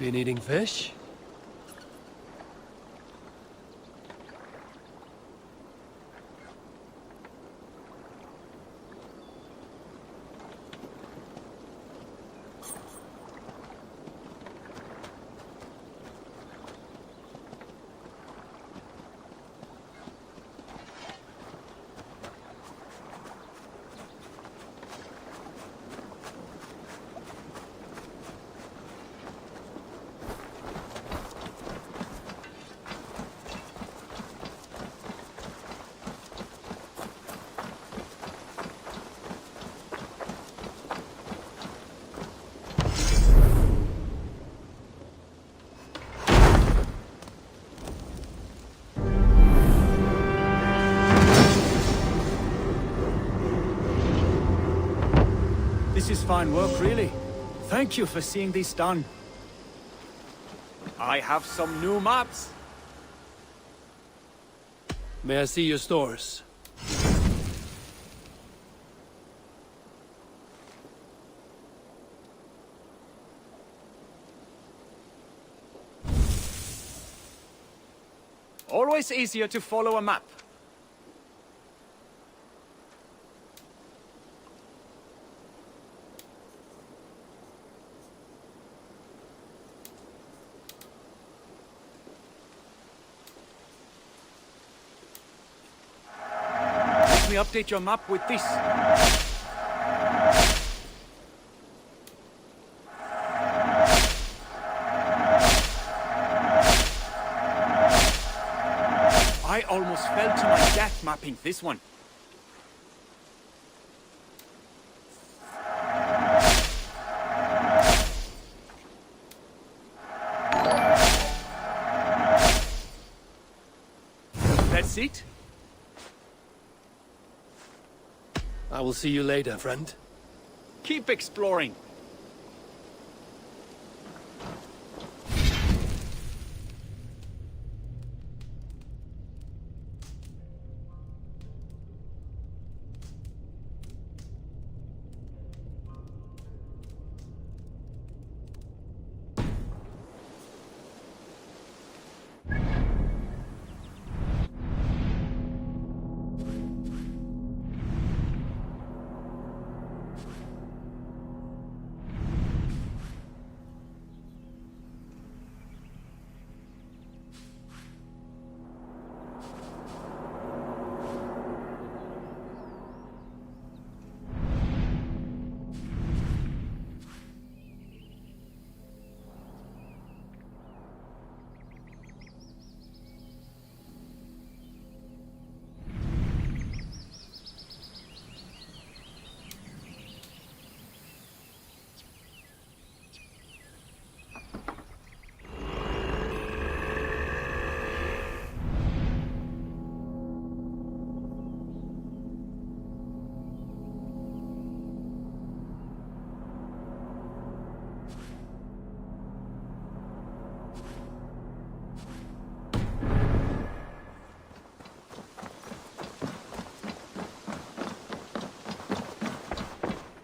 Been eating fish? This is fine work, really. Thank you for seeing this done. I have some new maps. May I see your stores? Always easier to follow a map. Let me update your map with this. I almost fell to my death mapping this one. That's it? I will see you later, friend. Keep exploring.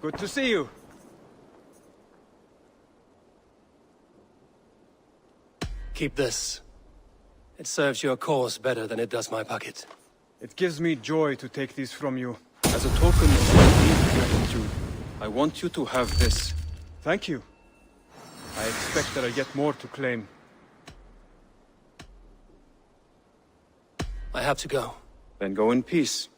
Good to see you. Keep this. It serves your cause better than it does my pocket. It gives me joy to take these from you. As a token of my deep gratitude, I want you to have this. Thank you. I expect that I get more to claim. I have to go. Then go in peace.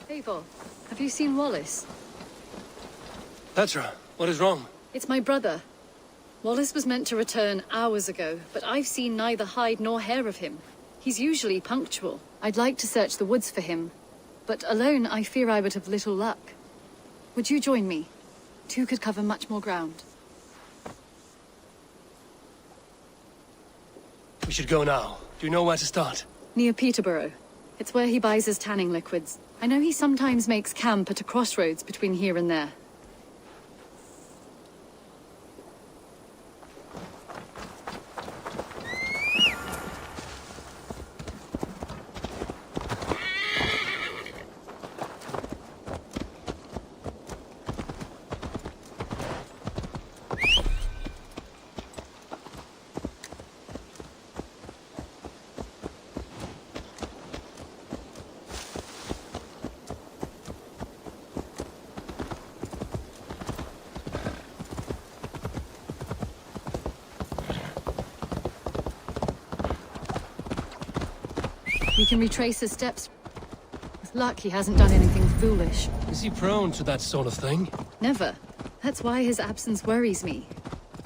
Eivor, have you seen Wallace? Petra, what is wrong? It's my brother. Wallace was meant to return hours ago, but I've seen neither hide nor hair of him. He's usually punctual. I'd like to search the woods for him, but alone I fear I would have little luck. Would you join me? Two could cover much more ground. We should go now. Do you know where to start? Near Peterborough. It's where he buys his tanning liquids. I know he sometimes makes camp at a crossroads between here and there. We can retrace his steps. With luck, he hasn't done anything foolish. Is he prone to that sort of thing? Never. That's why his absence worries me.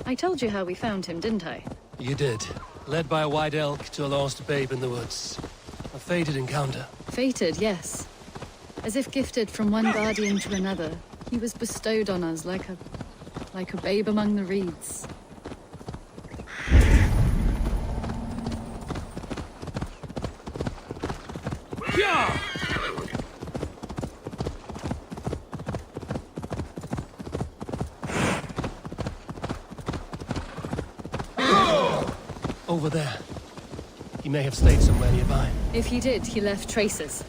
I told you how we found him, didn't I? You did. Led by a white elk to a lost babe in the woods. A fated encounter. Fated, yes. As if gifted from one guardian to another, he was bestowed on us like a babe among the reeds. Over there. He may have stayed somewhere nearby. If he did, he left traces.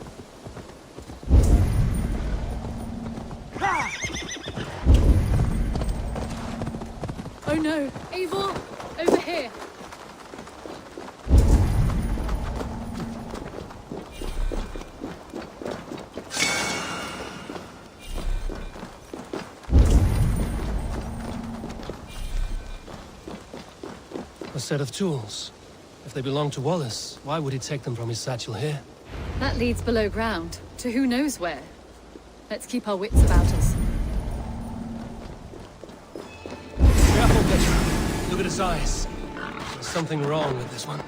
Oh no! Eivor! Over here! A set of tools. If they belong to Wallace, why would he take them from his satchel here? That leads below ground, to who knows where. Let's keep our wits about us. Careful, Petra. Look at his eyes. There's something wrong with this one.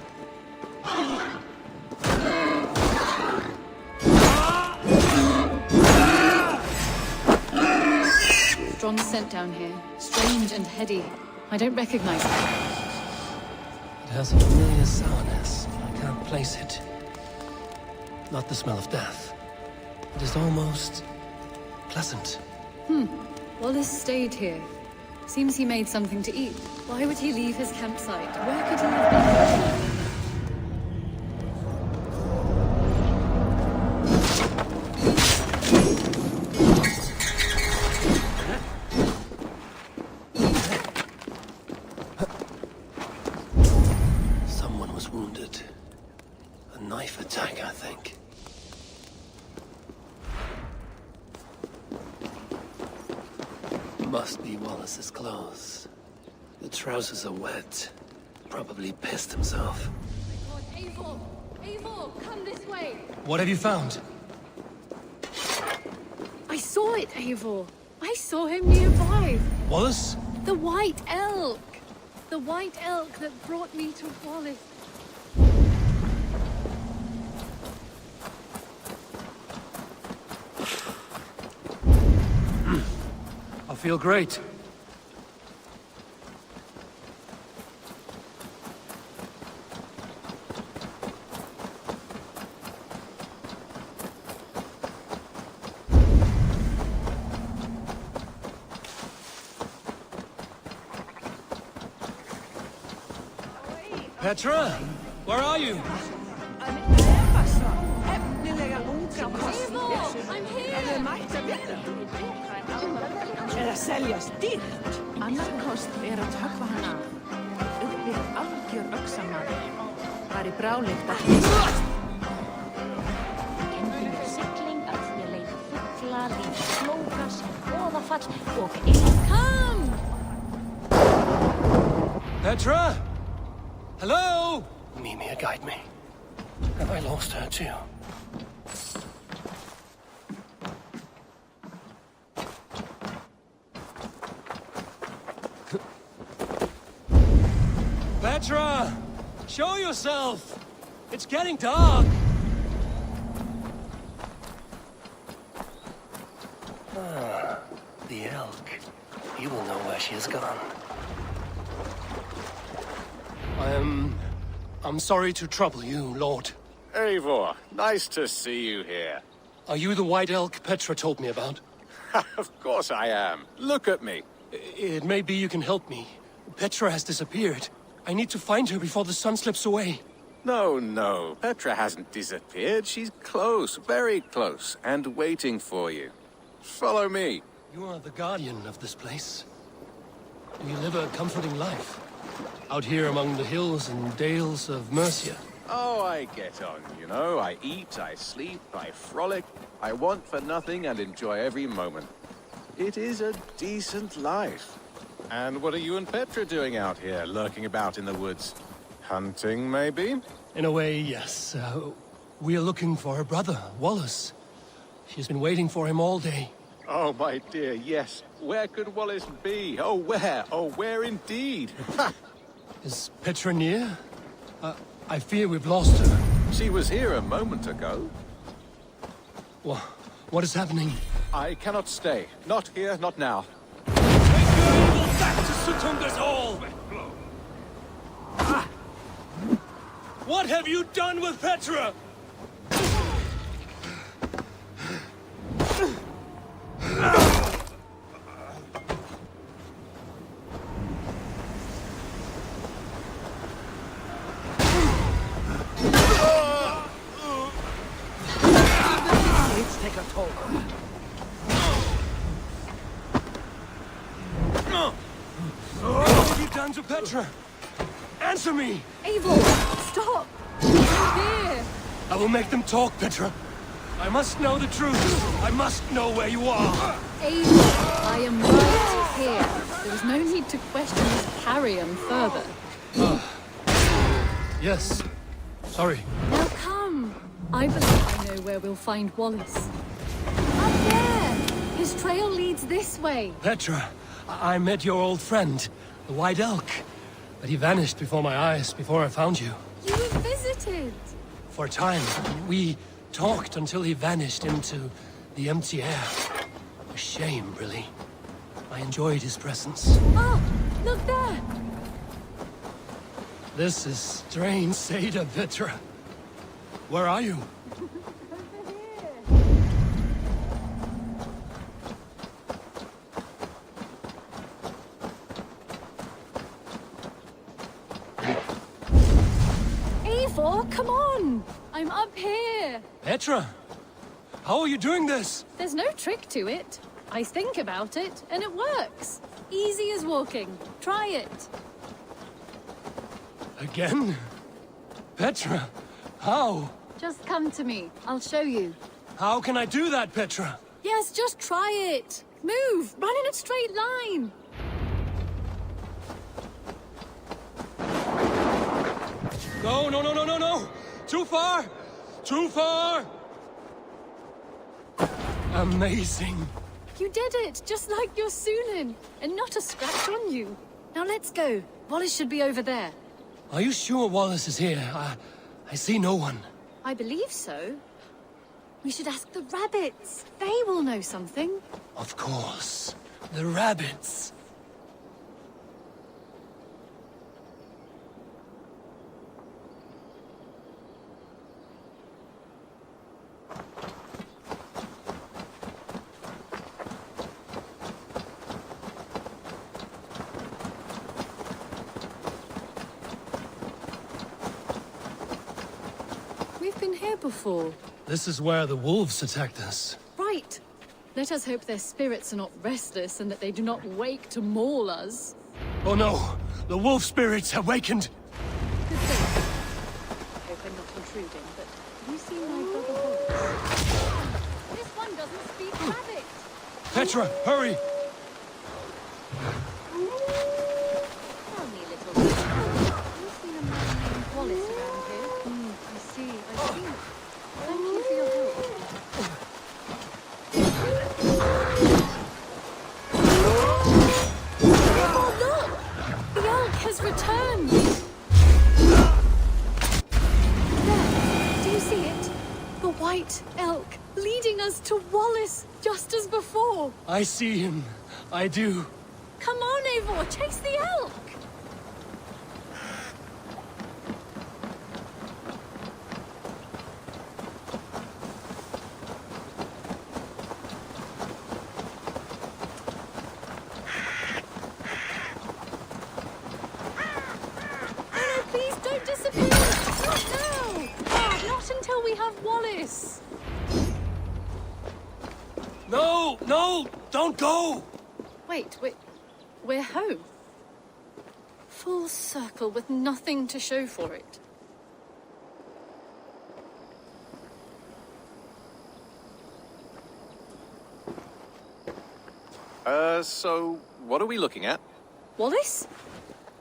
Strong scent down here. Strange and heady. I don't recognize it. It has a familiar sourness, but I can't place it. Not the smell of death. It is almost pleasant. Wallace stayed here. Seems he made something to eat. Why would he leave his campsite? Where could he have been? Someone was wounded. A knife attack, I think. Must be Wallace's clothes. The trousers are wet. Probably pissed himself. Oh my God, Eivor! Eivor, come this way! What have you found? I saw it, Eivor! I saw him nearby! Wallace? The white elk! The white elk that brought me to Wallace. I feel great. Petra, where are you? Eða seljast dýrt. Annar kost að höggva hana upp við algjör öxamar. Var í bráleikt að í flókas, óðafall og Come! Petra? Hello? Mimir, guide me. Have I lost her too? Petra! Show yourself! It's getting dark! Ah, the elk. He will know where she has gone. I'm sorry to trouble you, Lord. Eivor, nice to see you here. Are you the white elk Petra told me about? Of course I am. Look at me. It may be you can help me. Petra has disappeared. I need to find her before the sun slips away. No. Petra hasn't disappeared. She's close, very close, and waiting for you. Follow me. You are the guardian of this place. Do you live a comforting life? Out here among the hills and dales of Mercia? Oh, I get on, you know. I eat, I sleep, I frolic. I want for nothing and enjoy every moment. It is a decent life. And what are you and Petra doing out here, lurking about in the woods? Hunting, maybe? In a way, yes. We are looking for her brother, Wallace. She's been waiting for him all day. Oh, my dear, yes. Where could Wallace be? Oh, where? Oh, where indeed? Ha! Is Petra near? I fear we've lost her. She was here a moment ago. What is happening? I cannot stay. Not here, not now. Take your evil back to Sutunda's Hall! What have you done with Petra? Take a toll. What have you done to Petra? Answer me! Eivor, stop! Here! I will make them talk, Petra. I must know the truth. I must know where you are. Eivor, I am right here. There is no need to question this carrion further. Yes. Sorry. Now come. I believe I know where we'll find Wallace. Up there! His trail leads this way. Petra, I met your old friend, the White Elk. But he vanished before my eyes, before I found you. You were visited. For a time, we talked until he vanished into the empty air. A shame, really. I enjoyed his presence. Ah, look there! This is strange, Seda, Petra. Where are you? Eivor, come on! I'm up here! Petra! How are you doing this? There's no trick to it. I think about it, and it works. Easy as walking. Try it. Again? Petra, how? Just come to me. I'll show you. How can I do that, Petra? Yes, just try it. Move! Run in a straight line! No, no, no, no, no, no! Too far! Too far! Amazing. You did it, just like your Sunan, and not a scratch on you. Now let's go. Wallace should be over there. Are you sure Wallace is here? I see no one. I believe so. We should ask the rabbits. They will know something. Of course. The rabbits. We've been here before. This is where the wolves attacked us. Right. Let us hope their spirits are not restless and that they do not wake to maul us. Oh no! The wolf spirits have wakened! Good thing. I hope I'm not intruding, but have you seen my brother Wallace? This one doesn't speak rabbit. Petra, hurry! Tell me, little girl. Have you seen a man named Wallace around here? I see. Thank you for your help. Oh, look! The elk has returned! There, do you see it? The white elk, leading us to Wallace, just as before. I see him. I do. Come on, Eivor, chase the elk! No, please don't disappear! Not now! Not until we have Wallace! No, no, don't go! Wait, we're home. Full circle with nothing to show for it. So what are we looking at? Wallace?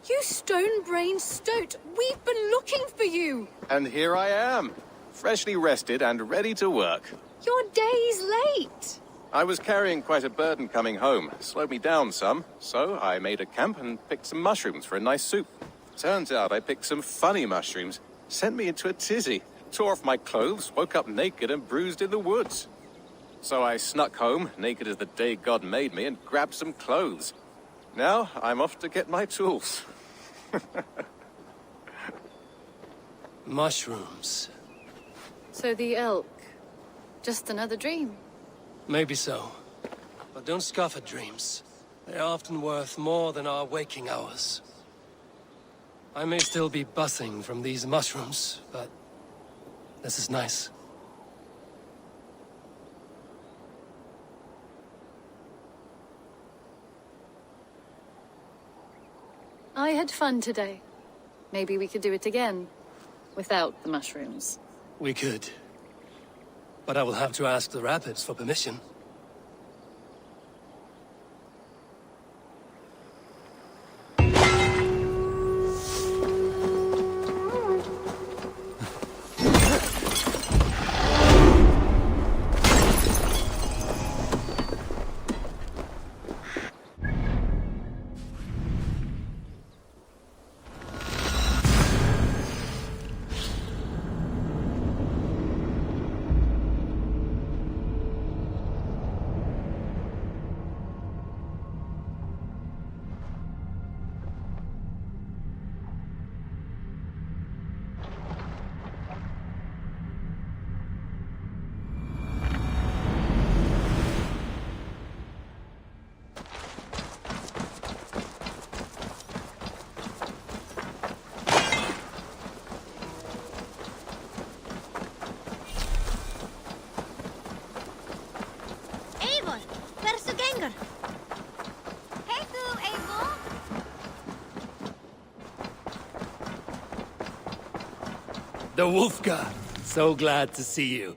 You stone-brained stoat! We've been looking for you! And here I am, freshly rested and ready to work. You're days late! I was carrying quite a burden coming home. Slowed me down some, so I made a camp and picked some mushrooms for a nice soup. Turns out I picked some funny mushrooms. Sent me into a tizzy. Tore off my clothes, woke up naked and bruised in the woods. So I snuck home, naked as the day God made me, and grabbed some clothes. Now I'm off to get my tools. Mushrooms. So the elk, just another dream. Maybe so. But don't scoff at dreams. They're often worth more than our waking hours. I may still be buzzing from these mushrooms, but this is nice. I had fun today. Maybe we could do it again, without the mushrooms. We could. But I will have to ask the rapids for permission. Eivor, hversu gengur? Hey þú, Eivor! The Wolfka! So glad to see you.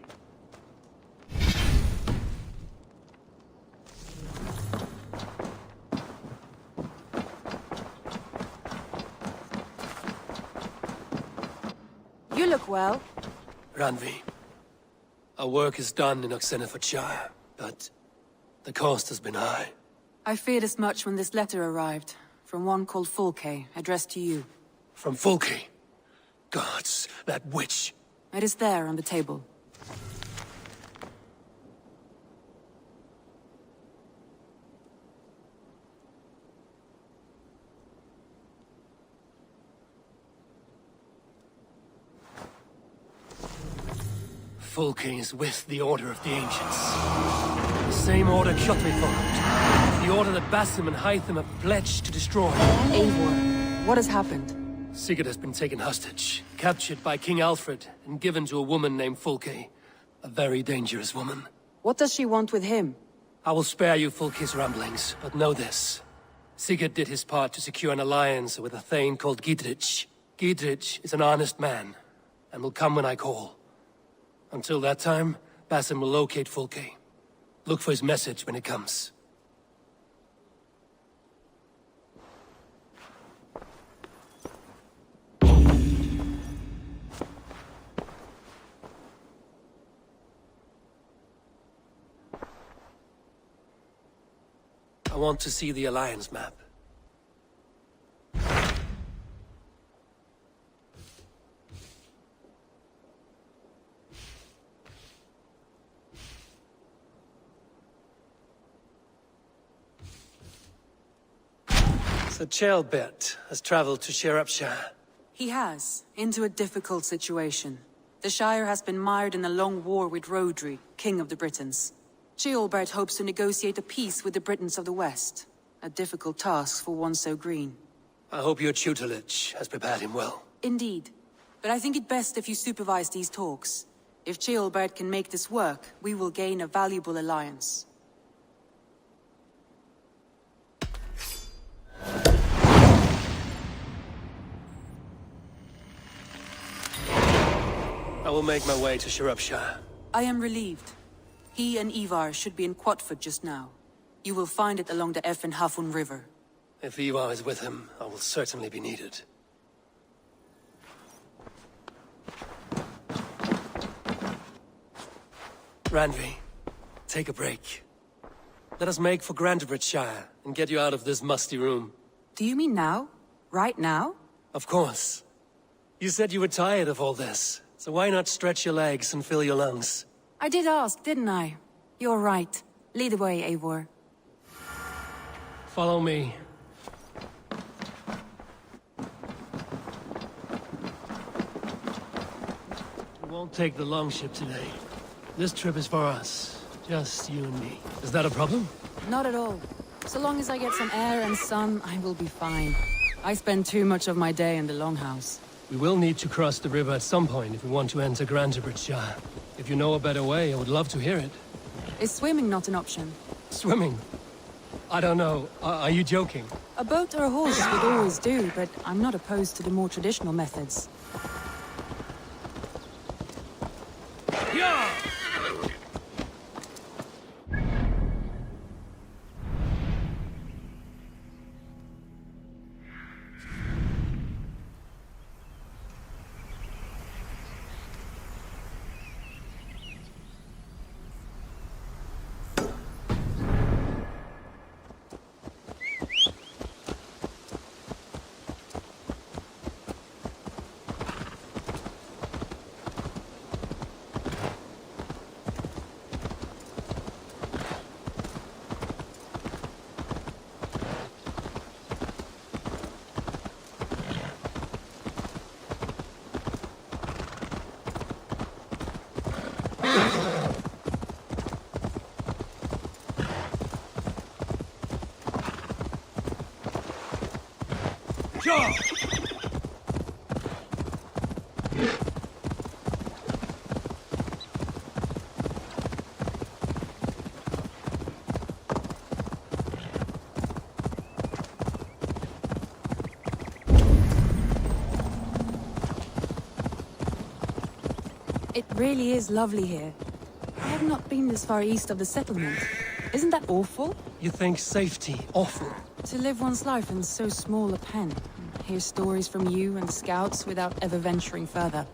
You look well. Ranvi, our work is done in Oxenefordscire, but the cost has been high. I feared as much when this letter arrived, from one called Fulke, addressed to you. From Fulke. Gods, that witch. It is there on the table. Fulke is with the Order of the Ancients. The same order Kjotve followed. The order that Basim and Hytham have pledged to destroy. Eivor, what has happened? Sigurd has been taken hostage, captured by King Alfred, and given to a woman named Fulke. A very dangerous woman. What does she want with him? I will spare you Fulke's ramblings, but know this. Sigurd did his part to secure an alliance with a thane called Gidrich. Gidrich is an honest man, and will come when I call. Until that time, Basim will locate Fulke. Look for his message when it comes. I want to see the Alliance map. So Ceolbert has traveled to Sciropescire. He has, into a difficult situation. The Shire has been mired in a long war with Rodri, King of the Britons. Ceolbert hopes to negotiate a peace with the Britons of the West. A difficult task for one so green. I hope your tutelage has prepared him well. Indeed. But I think it best if you supervise these talks. If Ceolbert can make this work, we will gain a valuable alliance. I will make my way to Sciropescire. I am relieved. He and Eivor should be in Quatford just now. You will find it along the Effen Hafun River. If Eivor is with him, I will certainly be needed. Randvi, take a break. Let us make for Grantebridgeshire and get you out of this musty room. Do you mean now? Right now? Of course. You said you were tired of all this, so why not stretch your legs and fill your lungs? I did ask, didn't I? You're right. Lead the way, Eivor. Follow me. We won't take the longship today. This trip is for us. Just you and me. Is that a problem? Not at all. So long as I get some air and sun, I will be fine. I spend too much of my day in the longhouse. We will need to cross the river at some point if we want to enter Grantebridgeshire. If you know a better way, I would love to hear it. Is swimming not an option? Swimming? I don't know. Are you joking? A boat or a horse would always do, but I'm not opposed to the more traditional methods. Yeah! It really is lovely here. I have not been this far east of the settlement. Isn't that awful? You think safety awful? To live one's life in so small a pen. Hear stories from you and the scouts without ever venturing further.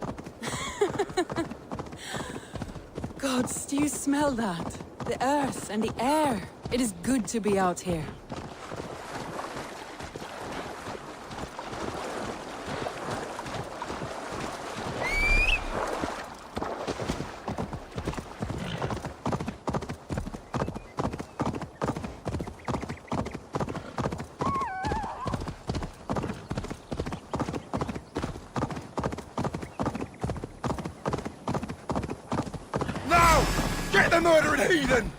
Gods, do you smell that? The earth and the air. It is good to be out here. Get the murdering heathen!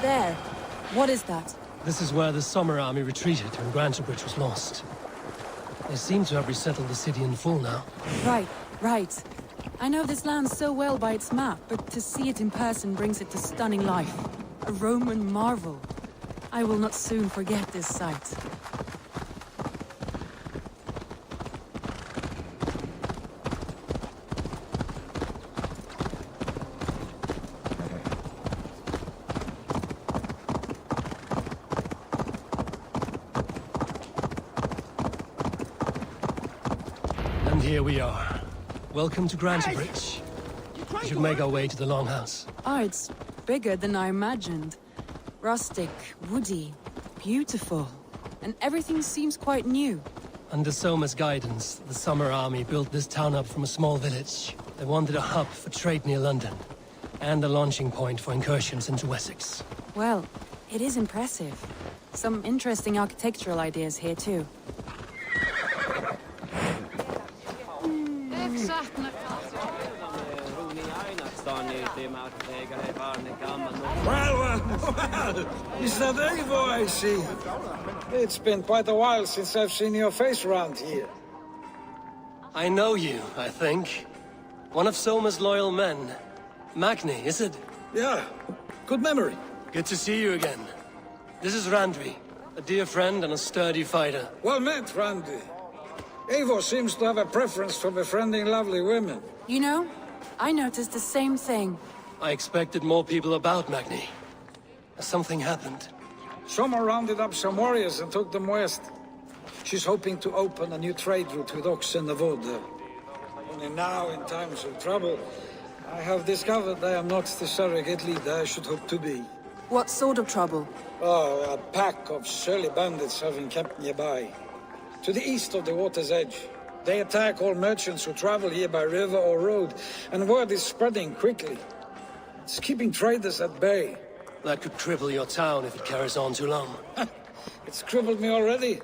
There. What is that? This is where the Summer Army retreated when Grantebridge was lost. They seem to have resettled the city in full now. Right, right. I know this land so well by its map, but to see it in person brings it to stunning life. A Roman marvel. I will not soon forget this sight. And here we are. Welcome to Grantebridge. We should make our way to the Longhouse. Ah, it's bigger than I imagined. Rustic, woody, beautiful. And everything seems quite new. Under Soma's guidance, the Summer Army built this town up from a small village. They wanted a hub for trade near London, and a launching point for incursions into Wessex. Well, it is impressive. Some interesting architectural ideas here too. Well, is that Eivor I see? It's been quite a while since I've seen your face around here. I know you, I think. One of Soma's loyal men. Magni, is it? Yeah, good memory. Good to see you again. This is Randvi, a dear friend and a sturdy fighter. Well met, Randy. Eivor seems to have a preference for befriending lovely women. You know, I noticed the same thing. I expected more people about Magni. Something happened. Soma rounded up some warriors and took them west. She's hoping to open a new trade route with Oxenefordscire. Only now, in times of trouble, I have discovered I am not the surrogate leader I should hope to be. What sort of trouble? Oh, a pack of surly bandits have been kept nearby. To the east of the water's edge. They attack all merchants who travel here by river or road, and word is spreading quickly. It's keeping traders at bay. That could cripple your town if it carries on too long. It's crippled me already.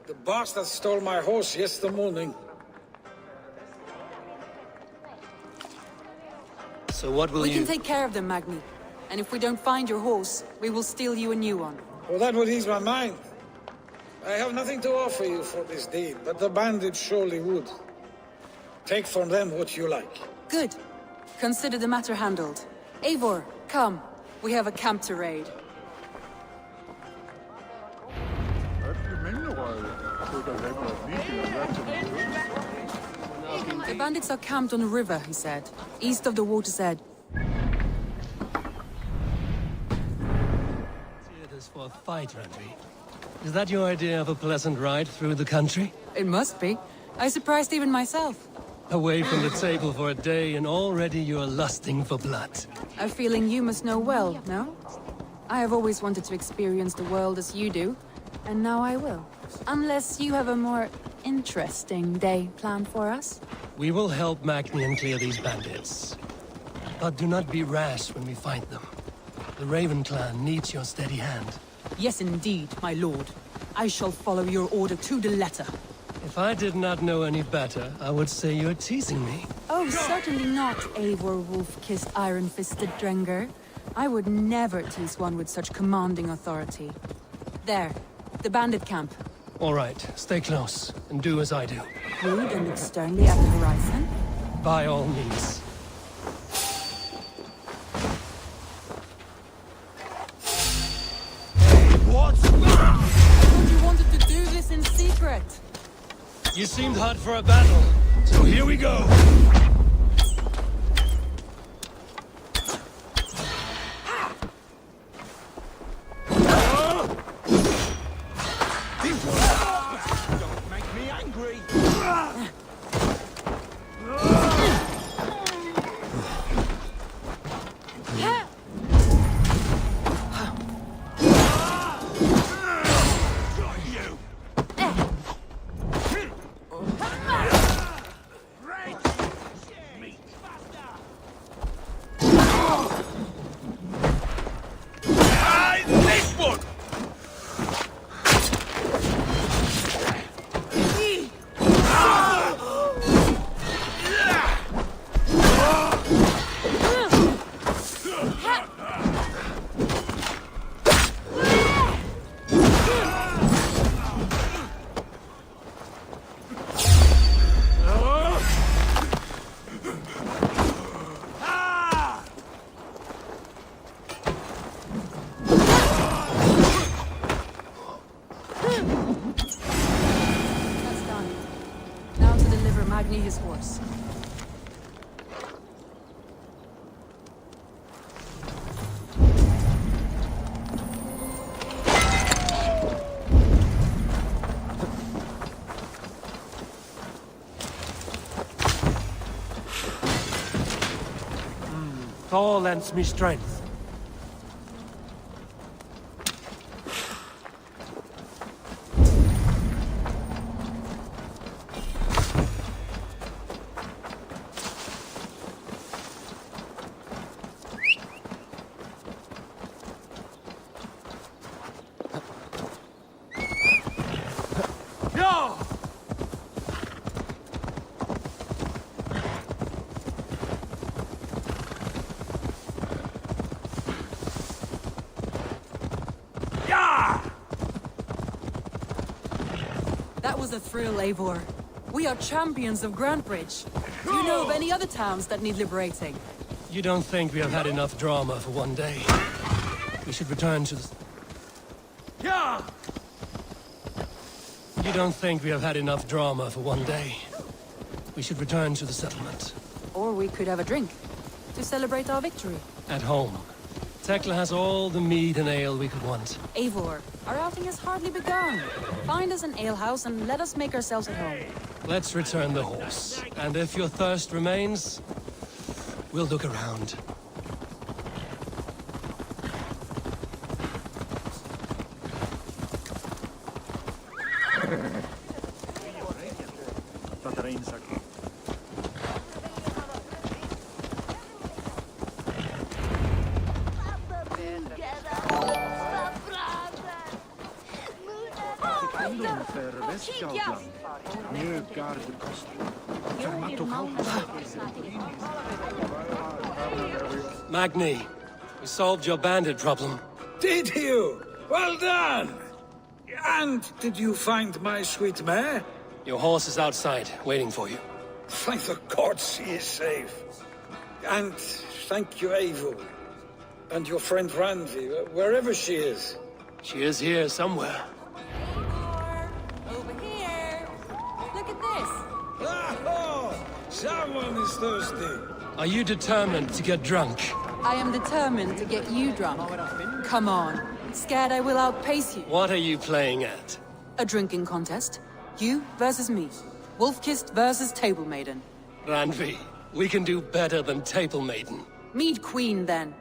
The bastard stole my horse yesterday morning. So what will We you... can take care of them, Magni. And if we don't find your horse, we will steal you a new one. Well, that would ease my mind. I have nothing to offer you for this deed, but the bandits surely would. Take from them what you like. Good. Consider the matter handled. Eivor, come. We have a camp to raid. The bandits are camped on a river, he said, east of the water's edge. Theaters for a fight, Randvi. Is that your idea of a pleasant ride through the country? It must be. I surprised even myself. Away from the table for a day and already you're lusting for blood. A feeling you must know well, no? I have always wanted to experience the world as you do, and now I will. Unless you have a more interesting day planned for us? We will help Magni and clear these bandits. But do not be rash when we fight them. The Raven clan needs your steady hand. Yes, indeed, my lord. I shall follow your order to the letter. If I did not know any better, I would say you're teasing me. Oh, certainly not, Eivor wolf-kissed iron-fisted Drenger. I would never tease one with such commanding authority. There, the bandit camp. All right, stay close, and do as I do. Rude and look sternly at the horizon. By all means. What? I thought you wanted to do this in secret. You seemed hot for a battle, so here we go. Don't make me angry. Magni his horse. Thor lends me strength. That was a thrill, Eivor. We are champions of Grantbridge. Do you know of any other towns that need liberating? You don't think we have had enough drama for one day? We should return to the... You don't think we have had enough drama for one day? We should return to the settlement. Or we could have a drink, to celebrate our victory. At home. Tekla has all the mead and ale we could want. Eivor, our outing has hardly begun. Find us an alehouse and let us make ourselves at home. Let's return the horse. And if your thirst remains, we'll look around. Magni, we solved your bandit problem. Did you? Well done! And did you find my sweet mare? Your horse is outside, waiting for you. Thank the gods he is safe. And thank you, Eivor. And your friend Randi, wherever she is. She is here somewhere. Eivor, over here. Look at this. Oh, someone is thirsty. Are you determined to get drunk? I am determined to get you drunk. Come on. Scared I will outpace you. What are you playing at? A drinking contest. You versus me. Wolf-kissed versus Table Maiden. Randvi, we can do better than Table Maiden. Mead Queen, then.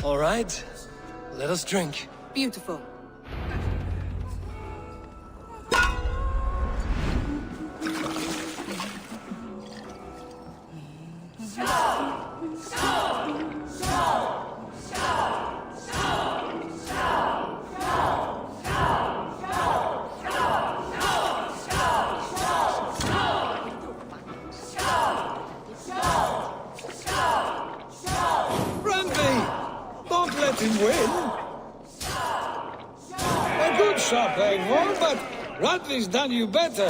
All right, let us drink. Beautiful. A good shot, Eivor, but Radley's done you better.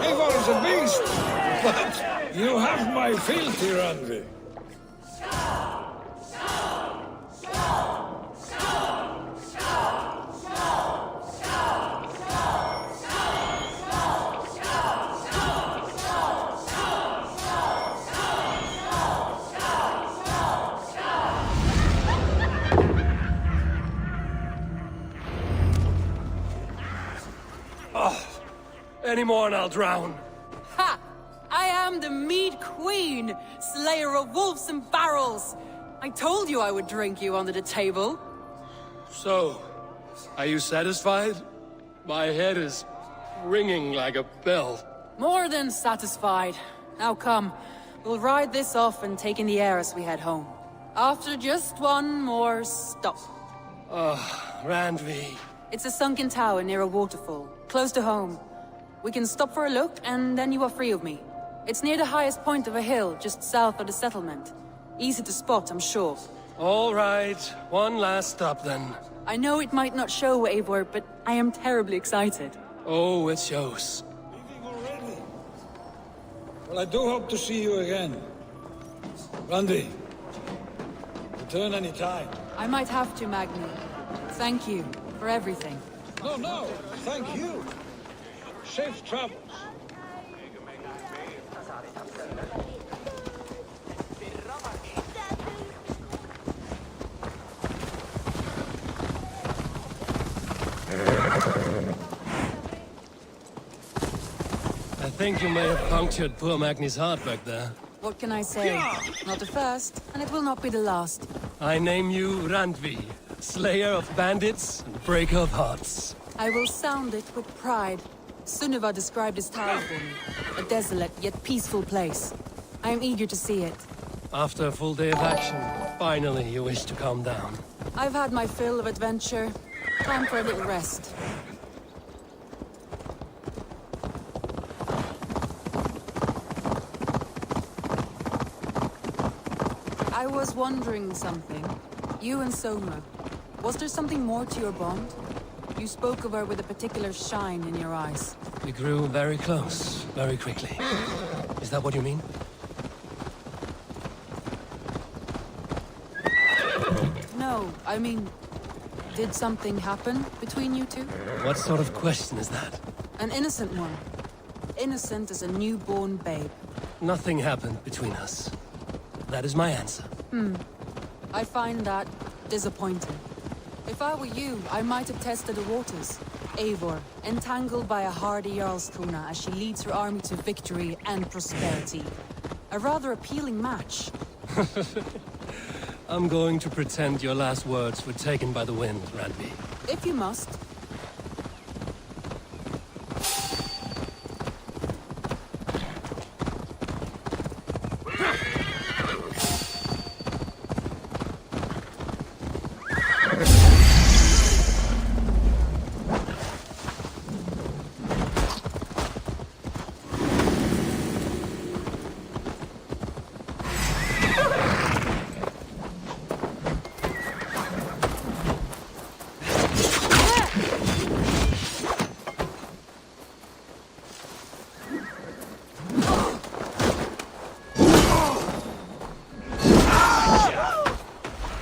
Eivor is a beast, but you have my fealty, Randvi. Any more and I'll drown. Ha! I am the Mead Queen, slayer of wolves and barrels. I told you I would drink you under the table. So, are you satisfied? My head is ringing like a bell. More than satisfied. Now come, we'll ride this off and take in the air as we head home. After just one more stop. Randvi. It's a sunken tower near a waterfall, close to home. We can stop for a look, and then you are free of me. It's near the highest point of a hill, just south of the settlement. Easy to spot, I'm sure. All right, one last stop then. I know it might not show, Eivor, but I am terribly excited. Oh, it shows. Leaving already? Well, I do hope to see you again. Randy, return any time. I might have to, Magni. Thank you for everything. No, thank you. Safe travels. I think you may have punctured poor Magni's heart back there. What can I say? Not the first, and it will not be the last. I name you Randvi, slayer of bandits and breaker of hearts. I will sound it with pride. Sunniva described this tower for me. A desolate yet peaceful place. I am eager to see it. After a full day of action, finally you wish to calm down. I've had my fill of adventure. Time for a little rest. I was wondering something. You and Soma. Was there something more to your bond? You spoke of her with a particular shine in your eyes. We grew very close, very quickly. Is that what you mean? No, I mean... Did something happen between you two? What sort of question is that? An innocent one. Innocent as a newborn babe. Nothing happened between us. That is my answer. I find that disappointing. If I were you, I might have tested the waters. Eivor, entangled by a hardy Jarlskona as she leads her army to victory and prosperity. A rather appealing match. I'm going to pretend your last words were taken by the wind, Randvi. If you must.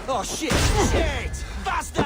Oh shit! Shit! Faster!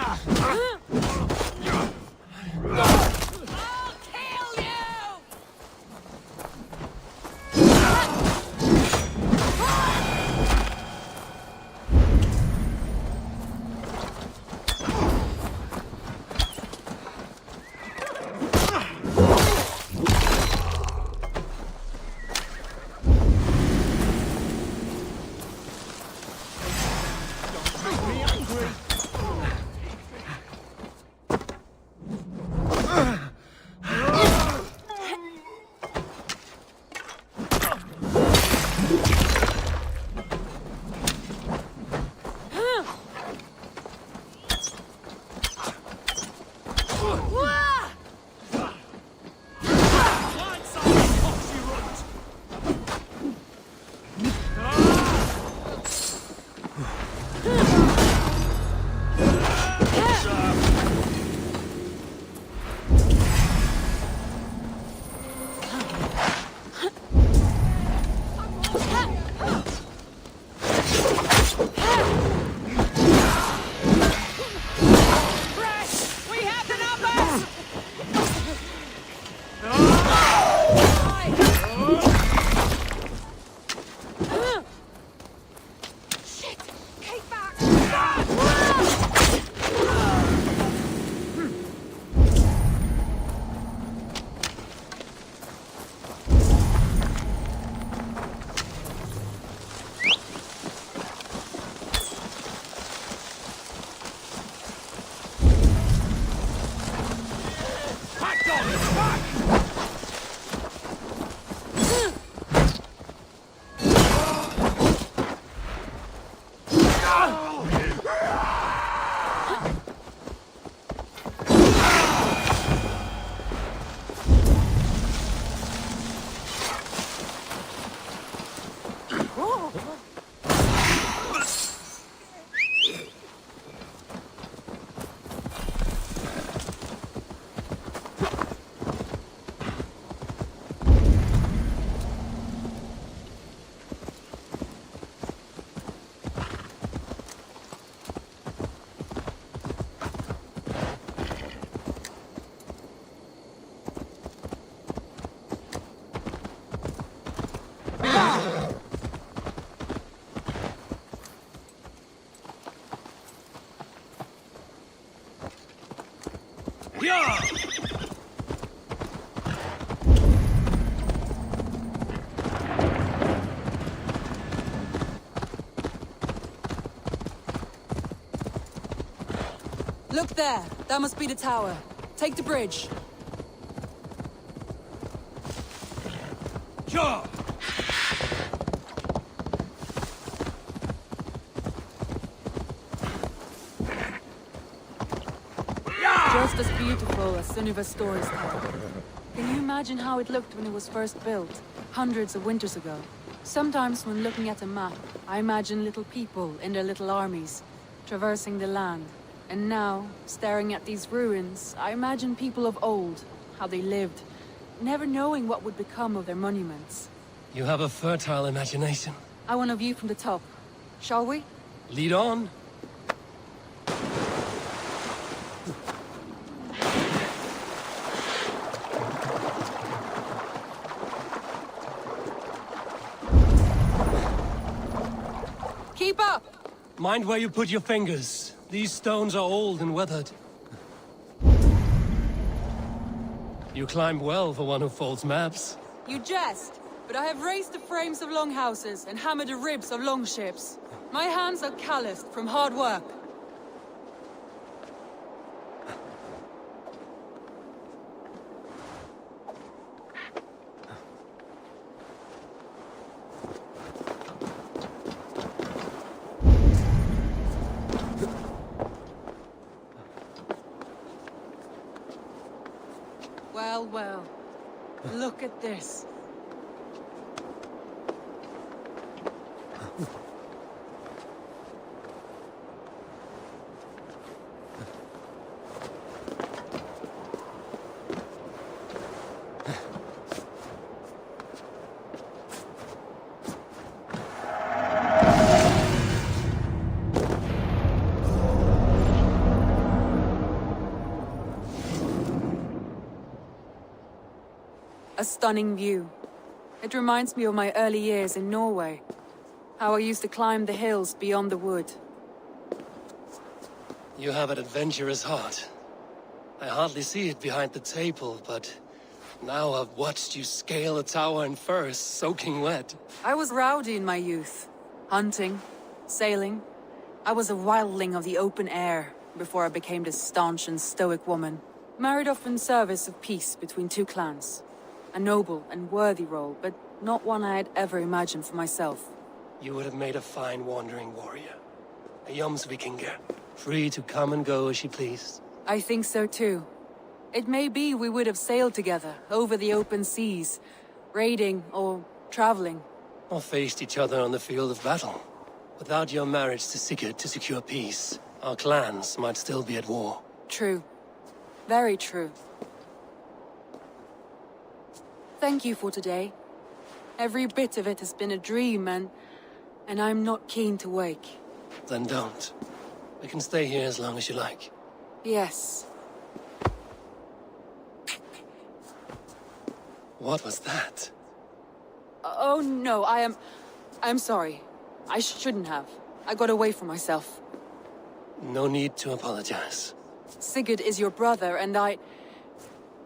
Look there! That must be the tower. Take the bridge. Sure! Just as beautiful as some of our stories tell. Can you imagine how it looked when it was first built, hundreds of winters ago? Sometimes when looking at a map, I imagine little people in their little armies, traversing the land. And now, staring at these ruins, I imagine people of old, how they lived, never knowing what would become of their monuments. You have a fertile imagination. I want a view from the top. Shall we? Lead on. Keep up! Mind where you put your fingers. These stones are old and weathered. You climb well for one who folds maps. You jest, but I have raised the frames of longhouses and hammered the ribs of longships. My hands are calloused from hard work. Well, well. Look at this. A stunning view. It reminds me of my early years in Norway. How I used to climb the hills beyond the wood. You have an adventurous heart. I hardly see it behind the table, but now I've watched you scale a tower in furs, soaking wet. I was rowdy in my youth. Hunting, sailing. I was a wildling of the open air before I became this staunch and stoic woman. Married off in service of peace between two clans. A noble and worthy role, but not one I had ever imagined for myself. You would have made a fine wandering warrior. A Jomsvikinger, free to come and go as she pleased. I think so too. It may be we would have sailed together, over the open seas, raiding or traveling. Or faced each other on the field of battle. Without your marriage to Sigurd to secure peace, our clans might still be at war. True. Very true. Thank you for today. Every bit of it has been a dream, and I'm not keen to wake. Then don't. We can stay here as long as you like. Yes. What was that? Oh no, I'm sorry. I shouldn't have. I got away from myself. No need to apologize. Sigurd is your brother, and I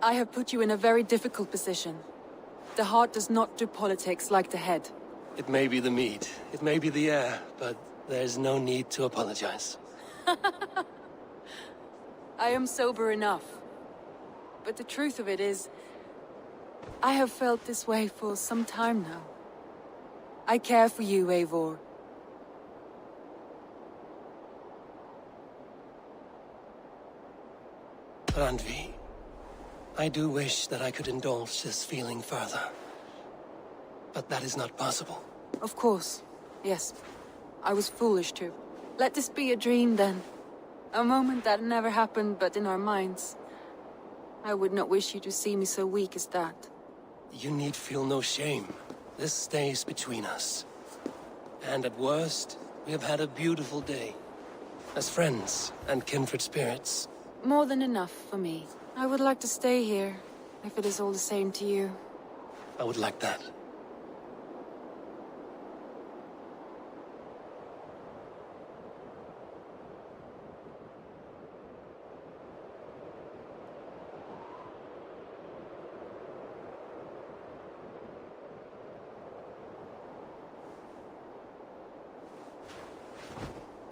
have put you in a very difficult position. The heart does not do politics like the head. It may be the meat, it may be the air, but there's no need to apologize. I am sober enough. But the truth of it is, I have felt this way for some time now. I care for you, Eivor. Randvi, I do wish that I could indulge this feeling further. But that is not possible. Of course. Yes. I was foolish to. Let this be a dream, then. A moment that never happened but in our minds. I would not wish you to see me so weak as that. You need feel no shame. This stays between us. And at worst, we have had a beautiful day. As friends and kindred spirits. More than enough for me. I would like to stay here, if it is all the same to you. I would like that.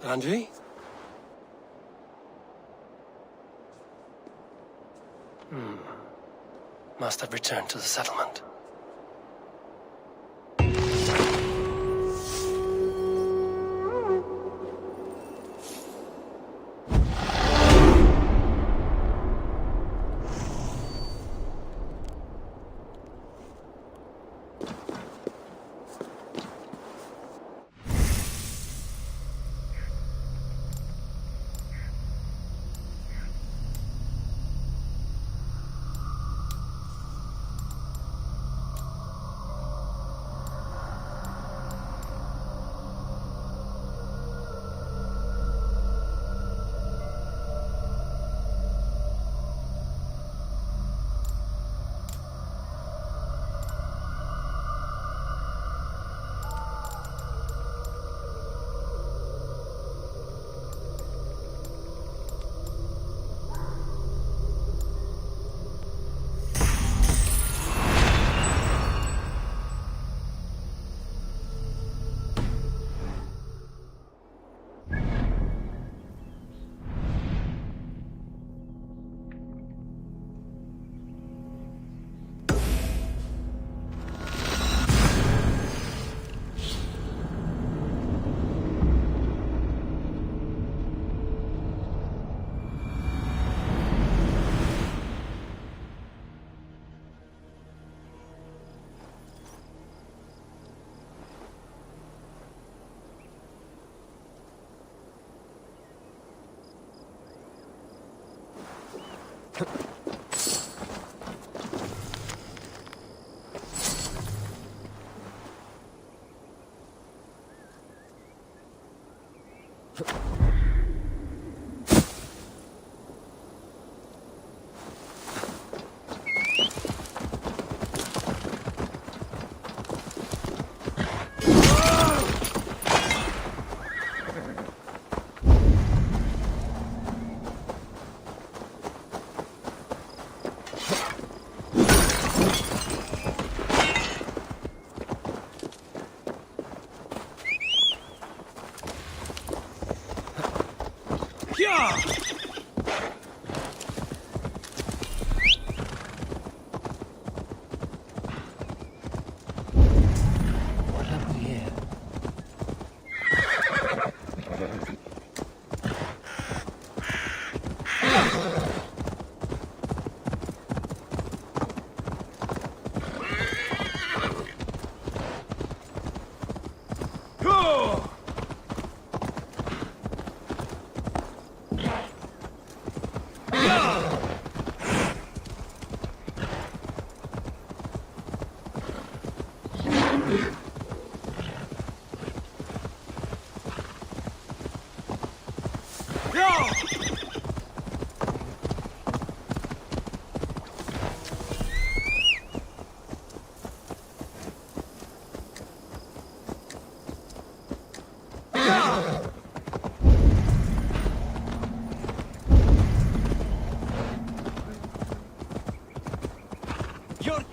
Randvi? must have returned to the settlement.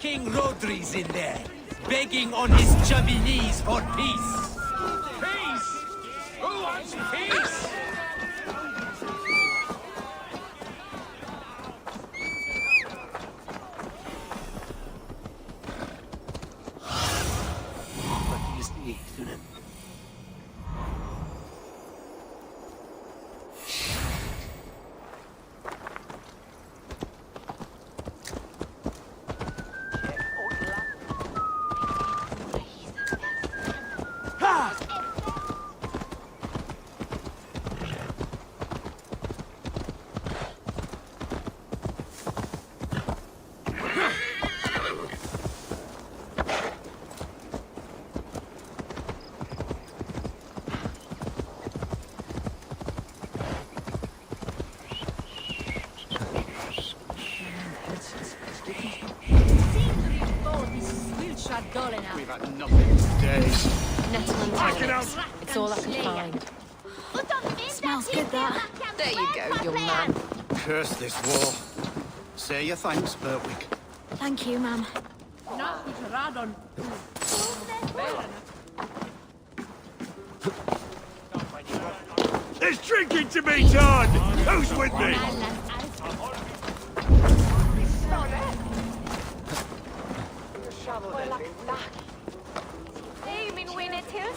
King Rodri's in there, begging on his chubby knees for peace. Peace? Who wants peace? What do you see, student? We've had nothing for days. It's all I can find. Smells good, that. There you go, young man. Curse this war. Say your thanks, Berwick. Thank you, ma'am. There's drinking to be done! Who's with me? Hey, min winner too.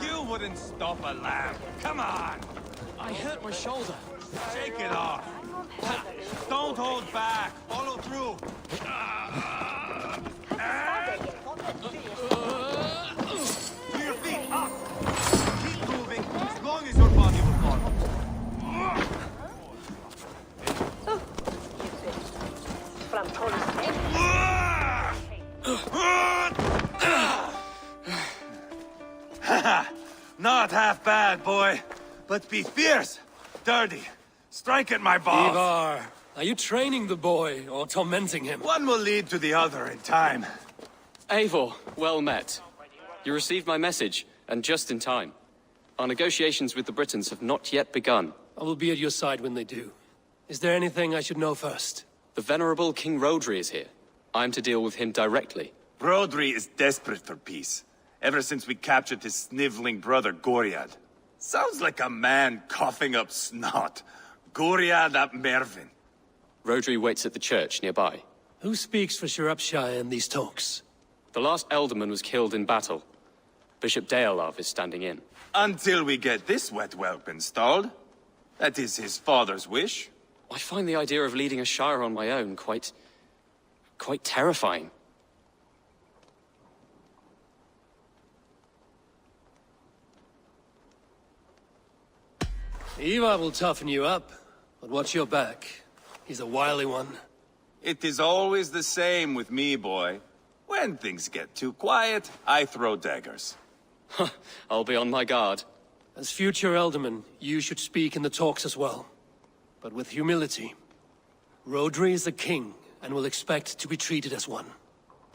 You wouldn't stop a lamb. Come on. I hurt my shoulder. Shake it off. Don't hold back. Follow through. To your feet. Up. Keep moving as long as your body will follow. Not half bad, boy. But be fierce, dirty. Strike at my balls. Eivor, are you training the boy or tormenting him? One will lead to the other in time. Eivor, well met. You received my message, and just in time. Our negotiations with the Britons have not yet begun. I will be at your side when they do. Is there anything I should know first? The venerable King Rodri is here. I am to deal with him directly. Rodri is desperate for peace, ever since we captured his sniveling brother Goriad. Sounds like a man coughing up snot. Goriad ap Mervin. Rodri waits at the church nearby. Who speaks for Sciropescire in these talks? The last Elderman was killed in battle. Bishop Ceolwulf is standing in. Until we get this wet whelp installed. That is his father's wish. I find the idea of leading a shire on my own quite terrifying. Eivor will toughen you up, but watch your back. He's a wily one. It is always the same with me, boy. When things get too quiet, I throw daggers. I'll be on my guard. As future Elderman, you should speak in the talks as well. But with humility. Rodri is a king, and will expect to be treated as one.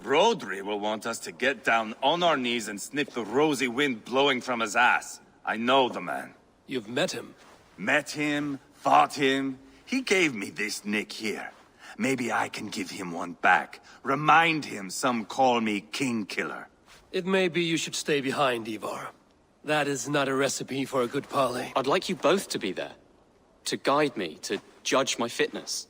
Rodri will want us to get down on our knees and sniff the rosy wind blowing from his ass. I know the man. You've met him? Met him, fought him. He gave me this nick here. Maybe I can give him one back. Remind him some call me King Killer. It may be you should stay behind, Eivor. That is not a recipe for a good parley. I'd like you both to be there. To guide me, to judge my fitness.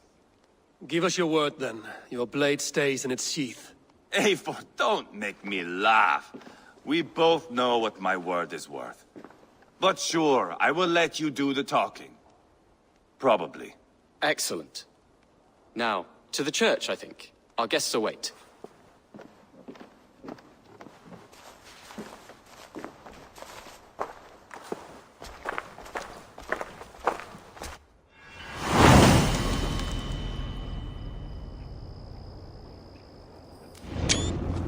Give us your word, then. Your blade stays in its sheath. Eivor, don't make me laugh. We both know what my word is worth. But sure, I will let you do the talking. Probably. Excellent. Now, to the church, I think. Our guests await.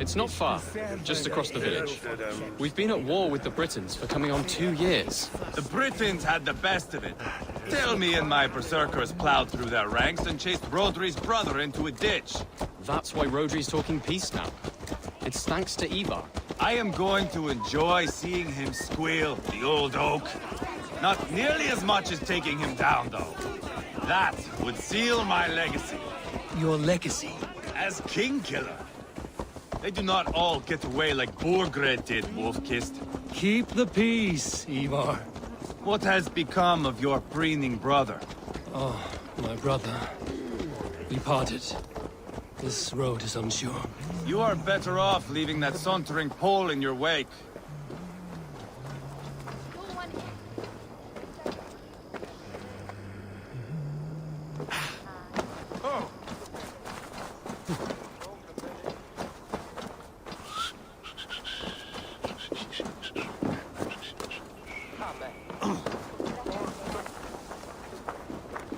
It's not far, just across the village. We've been at war with the Britons for coming on 2 years. The Britons had the best of it. Tell me and my berserkers plowed through their ranks and chased Rodri's brother into a ditch. That's why Rodri's talking peace now. It's thanks to Eivor. I am going to enjoy seeing him squeal, the old oak. Not nearly as much as taking him down, though. That would seal my legacy. Your legacy? As King Killer. They do not all get away like Borgred did, Wolf-Kissed. Keep the peace, Eivor. What has become of your preening brother? Oh, my brother. We parted. This road is unsure. You are better off leaving that sauntering Pole in your wake.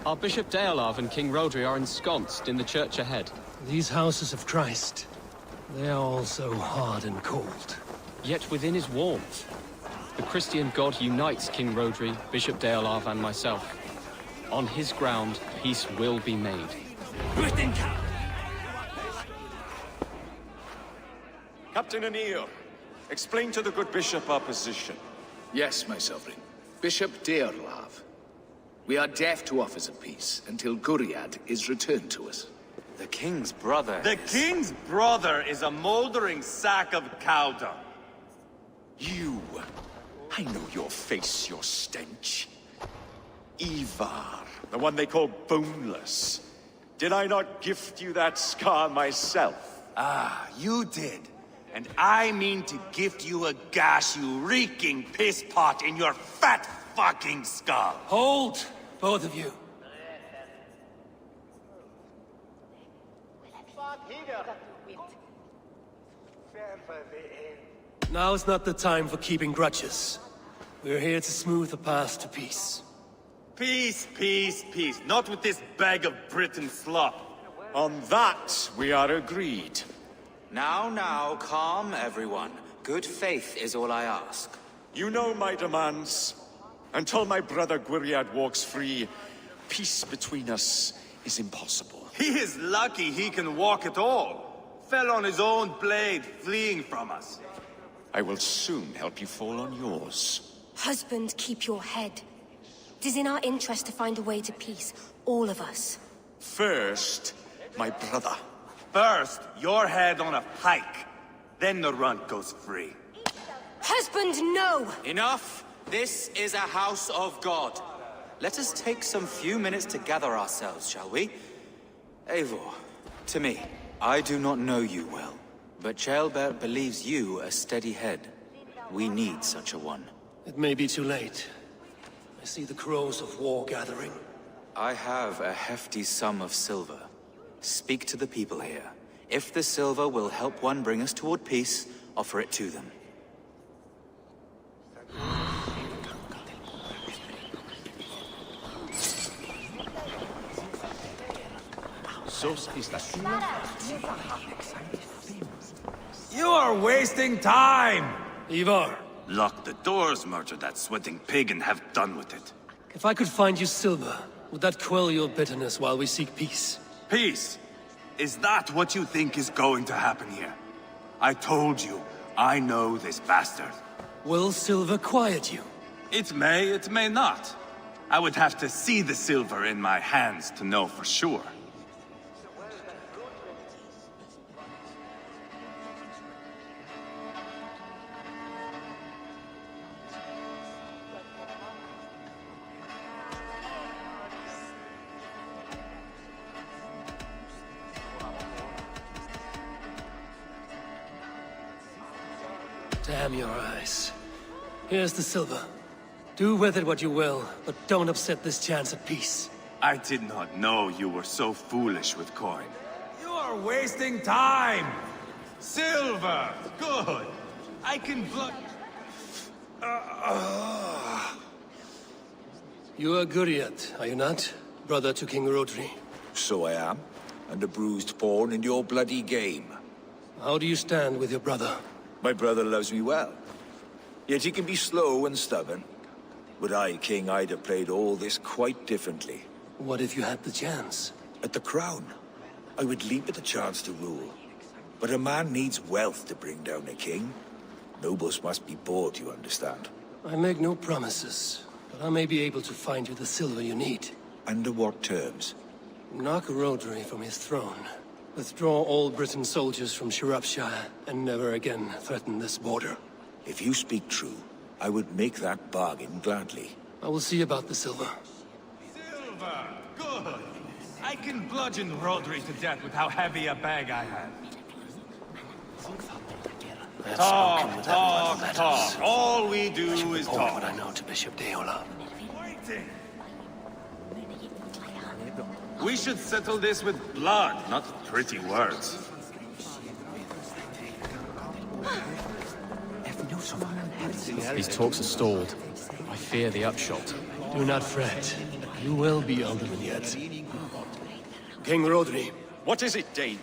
Our Bishop Ceolwulf and King Rodri are ensconced in the church ahead. These houses of Christ, they are all so hard and cold. Yet within is warmth. The Christian God unites King Rodri, Bishop Ceolwulf and myself. On his ground, peace will be made. Captain Anil, explain to the good bishop our position. Yes, my sovereign. Bishop Ceolwulf. We are deaf to offers of peace until Goriad is returned to us. The king's brother The king's brother is a moldering sack of cow dung. You I know your face, your stench. Eivor, the one they call Boneless. Did I not gift you that scar myself? Ah, you did. And I mean to gift you a gash, you reeking piss pot in your fat fucking skull. Hold, both of you. Now is not the time for keeping grudges. We're here to smooth the path to peace. Peace, peace, peace. Not with this bag of Britain slop. On that, we are agreed. Now, calm everyone. Good faith is all I ask. You know my demands. Until my brother Gwriad walks free, peace between us is impossible. He is lucky he can walk at all. Fell on his own blade, fleeing from us. I will soon help you fall on yours. Husband, keep your head. It is in our interest to find a way to peace, all of us. First, my brother. First, your head on a pike. Then the runt goes free. Husband, no! Enough! This is a house of God. Let us take some few minutes to gather ourselves, shall we? Eivor, to me, I do not know you well, but Ceolbert believes you a steady head. We need such a one. It may be too late. I see the crows of war gathering. I have a hefty sum of silver. Speak to the people here. If the silver will help one bring us toward peace, offer it to them. You are wasting time! Eivor. Lock the doors, murder that sweating pig, and have done with it. If I could find you silver, would that quell your bitterness while we seek peace? Peace? Is that what you think is going to happen here? I told you, I know this bastard. Will silver quiet you? It may not. I would have to see the silver in my hands to know for sure. Damn your eyes. Here's the silver. Do with it what you will, but don't upset this chance at peace. I did not know you were so foolish with coin. You are wasting time! Silver! Good! I can You are Gwriad, are you not? Brother to King Rodri. So I am, and a bruised pawn in your bloody game. How do you stand with your brother? My brother loves me well. Yet he can be slow and stubborn. Were I king, I'd have played all this quite differently. What if you had the chance? At the crown, I would leap at the chance to rule. But a man needs wealth to bring down a king. Nobles must be bought, you understand. I make no promises, but I may be able to find you the silver you need. Under what terms? Knock Rodri from his throne. Withdraw all Britain soldiers from Sciropescire, and never again threaten this border. If you speak true, I would make that bargain gladly. I will see about the silver. Silver! Good! I can bludgeon Rodri to death with how heavy a bag I have. Talk. All we do is talk. What I know to Bishop Deola. We should settle this with blood, not pretty words. These talks are stalled. I fear the upshot. Do not fret. You will be alderman yet. King Rodri. What is it, Dane?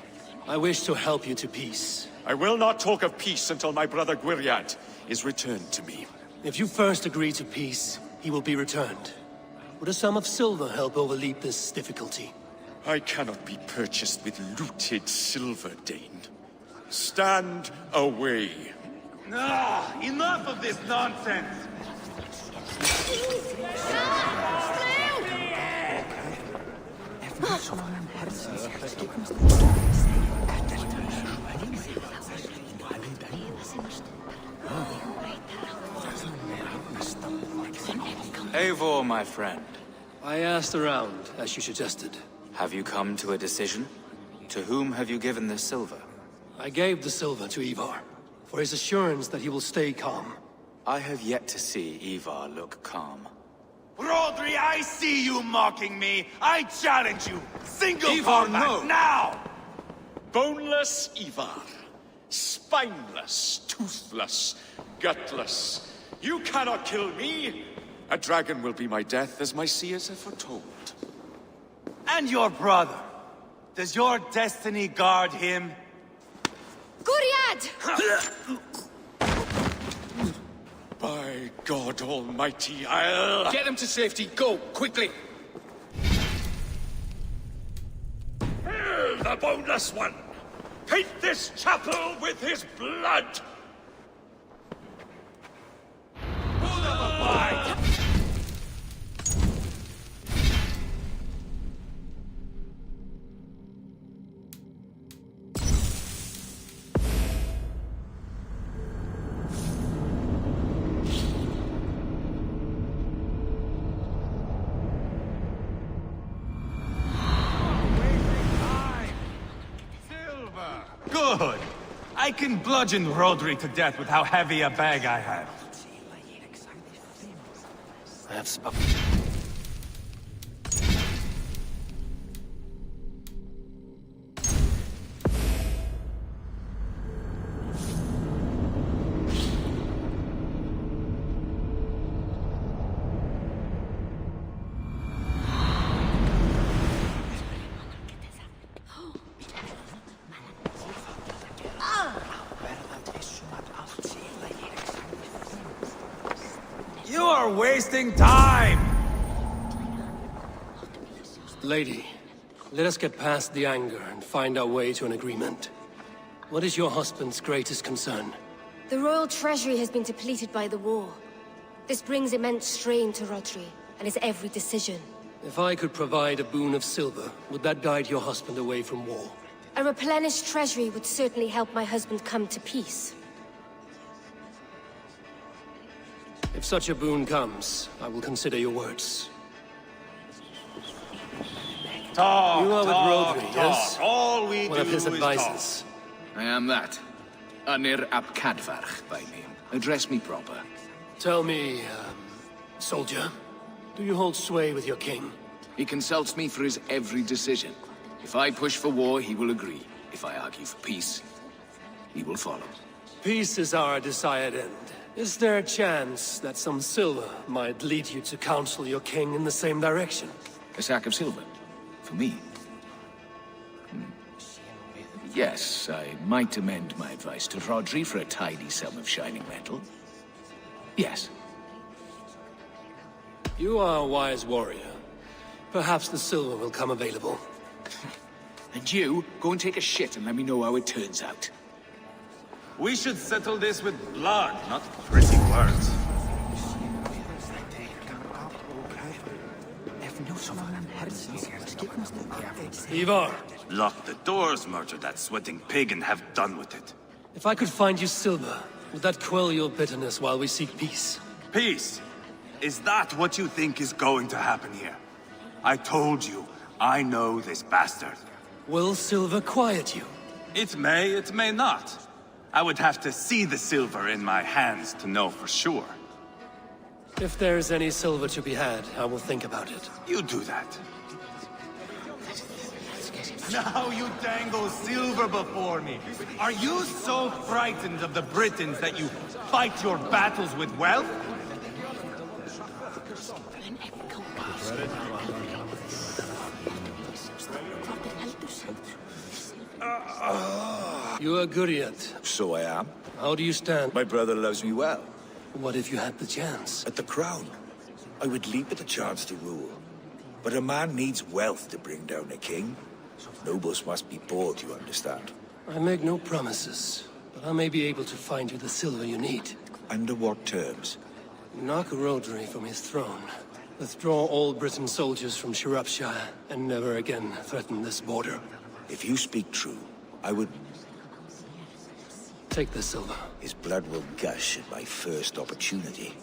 I wish to help you to peace. I will not talk of peace until my brother Gwriad is returned to me. If you first agree to peace, he will be returned. Would a sum of silver help overleap this difficulty? I cannot be purchased with looted silver, Dane. Stand away. Enough of this nonsense! Eivor, my friend. I asked around, as you suggested. Have you come to a decision? To whom have you given this silver? I gave the silver to Eivor, for his assurance that he will stay calm. I have yet to see Eivor look calm. Rodri, I see you mocking me! I challenge you! Single Eivor, combat, no. now! Boneless Eivor. Spineless, toothless, gutless. You cannot kill me! A dragon will be my death, as my seers have foretold. And your brother. Does your destiny guard him? Guriad! By God Almighty, I'll... Get him to safety. Go, quickly. Hail the Boneless One! Paint this chapel with his blood! Good! I can bludgeon Rodri to death with how heavy a bag I have. I have spoken. You are wasting time! Lady, let us get past the anger and find our way to an agreement. What is your husband's greatest concern? The royal treasury has been depleted by the war. This brings immense strain to Rodri, and his every decision. If I could provide a boon of silver, would that guide your husband away from war? A replenished treasury would certainly help my husband come to peace. If such a boon comes, I will consider your words. Talk, you are with Rodri, yes? All we One of do his is advisors. I am that. Anir ap Cadfarch by name. Address me proper. Tell me, soldier, do you hold sway with your king? He consults me for his every decision. If I push for war, he will agree. If I argue for peace, he will follow. Peace is our desired end. Is there a chance that some silver might lead you to counsel your king in the same direction? A sack of silver? For me? Yes, I might amend my advice to Rodri for a tidy sum of shining metal. Yes. You are a wise warrior. Perhaps the silver will come available. And you, go and take a shit and let me know how it turns out. We should settle this with blood, not pretty words. Eivor! Lock the doors, murder that sweating pig, and have done with it. If I could find you silver, would that quell your bitterness while we seek peace? Peace? Is that what you think is going to happen here? I told you, I know this bastard. Will silver quiet you? It may not. I would have to see the silver in my hands to know for sure. If there is any silver to be had, I will think about it. You do that. Now you dangle silver before me. Are you so frightened of the Britons that you fight your battles with wealth? You are Guriad. So I am. How do you stand? My brother loves me well. What if you had the chance? At the crown, I would leap at the chance to rule. But a man needs wealth to bring down a king. Nobles must be bought, you understand. I make no promises, but I may be able to find you the silver you need. Under what terms? Knock Rodri from his throne. Withdraw all Britain soldiers from Sciropescire, and never again threaten this border. If you speak true, I would... Take the silver. His blood will gush at my first opportunity.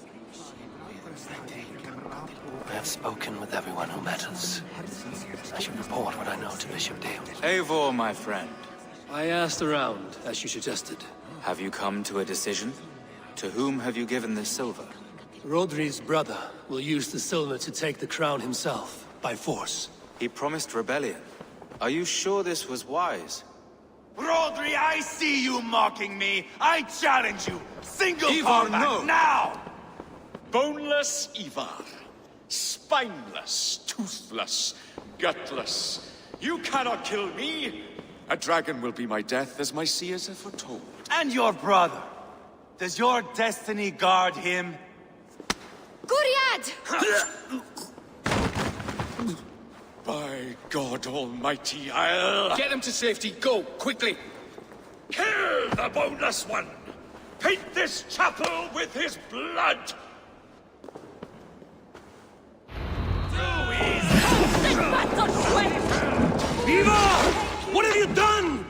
I have spoken with everyone who matters. I should report what I know to Bishop Dale. Eivor, my friend. I asked around, as you suggested. Have you come to a decision? To whom have you given this silver? Rodri's brother will use the silver to take the crown himself, by force. He promised rebellion. Are you sure this was wise? Rodri, I see you mocking me! I challenge you! Single Eivor, combat, no. now! Boneless Eivor. Spineless, toothless, gutless. You cannot kill me! A dragon will be my death, as my seers have foretold. And your brother. Does your destiny guard him? Guriad! By God Almighty, I'll... Get him to safety, go, quickly! Kill the boneless one! Paint this chapel with his blood! Eivor! What have you done?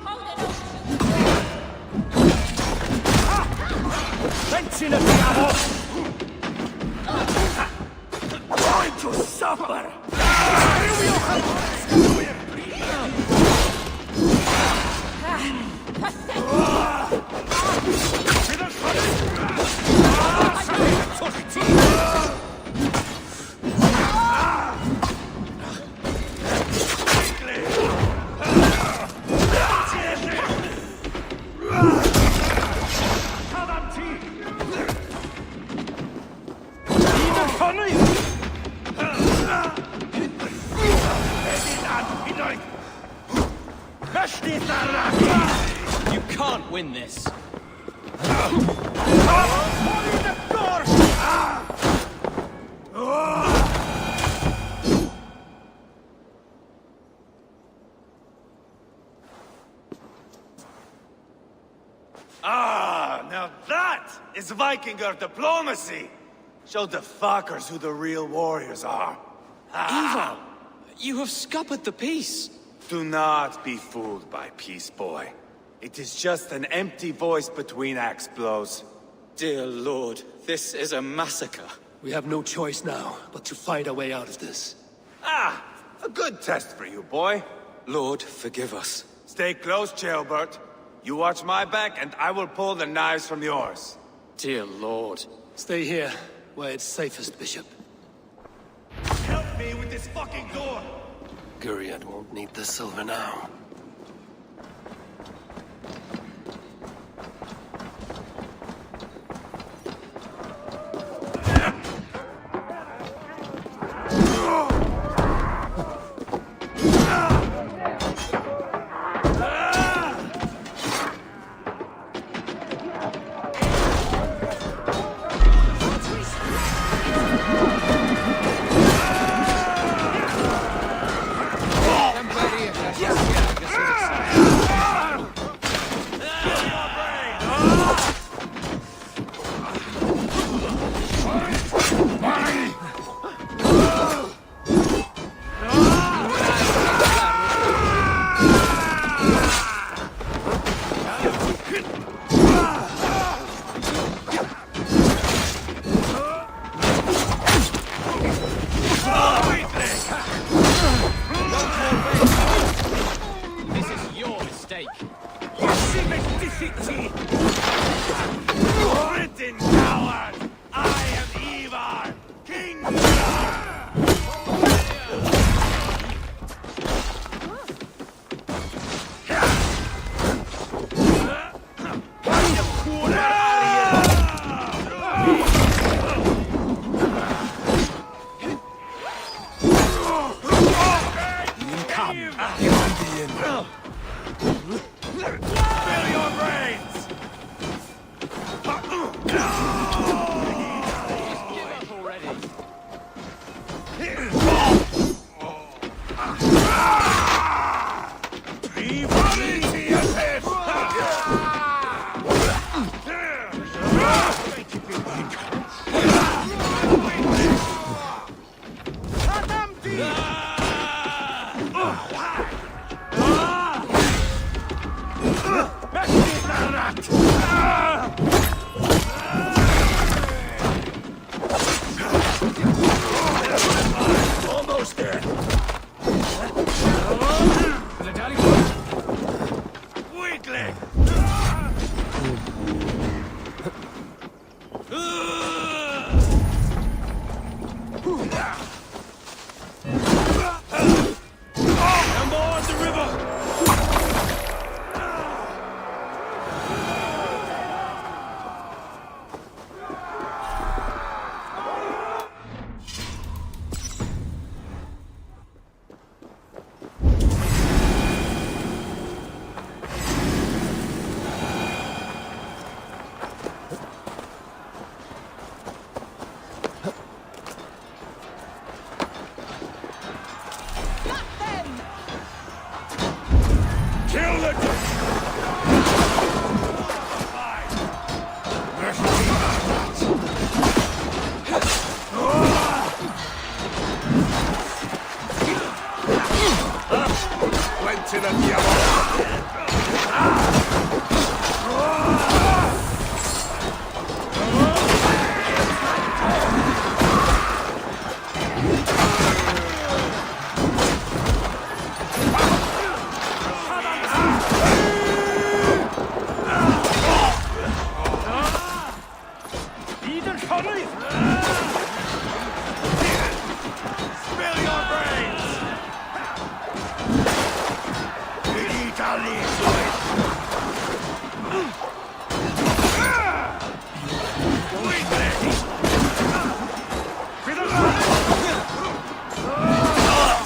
Going to suffer! You can't win this. Ah, now that is Viking-era diplomacy! Show the fuckers who the real warriors are. Eivor, you have scuppered the peace. Do not be fooled by peace, boy. It is just an empty voice between axe blows. Dear Lord, this is a massacre. We have no choice now, but to find our way out of this. Ah, a good test for you, boy. Lord, forgive us. Stay close, Ceolbert. You watch my back, and I will pull the knives from yours. Dear Lord. Stay here, where it's safest, Bishop. Help me with this fucking door! Guriad won't need the silver now. Britain coward! I am Eivor, King Fill your brains! almost there. Weakling! And more at the river!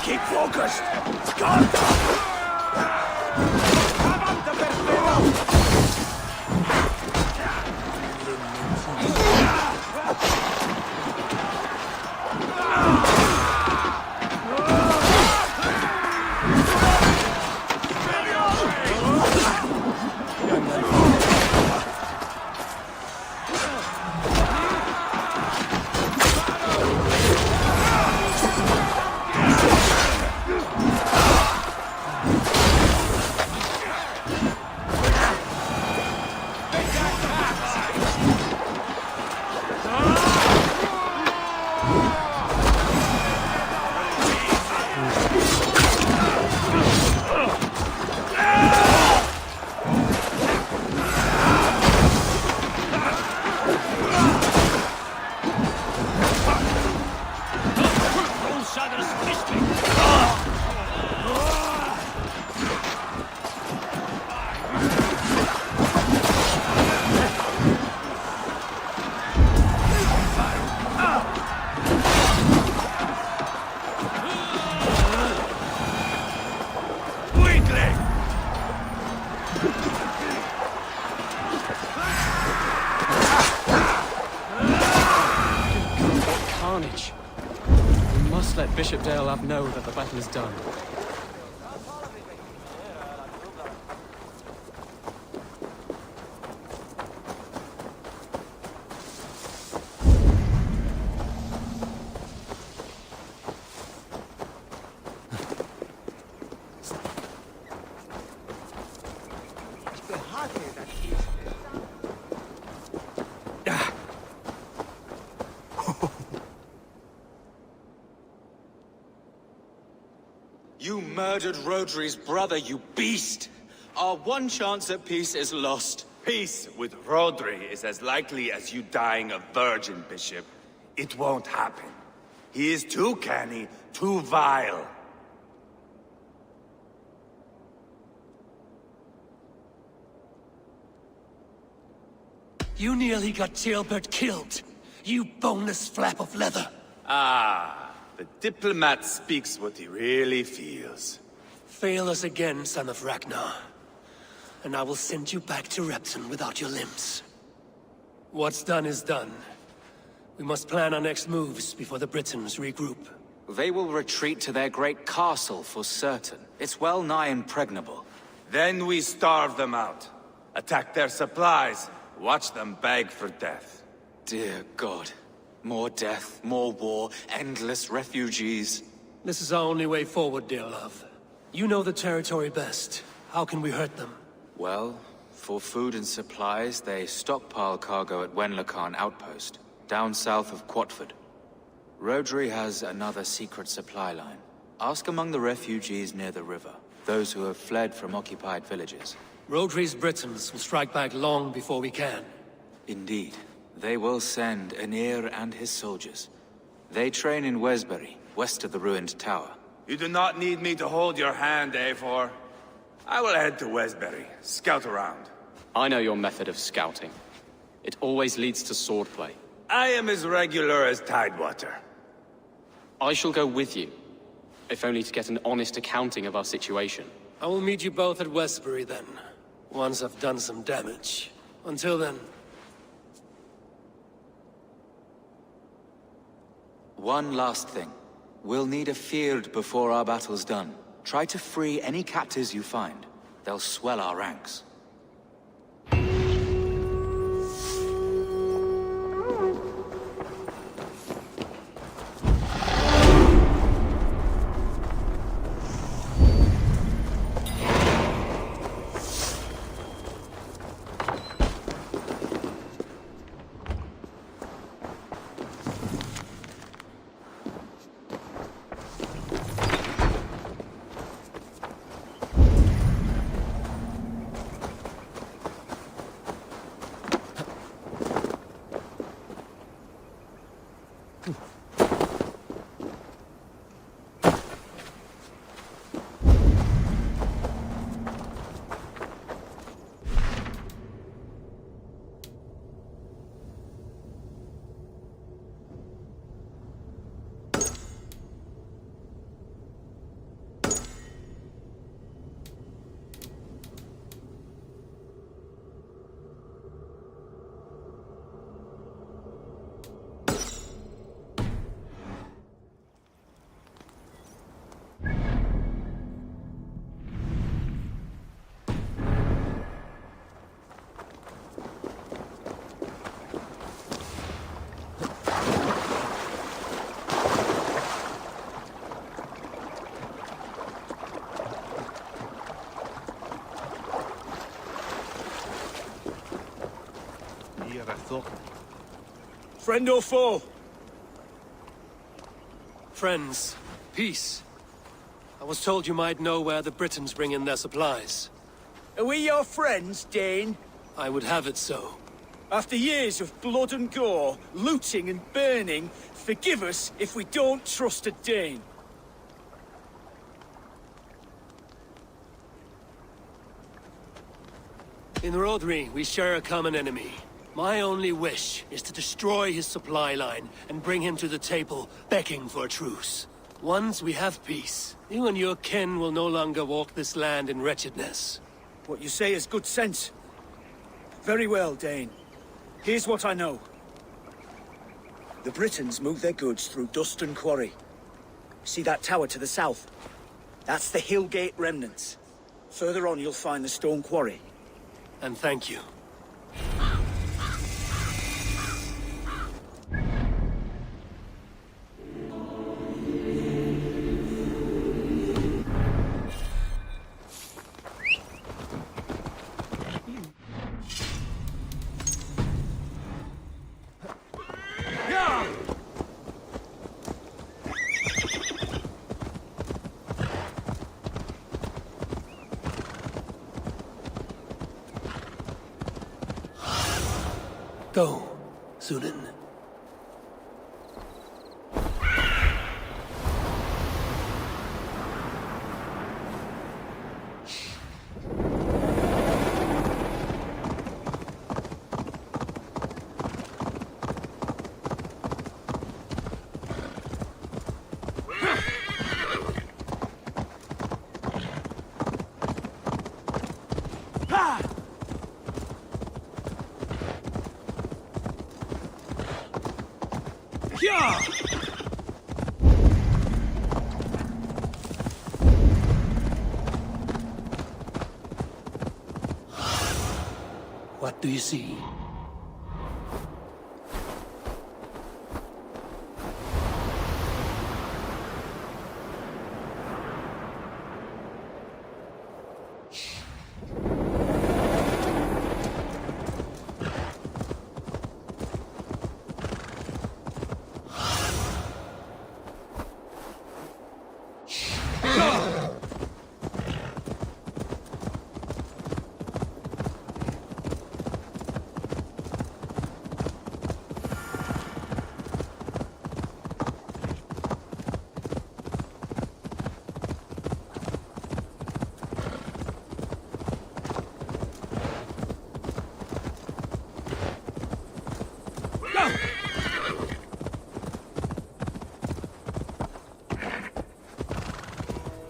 Keep focused! Carnage. We must let Bishop Ceolwulf know that the battle is done. You murdered Rodri's brother, you beast! Our one chance at peace is lost. Peace with Rodri is as likely as you dying a virgin, Bishop. It won't happen. He is too canny, too vile. You nearly got Ceolbert killed, you boneless flap of leather. Ah, the diplomat speaks what he really feels. Fail us again, son of Ragnar, and I will send you back to Repton without your limbs. What's done is done. We must plan our next moves before the Britons regroup. They will retreat to their great castle for certain. It's well nigh impregnable. Then we starve them out. Attack their supplies. Watch them beg for death. Dear God. More death, more war, endless refugees. This is our only way forward, dear love. You know the territory best. How can we hurt them? Well, for food and supplies, they stockpile cargo at Wenlocarn Outpost, down south of Quatford. Rhodri has another secret supply line. Ask among the refugees near the river, those who have fled from occupied villages. Rhodri's Britons will strike back long before we can. Indeed. They will send Aenir and his soldiers. They train in Wesbury, west of the ruined tower. You do not need me to hold your hand, Eivor. I will head to Wesbury, scout around. I know your method of scouting. It always leads to swordplay. I am as regular as Tidewater. I shall go with you, if only to get an honest accounting of our situation. I will meet you both at Westbury then, once I've done some damage. Until then... One last thing. We'll need a field before our battle's done. Try to free any captives you find. They'll swell our ranks. Friend or foe? Friends. Peace. I was told you might know where the Britons bring in their supplies. Are we your friends, Dane? I would have it so. After years of blood and gore, looting and burning, forgive us if we don't trust a Dane. In Rhodri, we share a common enemy. My only wish is to destroy his supply line and bring him to the table, begging for a truce. Once we have peace, you and your kin will no longer walk this land in wretchedness. What you say is good sense. Very well, Dane. Here's what I know. The Britons move their goods through dust and quarry. See that tower to the south? That's the Hillgate remnants. Further on you'll find the stone quarry. And thank you. Go, Sunan. What do you see?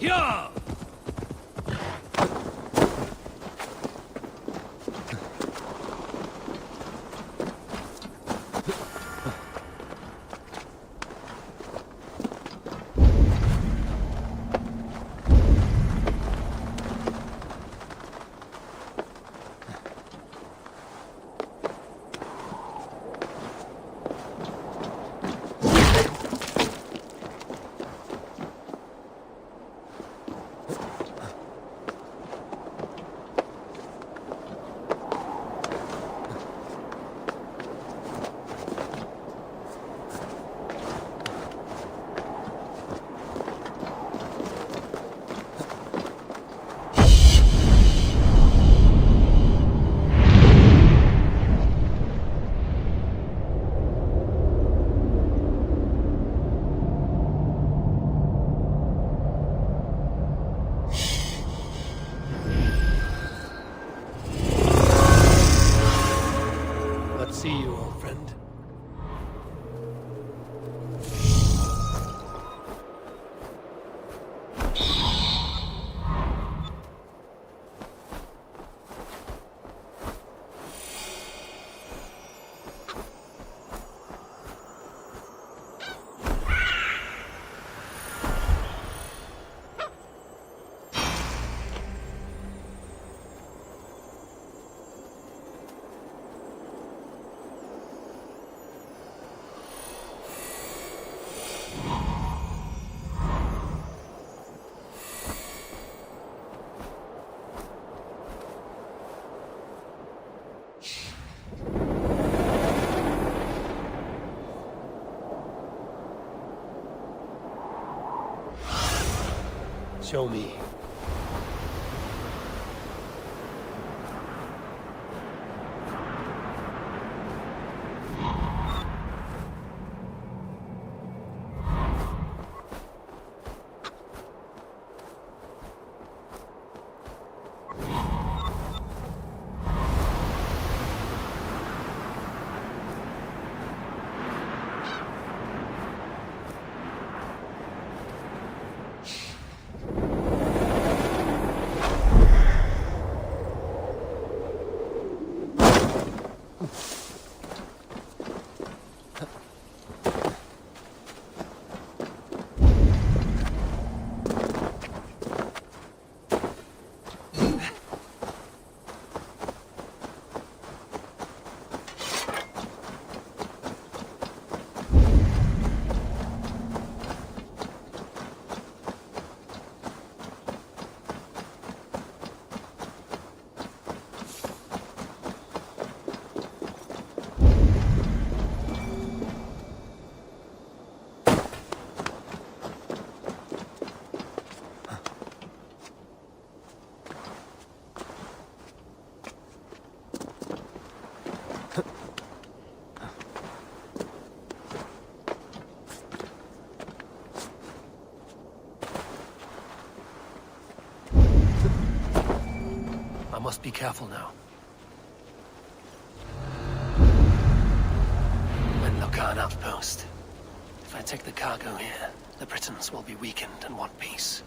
Yeah! See you, old friend. Show me. I must be careful now. Wenlocan outpost. If I take the cargo here, the Britons will be weakened and want peace.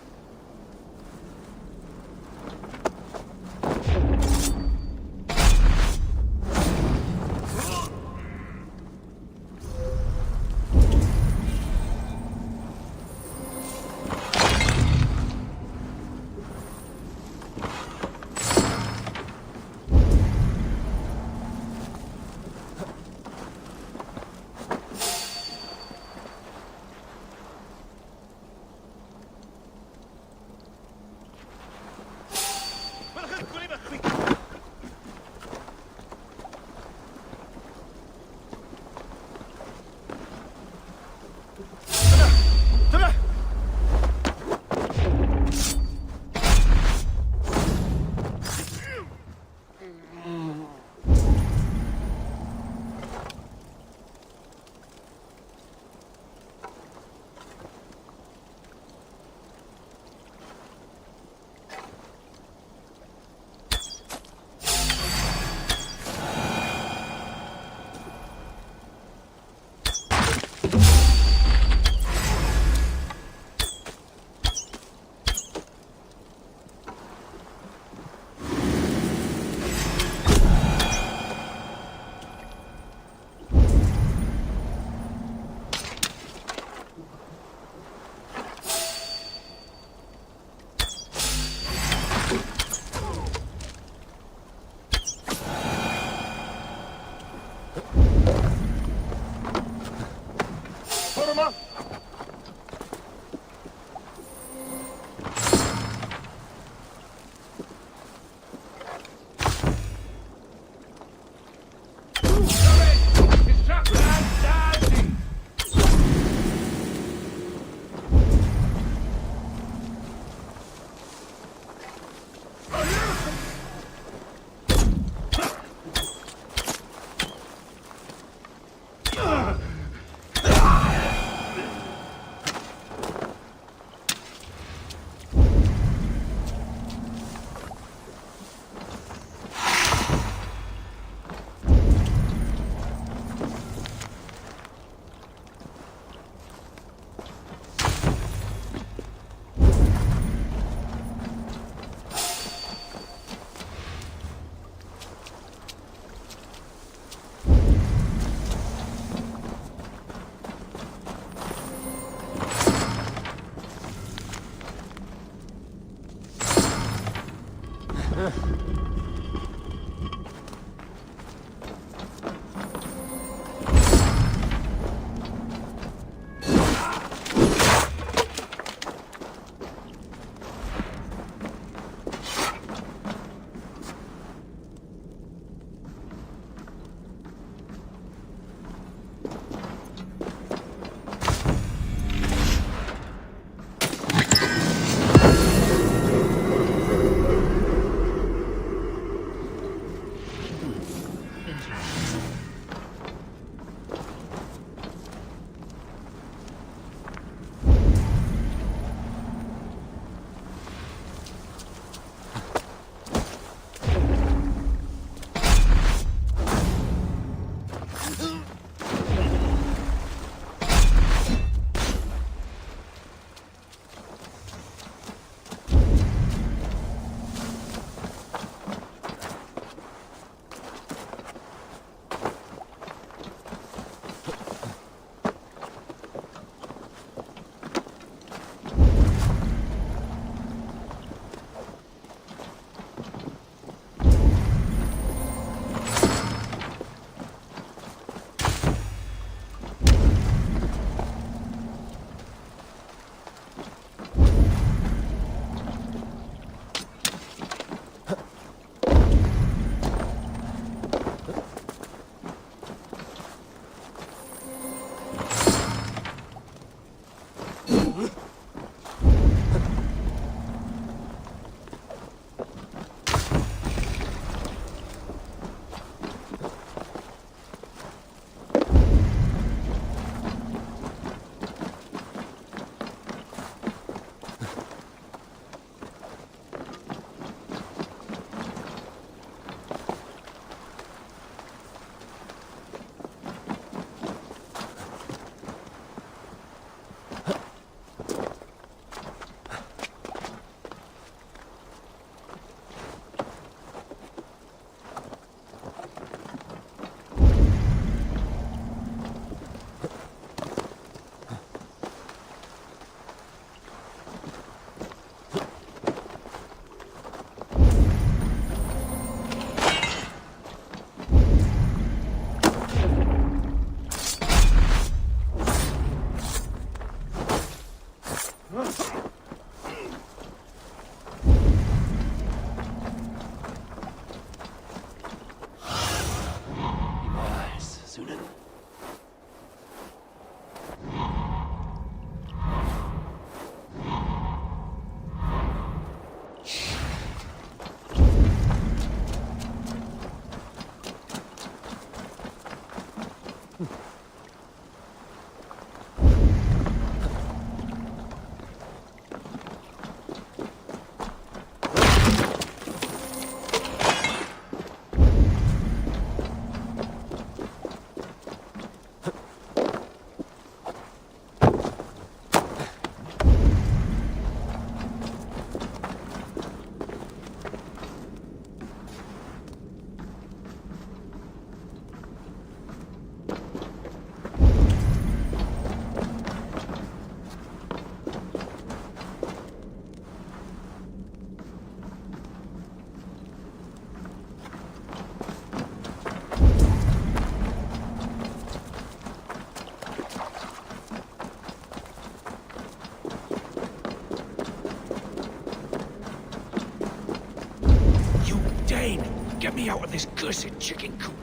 Get me out of this cursed chicken coop.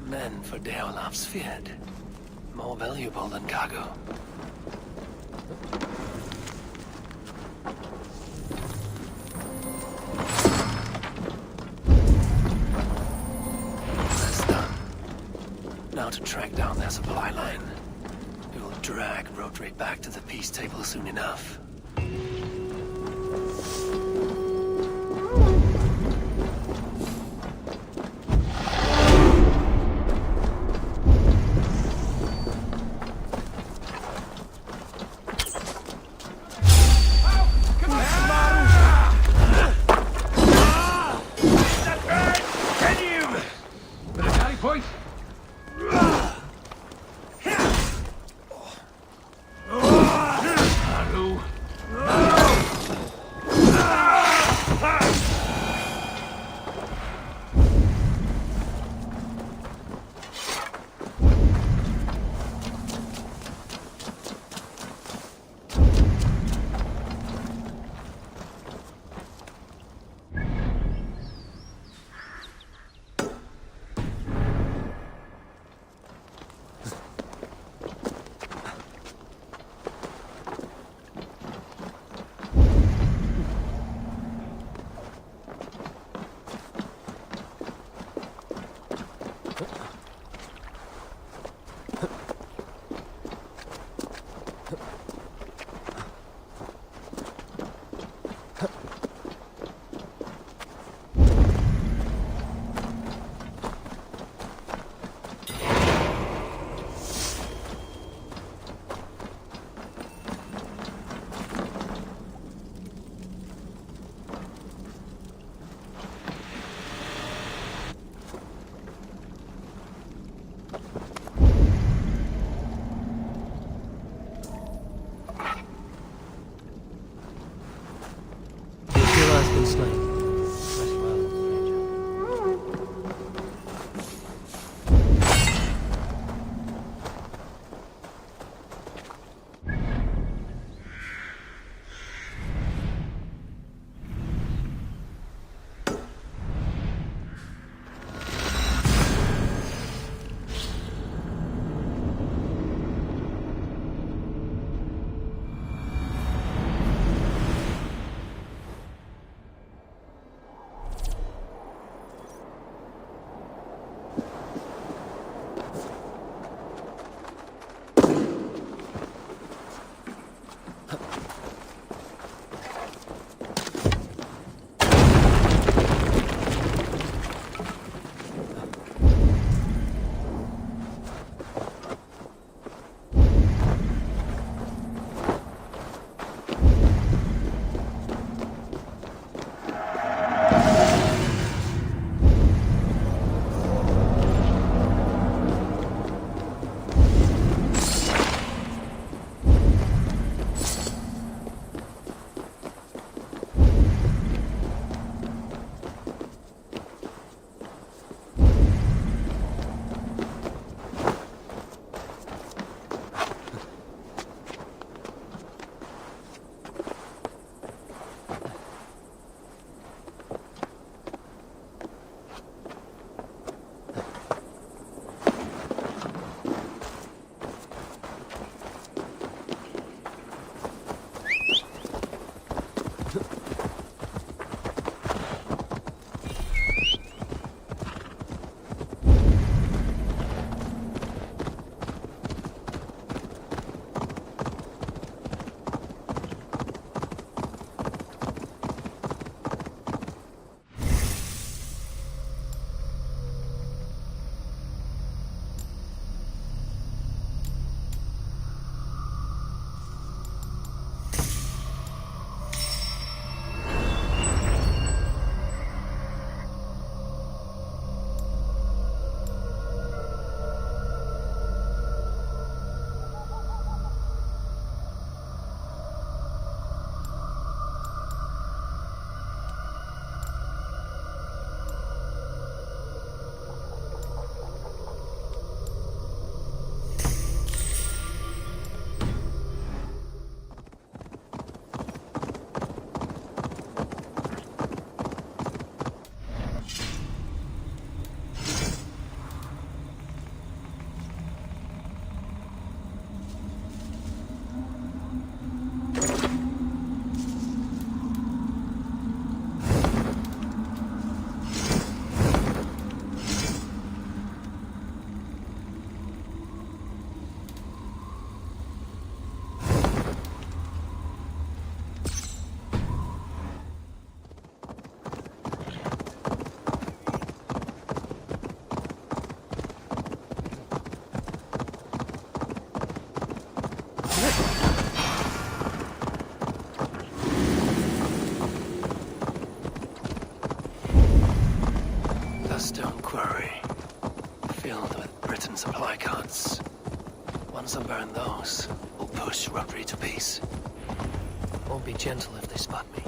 Men for Ceolwulf's feared. More valuable than cargo. That's done. Now to track down their supply line. We will drag Rhodri back to the peace table soon enough. Haru! Won't be gentle if they spot me.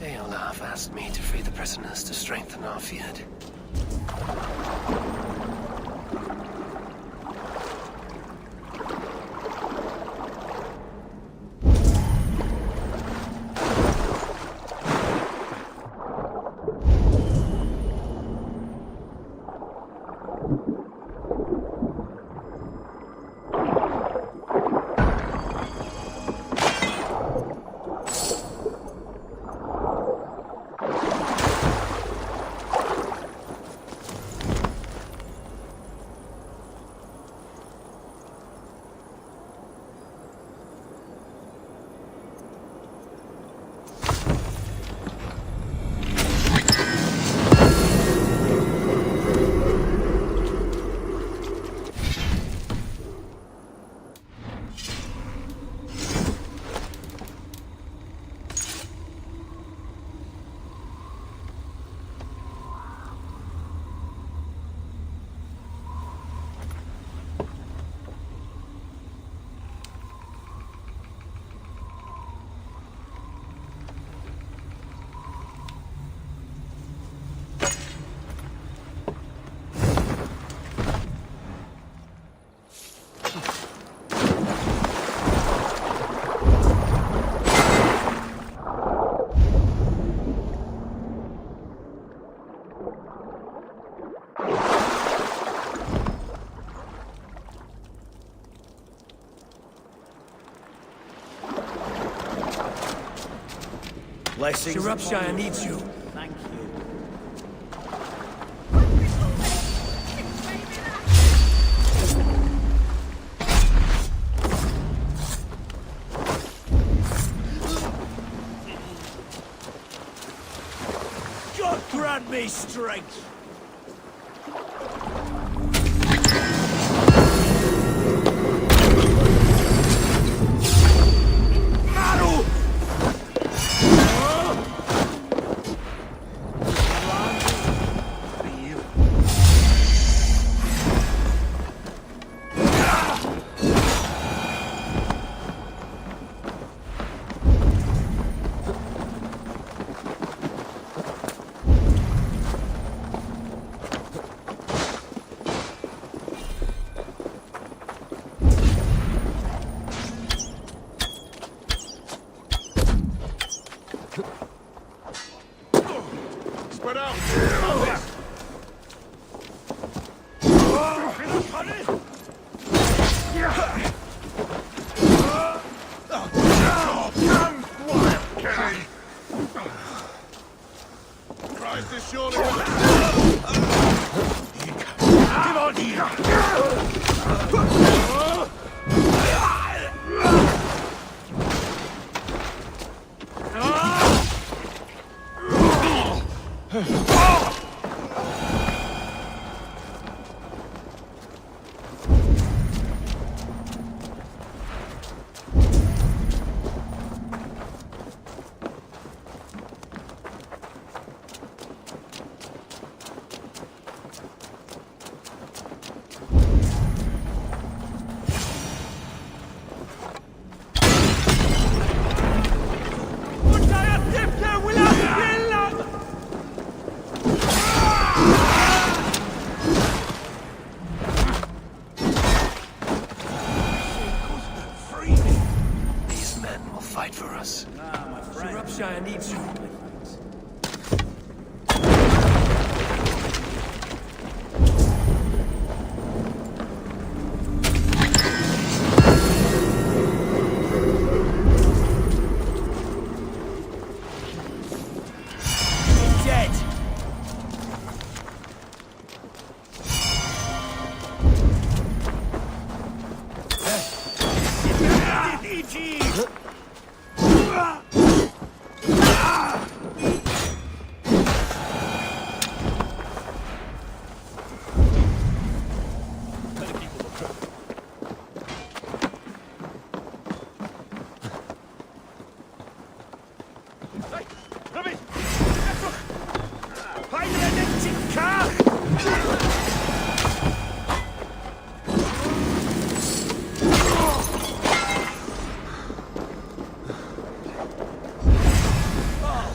Ceolwulf asked me to free the prisoners to strengthen our feud. Sciropescire needs you. Thank you. God grant me strength!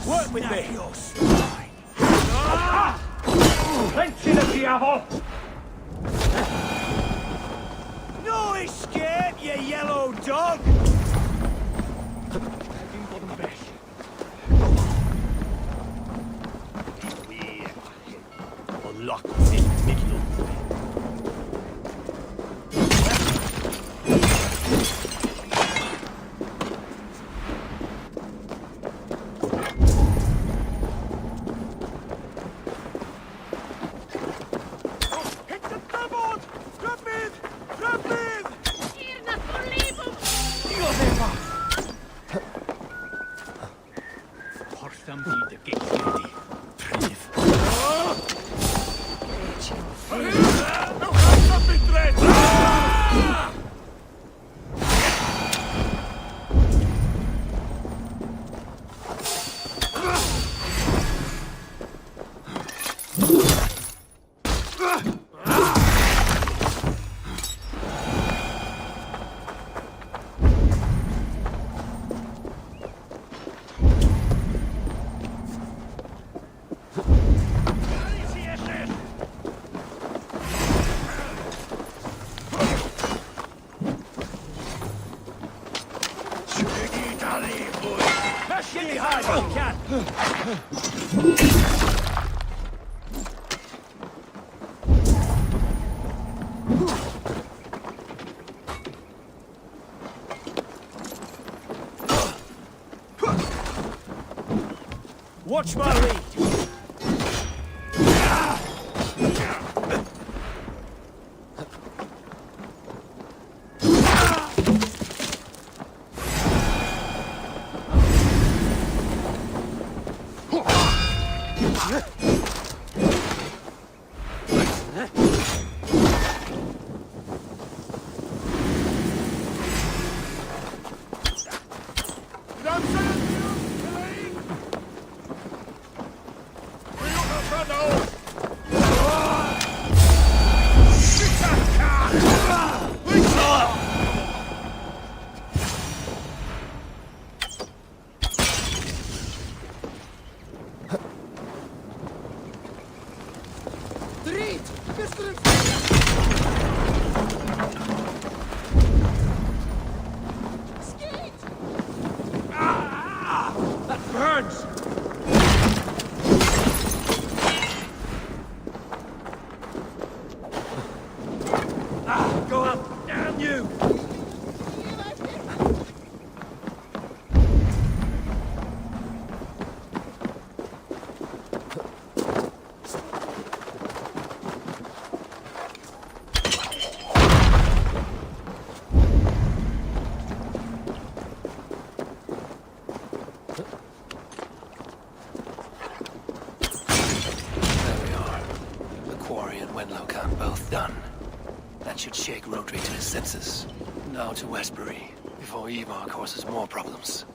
Work with me! Plenty of diavol! No escape, you yellow dog! Unlock this middle. Watch my lead! Shake Rodri to his senses. Now to Westbury, before Eivor causes more problems.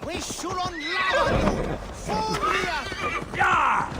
We should unload you! Furia! Yeah!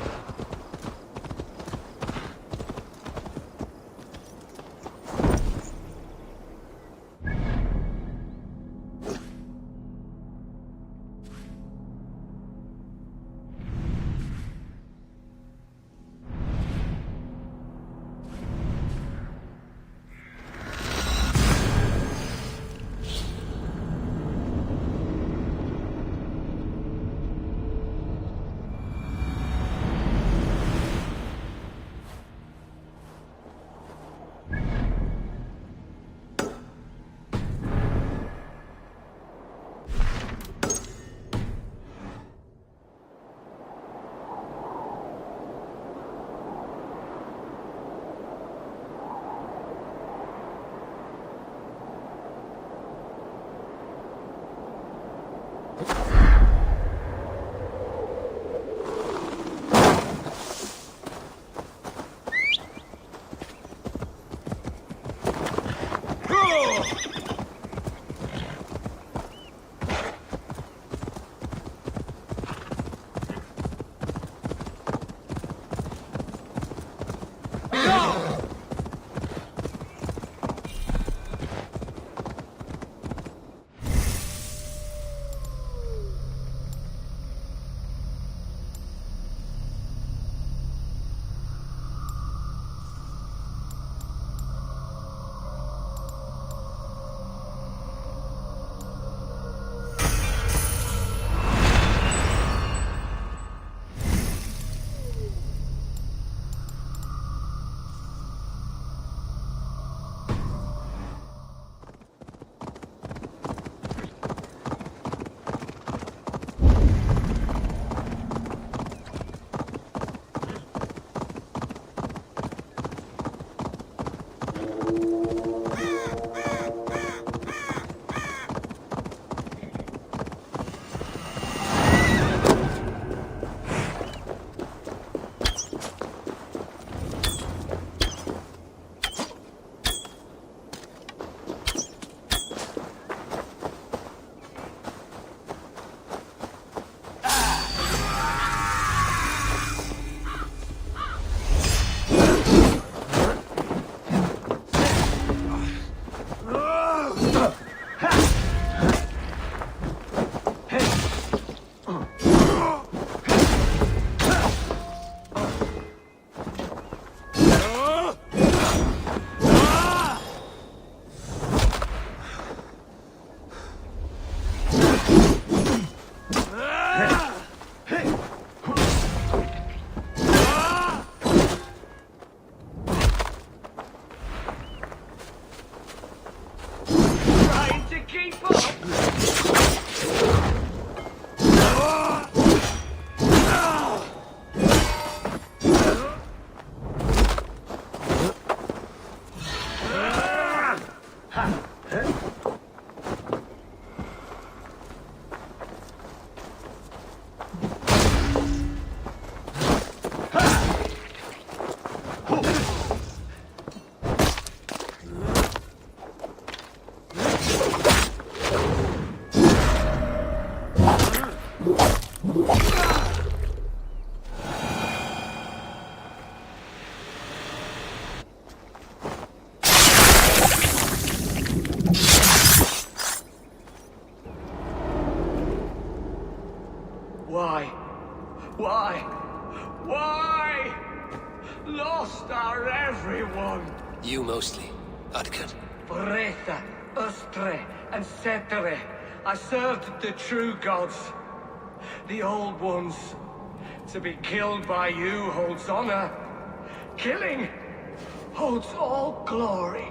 Why? Why? Why? Lost are everyone. You mostly, Adkad. Bretha, Ustre, and Setere. I served the true gods. The old ones. To be killed by you holds honor. Killing holds all glory.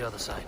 the other side.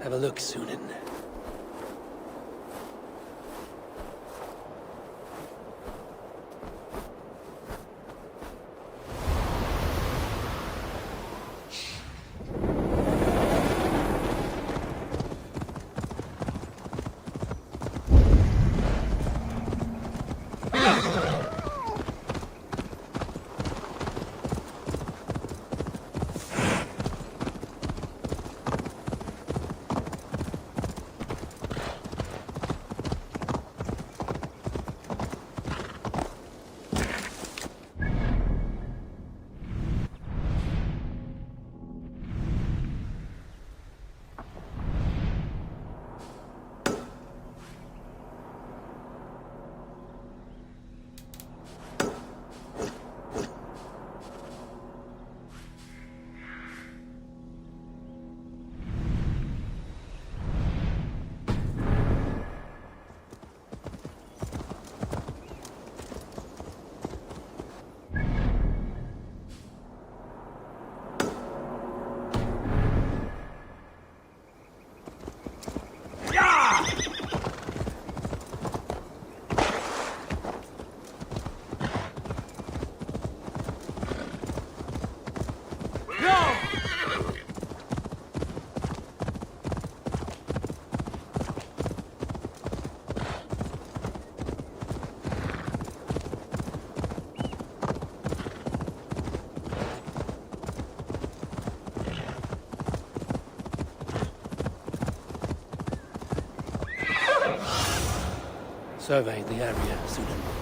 Have a look, Sunan. Survey the area, Sigurd.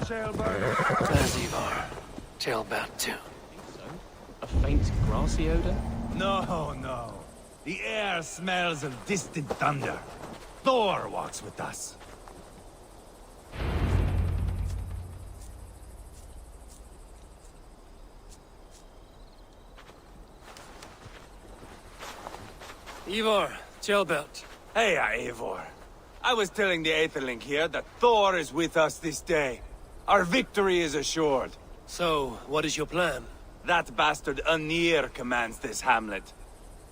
Ceolbert? There's Eivor. Ceolbert too. A faint grassy odor? No, no. The air smells of distant thunder. Thor walks with us. Eivor, Ceolbert. Hey, Eivor. I was telling the Aetherling here that Thor is with us this day. Our victory is assured. So, what is your plan? That bastard Anir commands this hamlet.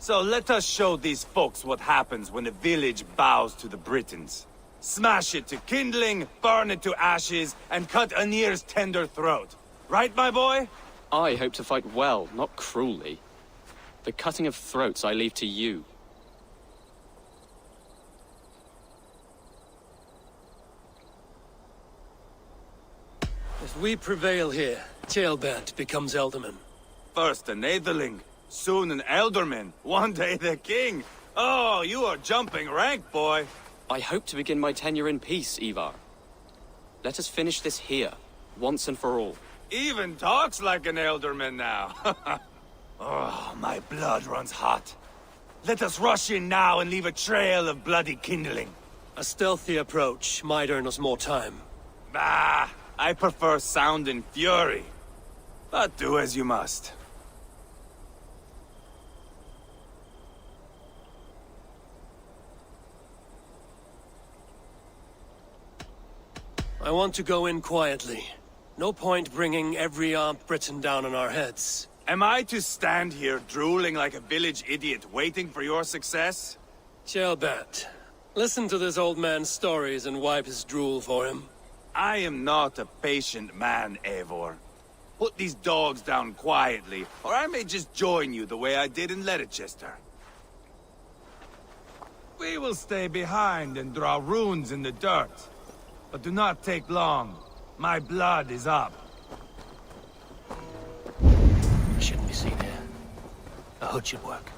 So let us show these folks what happens when a village bows to the Britons. Smash it to kindling, burn it to ashes, and cut Anir's tender throat. Right, my boy? I hope to fight well, not cruelly. The cutting of throats I leave to you. If we prevail here, Ceolbert becomes Elderman. First an Aetherling, soon an Elderman, one day the king. Oh, you are jumping rank, boy. I hope to begin my tenure in peace, Eivor. Let us finish this here, once and for all. Even talks like an Elderman now. Oh, my blood runs hot. Let us rush in now and leave a trail of bloody kindling. A stealthy approach might earn us more time. Bah, I prefer sound and fury. But do as you must. I want to go in quietly. No point bringing every armed Briton down on our heads. Am I to stand here drooling like a village idiot waiting for your success? Ceolbert, listen to this old man's stories and wipe his drool for him. I am not a patient man, Eivor. Put these dogs down quietly, or I may just join you the way I did in Leicester. We will stay behind and draw runes in the dirt. But do not take long. My blood is up. Shouldn't be seen here. A hood should work.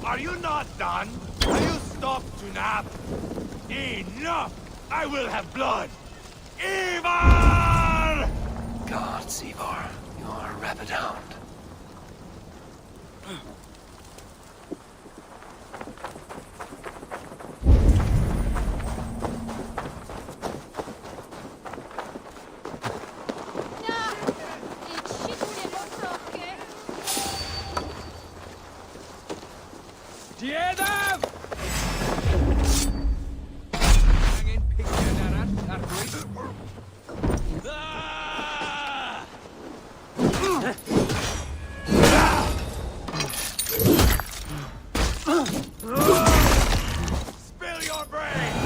Are you not done? Are you stopped to nap? Enough! I will have blood! Eivor! Gods, Eivor. You are a rabid hound. Spill your brains!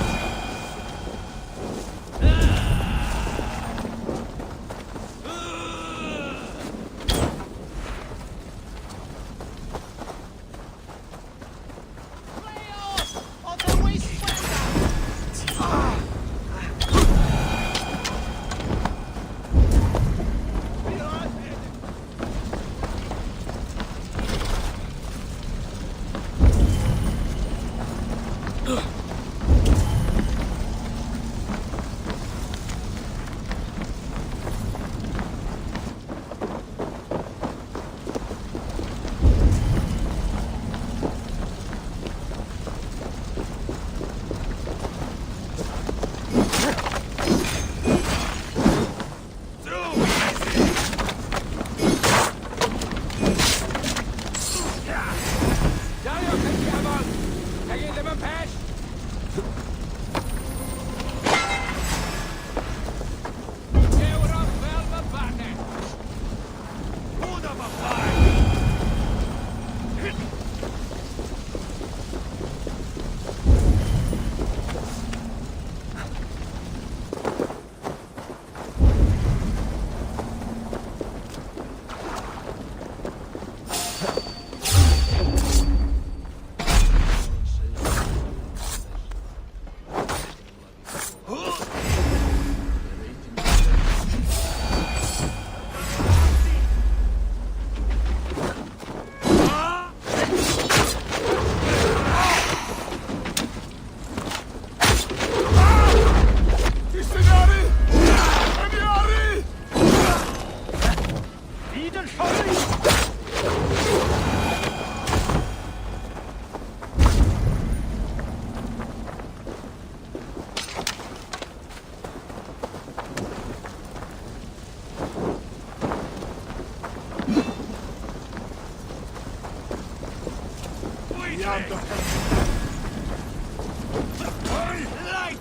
Light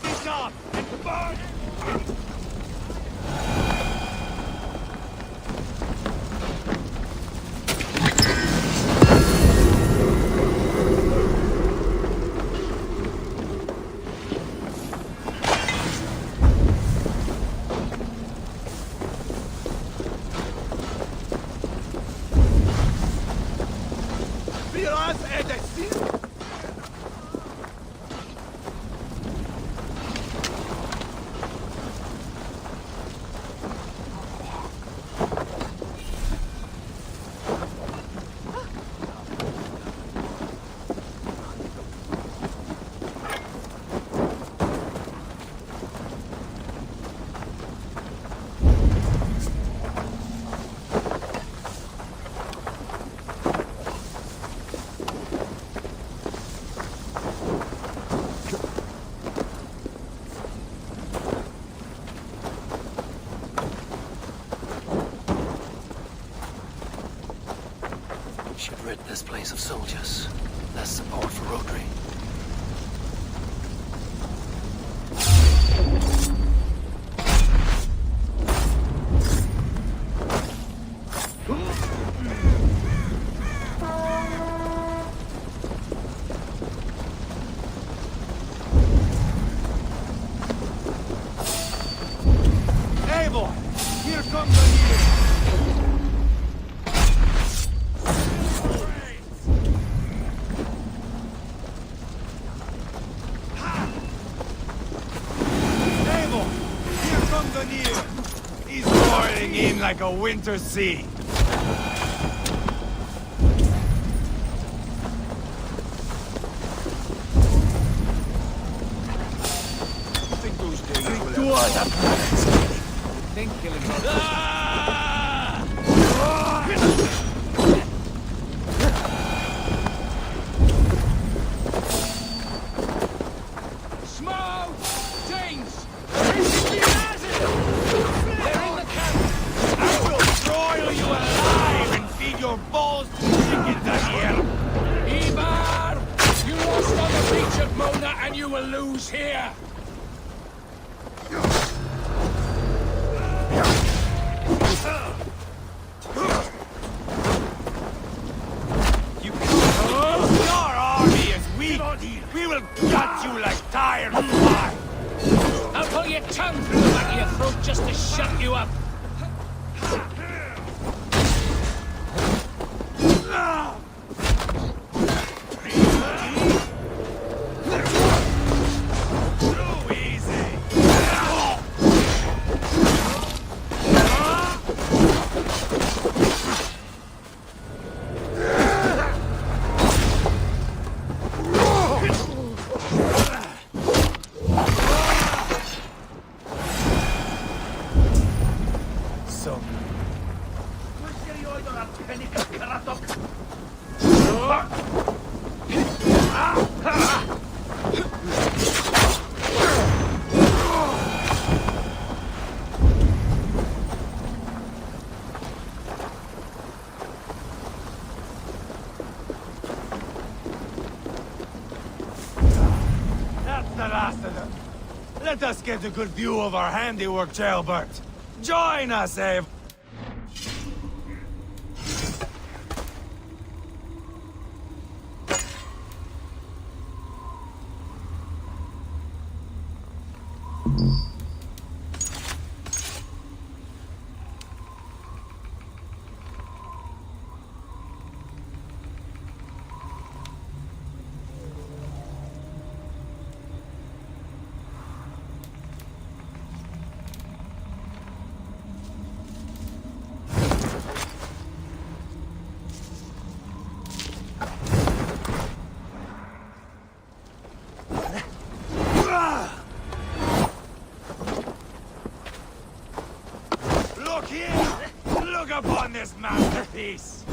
it up and burn! Should rid this place of soldiers. Less support for Rodri. Eivor! Here comes the leader! He's roaring in like a winter sea. I think those days will have think killing Smoke! James! broil you alive and feed your balls to chickens out here! Eivor! You lost on the beach at Mona and you will lose here! Your army is weak! We will gut you like tired flies! I'll pull your tongue through the back of your throat just to shut you up! Let us get a good view of our handiwork, Ceolbert. Join us, Eivor. Look here! Look upon this masterpiece!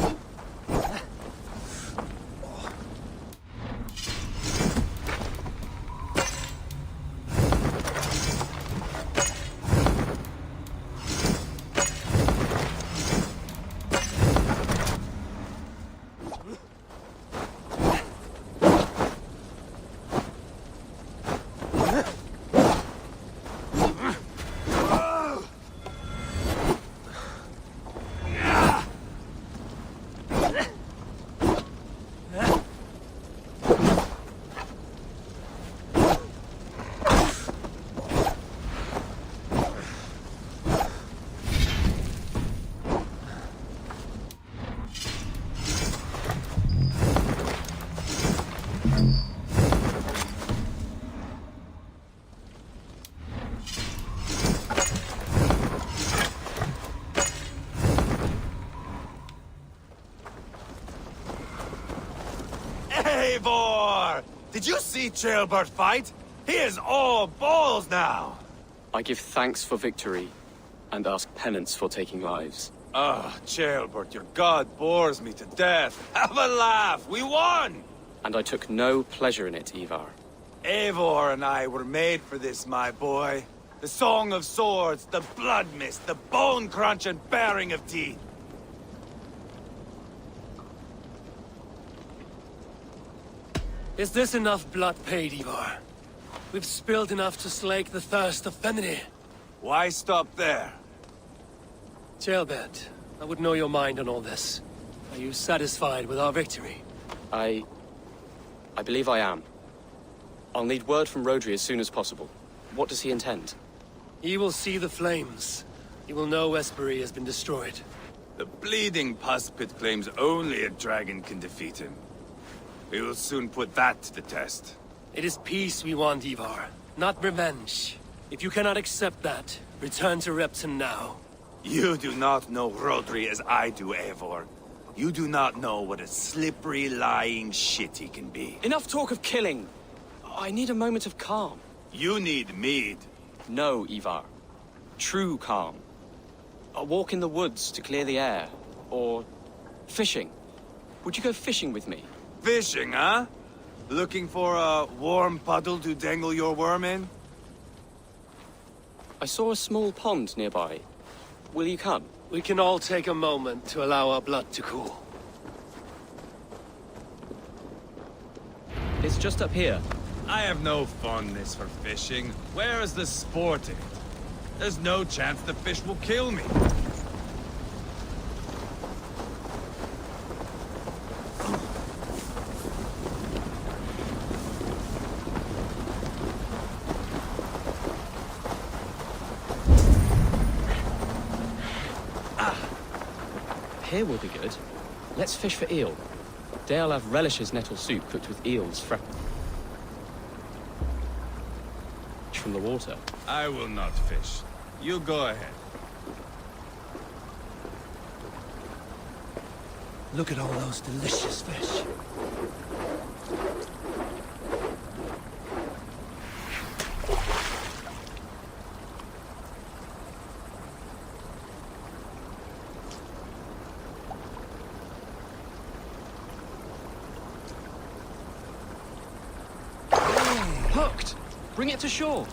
Eivor! Did you see Ceolbert fight? He is all balls now! I give thanks for victory, and ask penance for taking lives. Ah, Ceolbert, your god bores me to death. Have a laugh! We won! And I took no pleasure in it, Eivor. Eivor and I were made for this, my boy. The song of swords, the blood mist, the bone crunch and baring of teeth. Is this enough blood paid, Eivor? We've spilled enough to slake the thirst of Fenrir. Why stop there? Ceolbert, I would know your mind on all this. Are you satisfied with our victory? I believe I am. I'll need word from Rodri as soon as possible. What does he intend? He will see the flames. He will know Espery has been destroyed. The bleeding pus pit claims only a dragon can defeat him. We will soon put that to the test. It is peace we want, Eivor, not revenge. If you cannot accept that, return to Repton now. You do not know Rodri as I do, Eivor. You do not know what a slippery, lying shit he can be. Enough talk of killing! I need a moment of calm. You need mead. No, Eivor. True calm. A walk in the woods to clear the air. Or fishing. Would you go fishing with me? Fishing, huh? Looking for a warm puddle to dangle your worm in? I saw a small pond nearby. Will you come? We can all take a moment to allow our blood to cool. It's just up here. I have no fondness for fishing. Where is the sport in it? There's no chance the fish will kill me. Here will be good. Let's fish for eel. Deolav relishes nettle soup cooked with eels fresh from the water. I will not fish. You go ahead. Look at all those delicious fish. Hooked! Bring it to shore!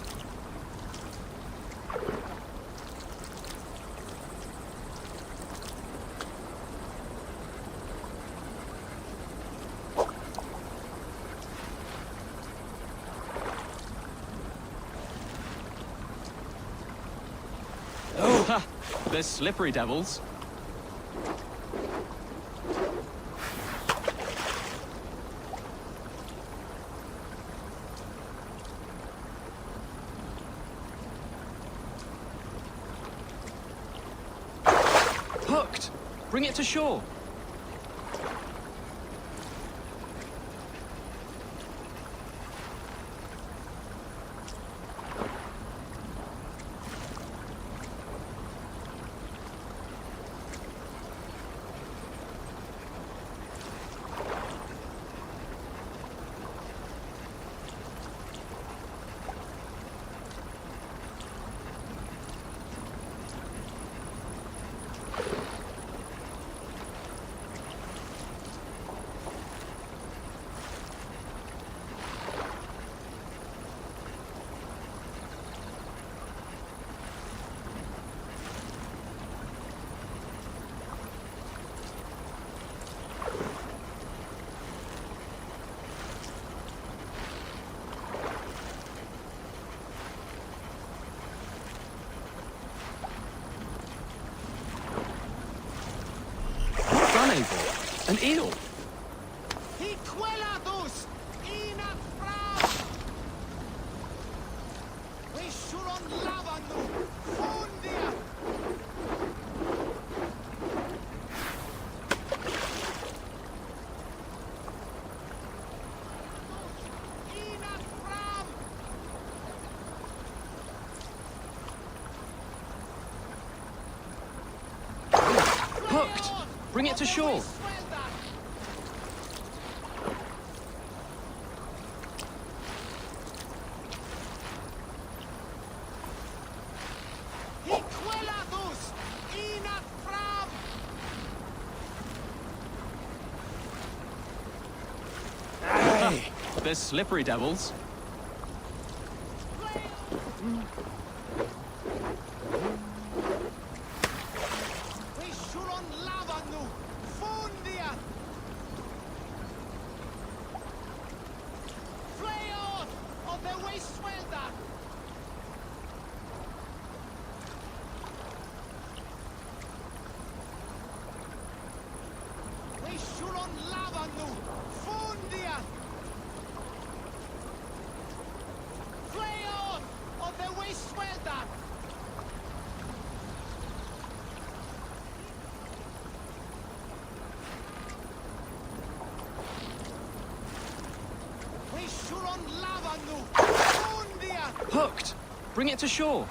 Oh, ha! They're slippery devils. Hooked! Bring it to shore! Eivor, an eel! Hooked! Bring it to shore! they're slippery devils. Hooked! Bring it to shore!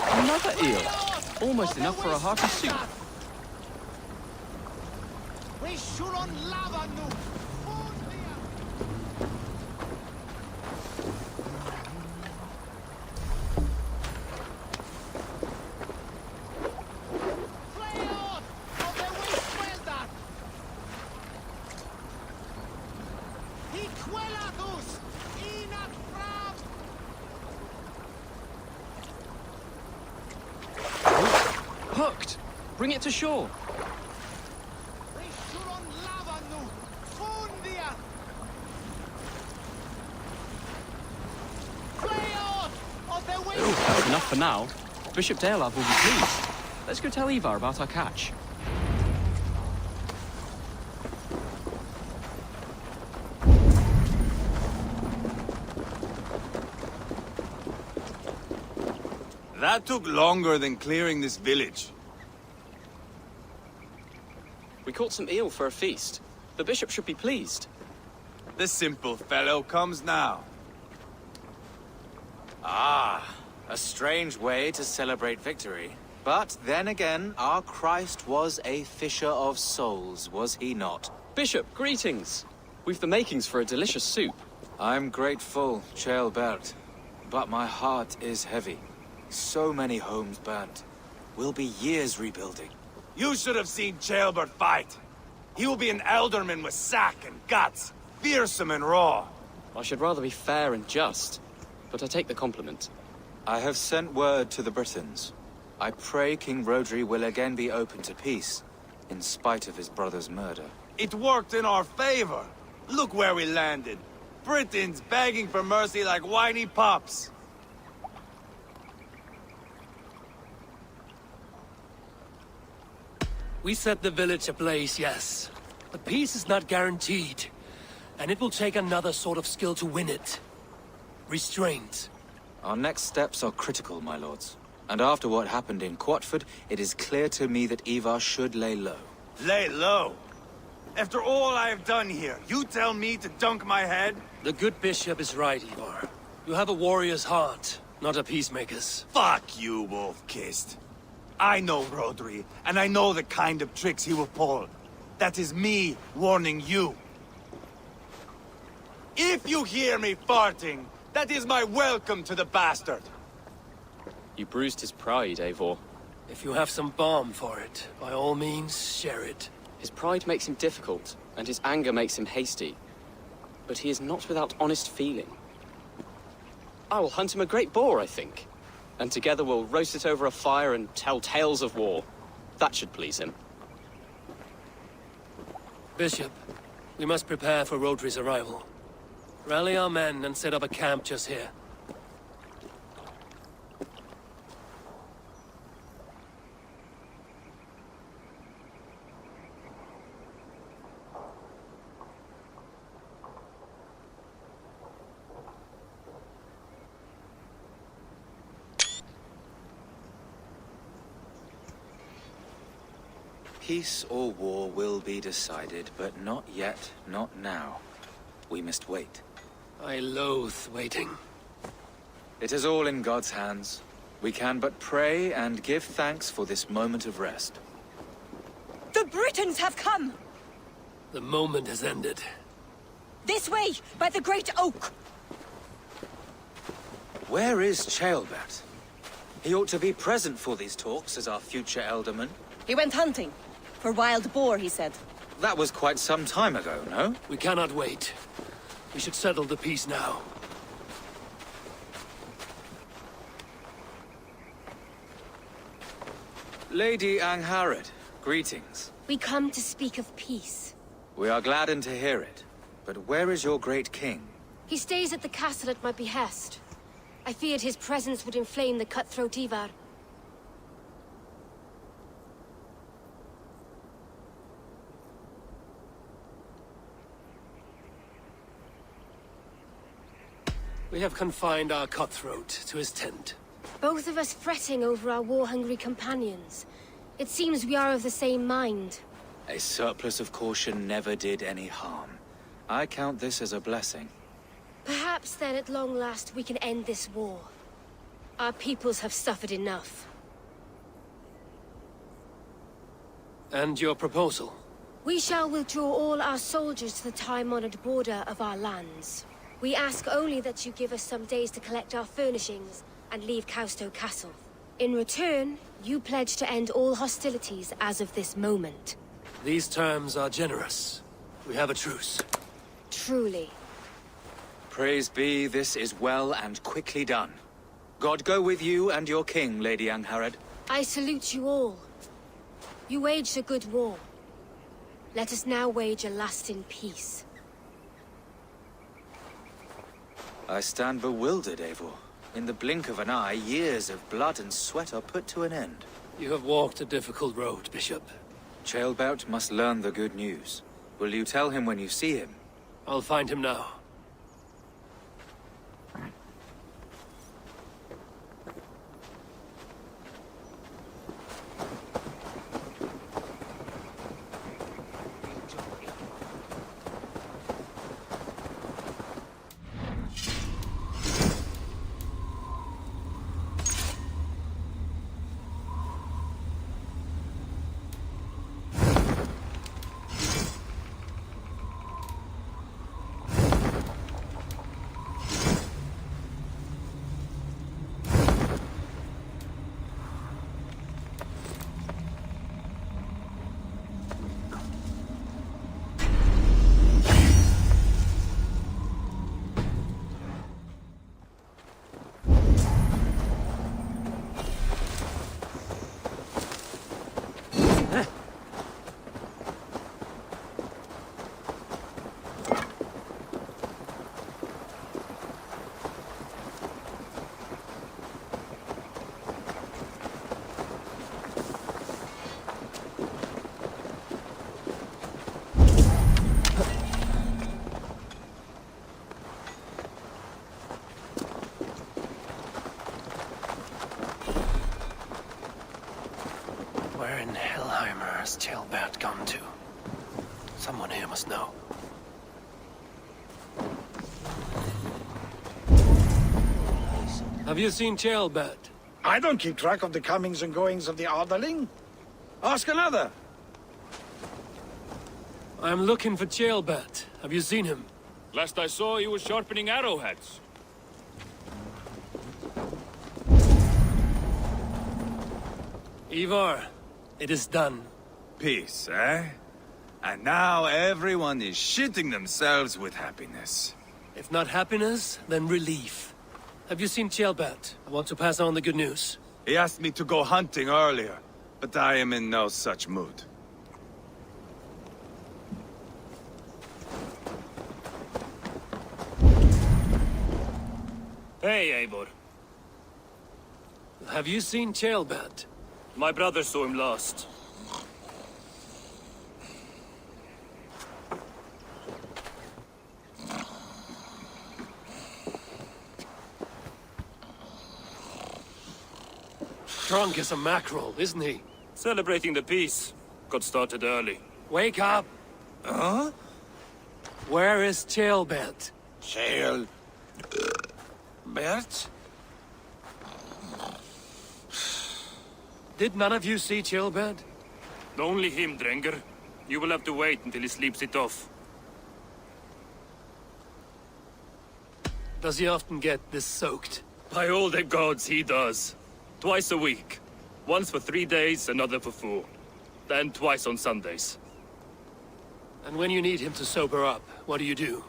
Another eel. Almost enough for a hearty soup. Hooked! Bring it to shore! Oh, that's enough for now. Bishop Ceolwulf will be pleased. Let's go tell Eivor about our catch. That took longer than clearing this village. We caught some eel for a feast. The bishop should be pleased. The simple fellow comes now. Ah, a strange way to celebrate victory. But then again, our Christ was a fisher of souls, was he not? Bishop, greetings! We've the makings for a delicious soup. I'm grateful, Ceolbert, but my heart is heavy. So many homes burnt. We'll be years rebuilding. You should have seen Ceolbert fight. He will be an alderman with sack and guts, fearsome and raw. I should rather be fair and just, but I take the compliment. I have sent word to the Britons. I pray King Rhodri will again be open to peace, in spite of his brother's murder. It worked in our favor. Look where we landed. Britons begging for mercy like whiny pups. We set the village ablaze, yes. But peace is not guaranteed. And it will take another sort of skill to win it. Restraint. Our next steps are critical, my lords. And after what happened in Quatford, it is clear to me that Eivor should lay low. Lay low? After all I have done here, you tell me to dunk my head? The good bishop is right, Eivor. You have a warrior's heart, not a peacemaker's. Fuck you, wolf-kissed. I know Rhodri, and I know the kind of tricks he will pull. That is me warning you. If you hear me farting, that is my welcome to the bastard. You bruised his pride, Eivor. If you have some balm for it, by all means, share it. His pride makes him difficult, and his anger makes him hasty. But he is not without honest feeling. I will hunt him a great boar, I think. And together we'll roast it over a fire and tell tales of war. That should please him. Bishop, we must prepare for Rhodri's arrival. Rally our men and set up a camp just here. Peace or war will be decided, but not yet, not now. We must wait. I loathe waiting. It is all in God's hands. We can but pray and give thanks for this moment of rest. The Britons have come! The moment has ended. This way, by the Great Oak! Where is Ceolbert? He ought to be present for these talks as our future elderman. He went hunting. For wild boar, he said. That was quite some time ago, no? We cannot wait. We should settle the peace now. Lady Angharad, greetings. We come to speak of peace. We are gladdened to hear it. But where is your great king? He stays at the castle at my behest. I feared his presence would inflame the cutthroat Eivor. We have confined our cutthroat to his tent. Both of us fretting over our war-hungry companions. It seems we are of the same mind. A surplus of caution never did any harm. I count this as a blessing. Perhaps then at long last we can end this war. Our peoples have suffered enough. And your proposal? We shall withdraw all our soldiers to the time-honored border of our lands. We ask only that you give us some days to collect our furnishings and leave Causto Castle. In return, you pledge to end all hostilities as of this moment. These terms are generous. We have a truce. Truly. Praise be, this is well and quickly done. God go with you and your king, Lady Angharad. I salute you all. You waged a good war. Let us now wage a lasting peace. I stand bewildered, Eivor. In the blink of an eye, years of blood and sweat are put to an end. You have walked a difficult road, Bishop. Ceolbert must learn the good news. Will you tell him when you see him? I'll find him now. Where in Hellheimer has Ceolbert gone to? Someone here must know. Have you seen Ceolbert? I don't keep track of the comings and goings of the Arderling. Ask another. I'm looking for Ceolbert. Have you seen him? Last I saw, he was sharpening arrowheads. Eivor, it is done. Peace, eh? And now everyone is shitting themselves with happiness. If not happiness, then relief. Have you seen Ceolbert? I want to pass on the good news. He asked me to go hunting earlier, but I am in no such mood. Hey, Eivor. Have you seen Ceolbert? My brother saw him last. Drunk as a mackerel, isn't he? Celebrating the peace. Got started early. Wake up! Huh? Where is Ceolbert? Ceolbert? Did none of you see Ceolbert? Only him, Drenger. You will have to wait until he sleeps it off. Does he often get this soaked? By all the gods, he does. Twice a week. Once for 3 days, another for 4. Then twice on Sundays. And when you need him to sober up, what do?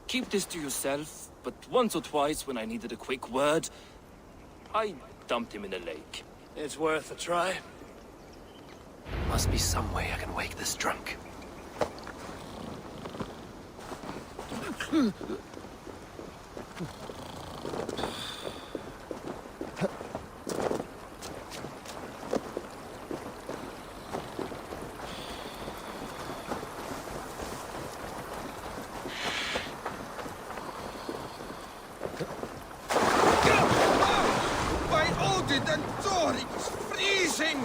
Keep this to yourself, but once or twice when I needed a quick word, I dumped him in a lake. It's worth a try. Must be some way I can wake this drunk. By Odin and Thor, it's freezing!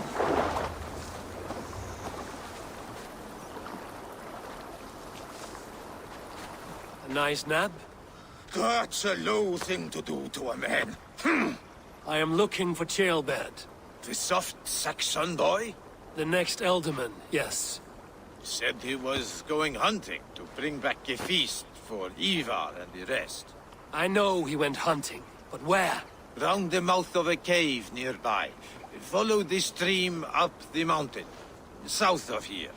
A nice nap? That's a low thing to do to a man. I am looking for Ceolbert. The soft Saxon boy? The next Elderman, yes. Said he was going hunting to bring back a feast for Eivor and the rest. I know he went hunting, but where? Round the mouth of a cave nearby. Follow the stream up the mountain, south of here.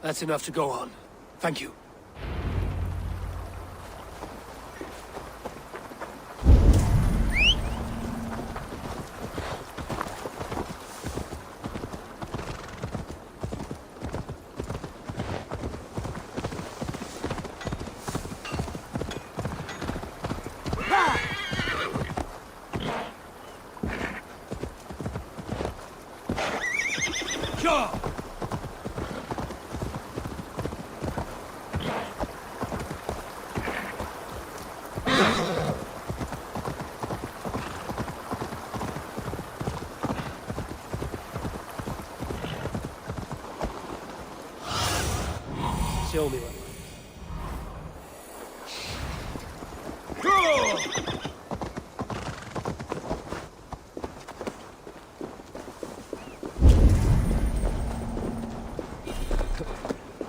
That's enough to go on. Thank you. Show me one.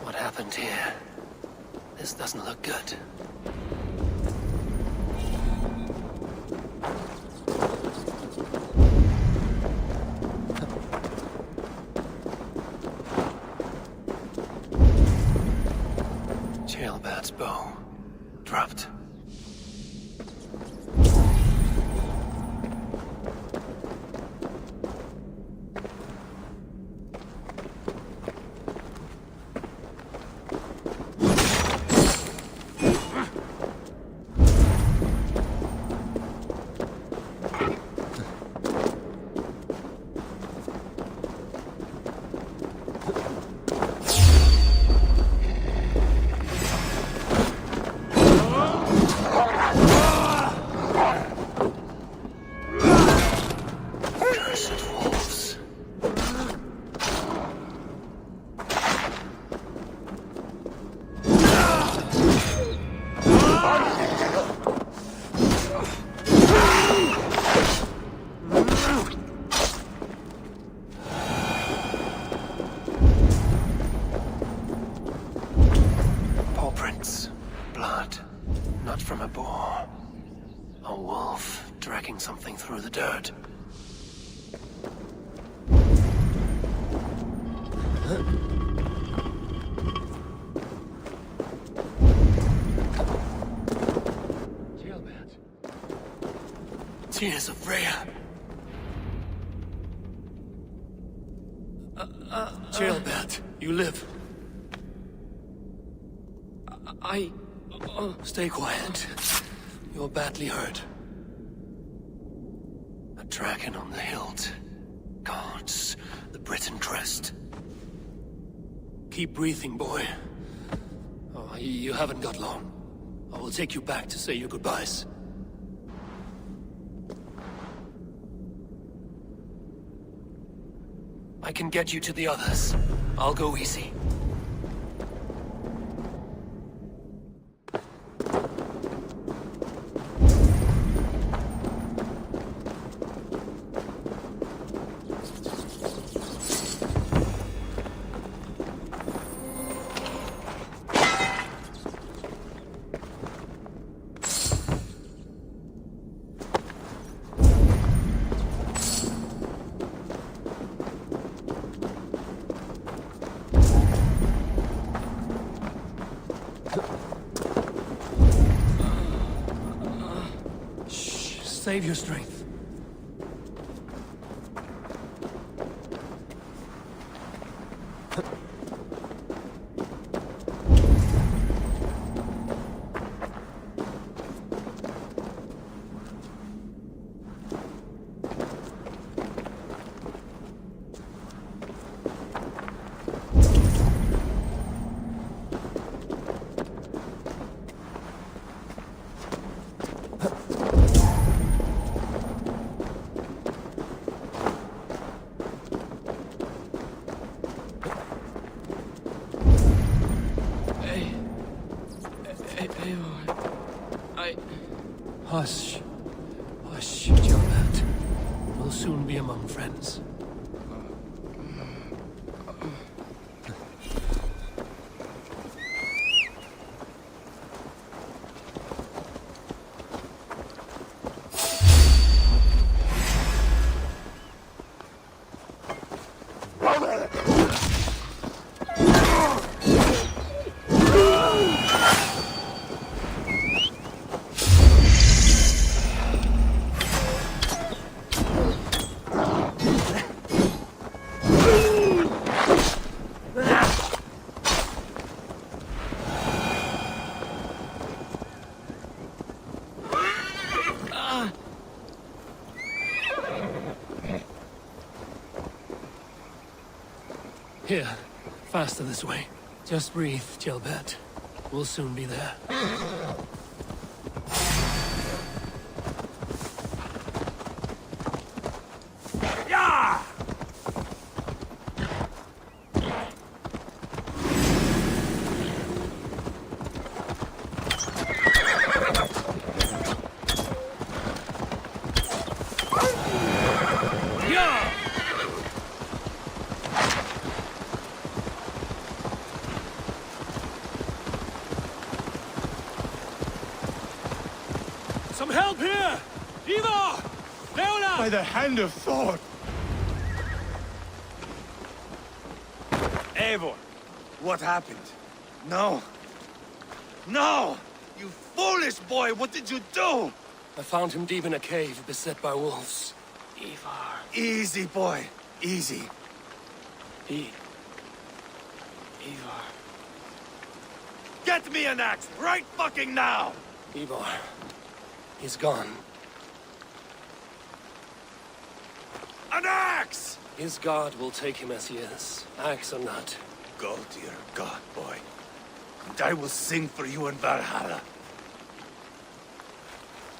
What happened here? This doesn't look good. Ceolbert's bow. Dropped. Something through the dirt. Ceolbert. Tears of Freya. Ceolbert, you live. Stay quiet. You're badly hurt. A dragon on the hilt. Gods, the Briton crest. Keep breathing, boy. Oh, you haven't got long. I will take you back to say your goodbyes. I can get you to the others. I'll go easy. Save your strength. Hush. Hush, Ceolbert. We'll soon be among friends. Here, faster this way. Just breathe, Ceolbert. We'll soon be there. Some help here! Eivor! Leona! By the hand of Thor! Eivor, what happened? No. No! You foolish boy, what did you do? I found him deep in a cave beset by wolves. Eivor. Easy, boy. Easy. Eivor. Get me an axe, right fucking now! Eivor. He's gone. An axe! His guard will take him as he is, axe or not. Go to your god, boy. And I will sing for you in Valhalla.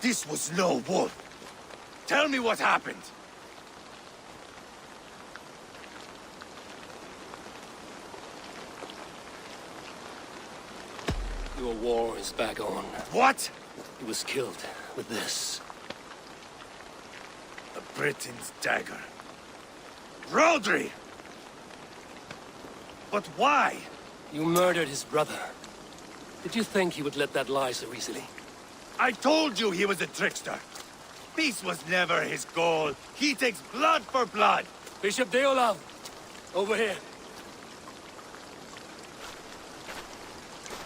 This was no wolf. Tell me what happened. Your war is back on. What? He was killed with this. A Briton's dagger. Rodri! But why? You murdered his brother. Did you think he would let that lie so easily? I told you he was a trickster. Peace was never his goal. He takes blood for blood. Bishop Ceolwulf, over here.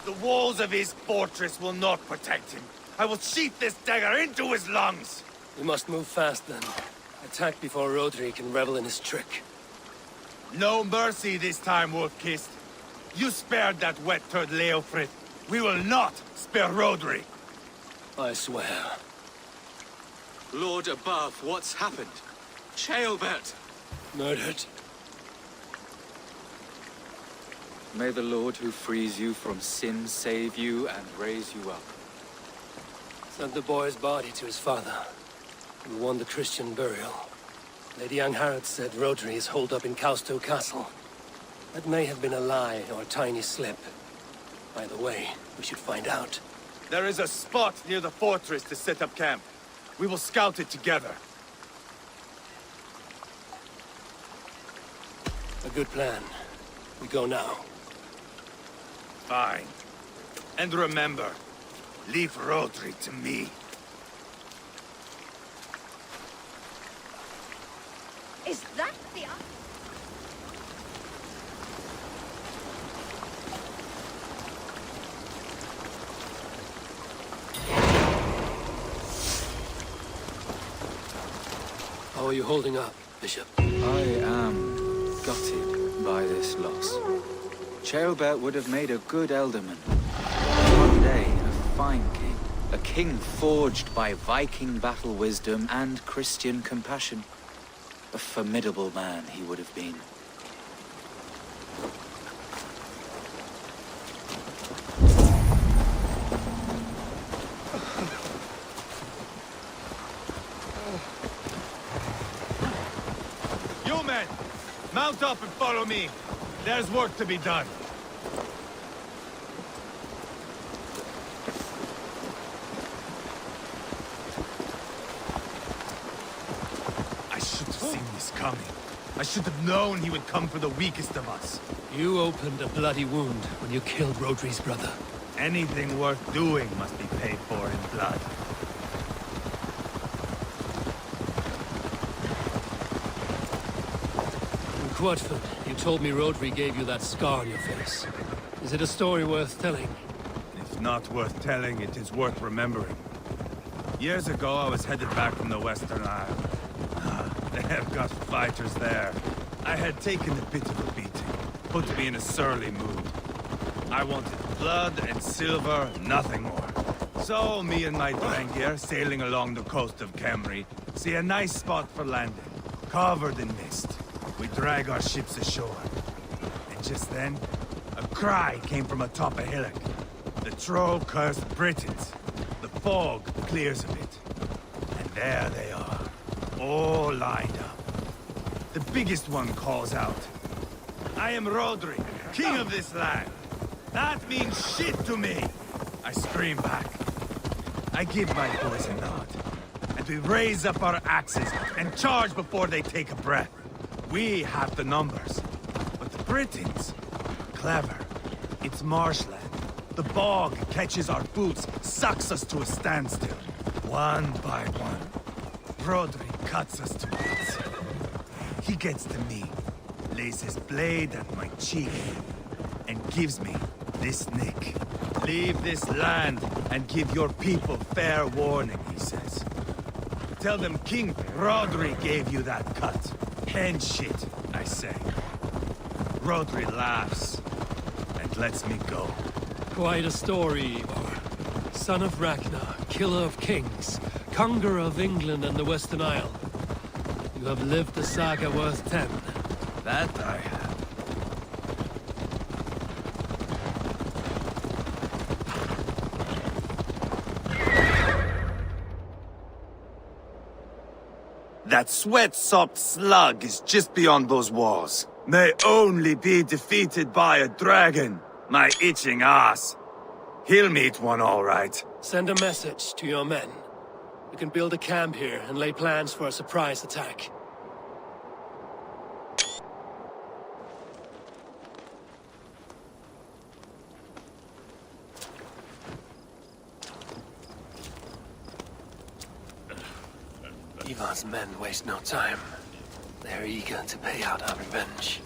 The walls of his fortress will not protect him. I will sheath this dagger into his lungs. We must move fast then. Attack before Rodri can revel in his trick. No mercy this time, Wolf-Kissed. You spared that wet turd Leofrith. We will not spare Rodri. I swear. Lord above, what's happened? Ceolbert! Murdered. May the Lord who frees you from sin save you and raise you up. Sent the boy's body to his father, who won the Christian burial. Lady Angharad said Rodri is holed up in Causto Castle. That may have been a lie or a tiny slip. Either way, we should find out. There is a spot near the fortress to set up camp. We will scout it together. A good plan. We go now. Fine. And remember, leave Rodri to me. Is that the... How are you holding up, Bishop? I am gutted by this loss. Ceolbert would have made a good ealdorman. One day, a fine king. A king forged by Viking battle wisdom and Christian compassion. A formidable man he would have been. You men, mount up and follow me. There's work to be done. I should have seen this coming. I should have known he would come for the weakest of us. You opened a bloody wound when you killed Rodri's brother. Anything worth doing must be paid for in blood. In Quadford, you told me Rodri gave you that scar on your face. Is it a story worth telling? If not worth telling, it is worth remembering. Years ago, I was headed back from the Western Isle. They have got fighters there. I had taken a bit of a beating, put me in a surly mood. I wanted blood and silver, nothing more. So, me and my Drengir, sailing along the coast of Kemri, see a nice spot for landing, covered in mist. We drag our ships ashore. And just then, a cry came from atop a hillock. The troll-cursed Britons. The fog clears a bit. And there they are, all lined up. The biggest one calls out, "I am Rodri, king of this land. That means shit to me!" I scream back. I give my boys a nod. And we raise up our axes and charge before they take a breath. We have the numbers. But the Britons, clever. It's marshland. The bog catches our boots, sucks us to a standstill. One by one, Rodri cuts us to bits. He gets to me, lays his blade at my cheek, and gives me this nick. "Leave this land and give your people fair warning," he says. "Tell them King Rodri gave you that cut." "Hen shit," I say. Rodri laughs and lets me go. Quite a story, Eivor. Son of Ragnar, killer of kings, conqueror of England and the Western Isle. You have lived a saga worth 10. That I have. That sweat-sopped slug is just beyond those walls. May only be defeated by a dragon, my itching ass. He'll meet one all right. Send a message to your men. We can build a camp here and lay plans for a surprise attack. Eivor's men waste no time. They're eager to pay out our revenge.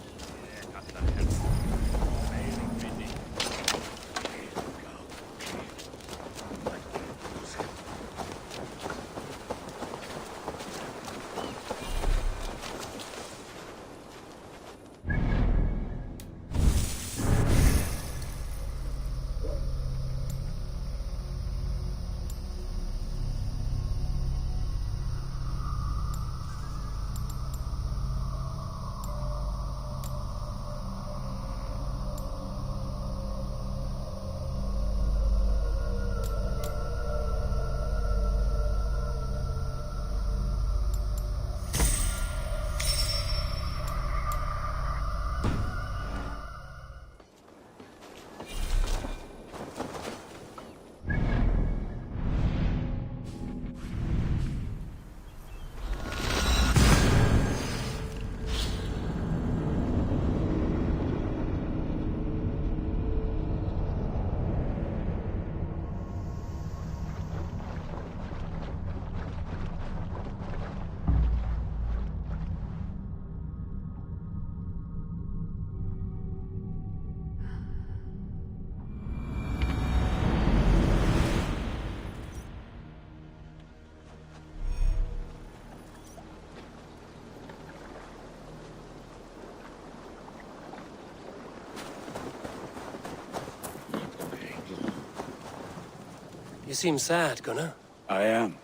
You seem sad, Gunnar. I am.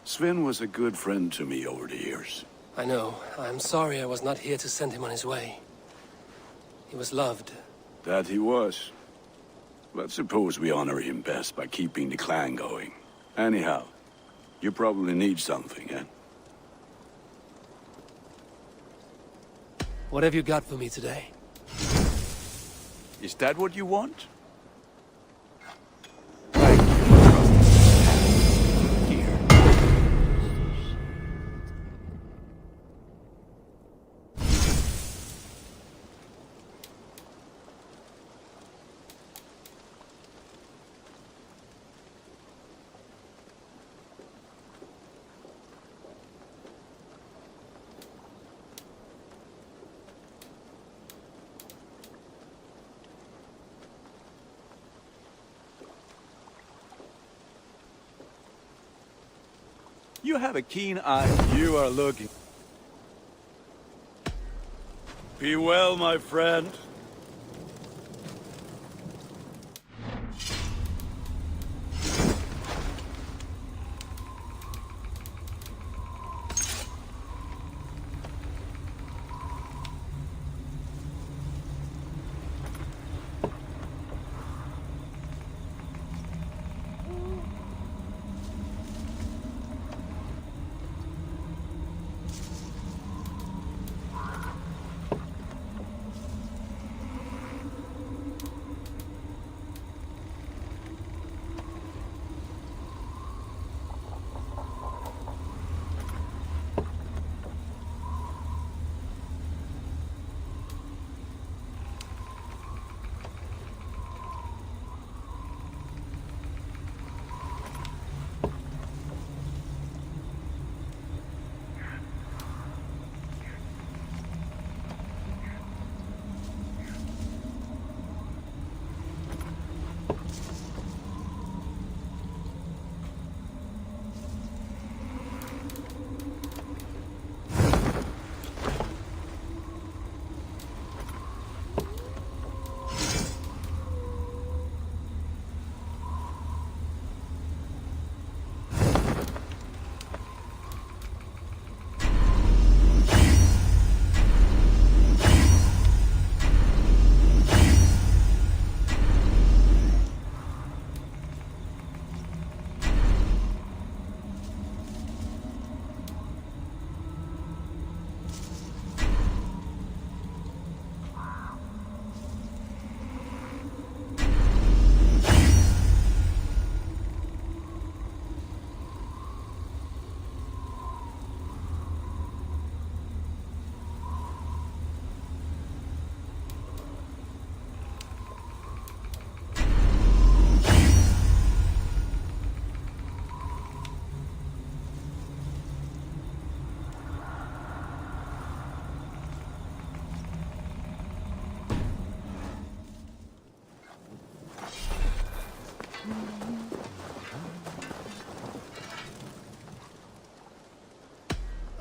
Sven was a good friend to me over the years. I know. I'm sorry I was not here to send him on his way. He was loved. That he was. But suppose we honor him best by keeping the clan going. Anyhow, you probably need something, eh? What have you got for me today? Is that what you want? You have a keen eye. You are looking. Be well, my friend.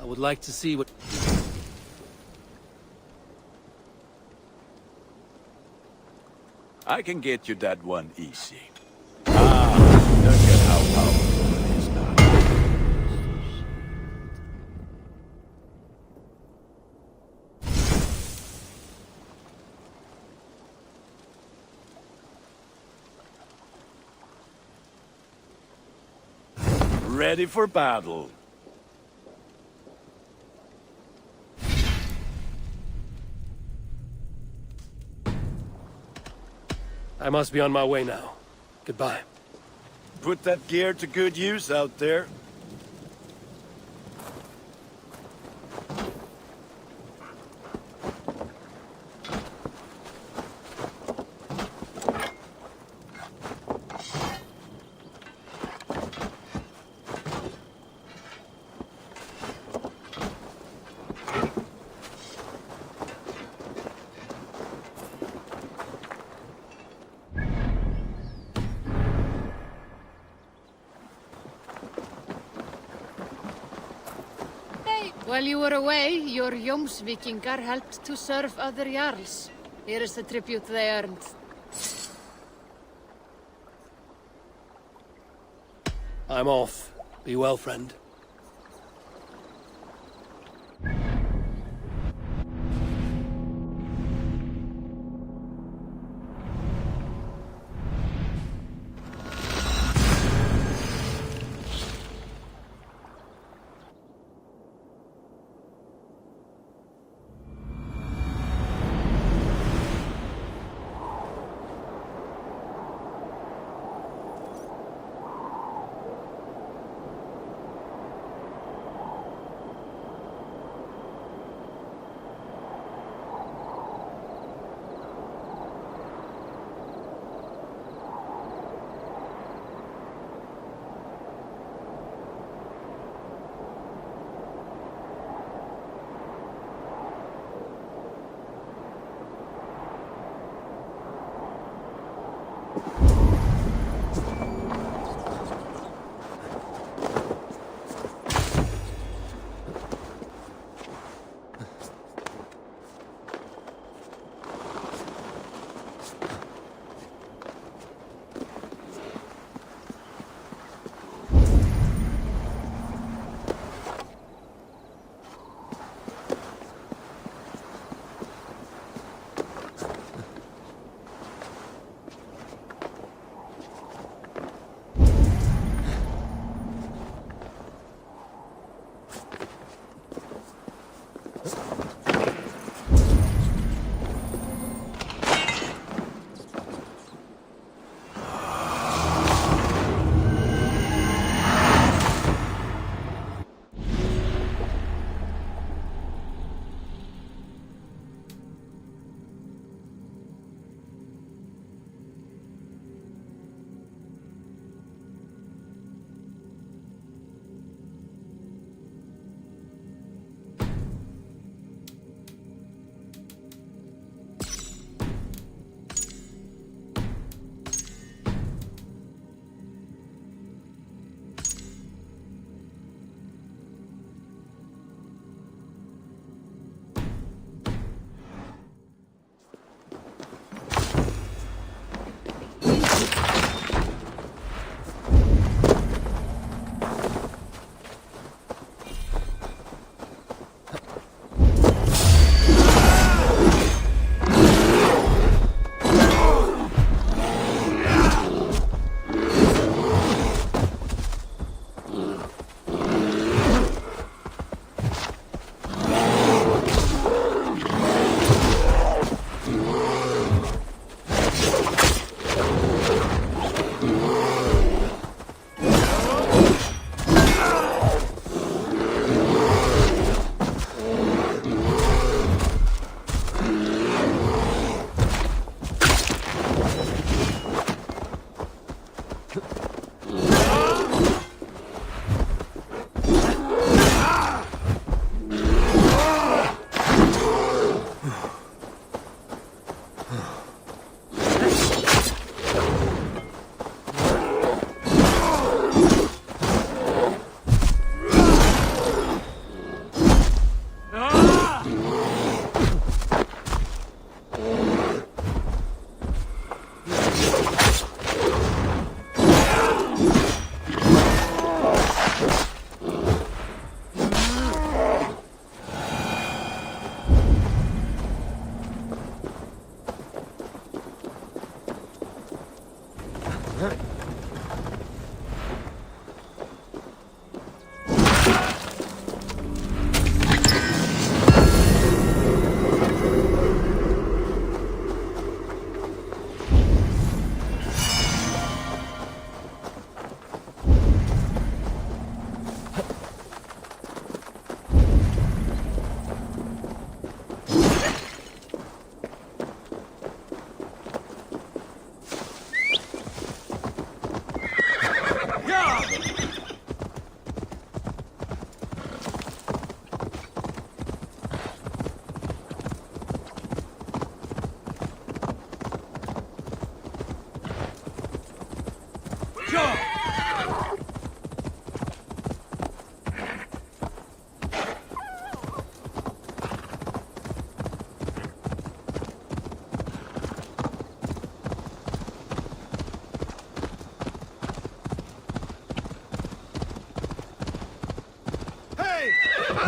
I would like to see what... I can get you that one easy. Ah, look at how powerful it is now. Ready for battle. I must be on my way now. Goodbye. Put that gear to good use out there. While you were away, your Jomsvikingar helped to serve other Jarls. Here is the tribute they earned. I'm off. Be well, friend.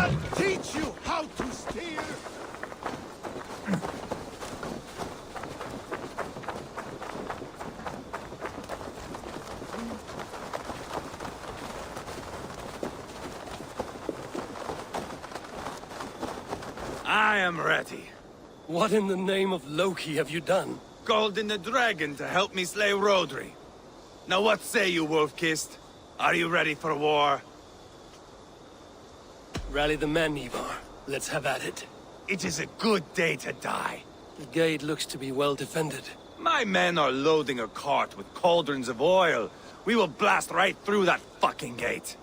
I'll teach you how to steer! I am ready. What in the name of Loki have you done? Called in the dragon to help me slay Rodri. Now what say you, Wolf-Kissed? Are you ready for war? Rally the men, Eivor. Let's have at it. It is a good day to die. The gate looks to be well defended. My men are loading a cart with cauldrons of oil. We will blast right through that fucking gate.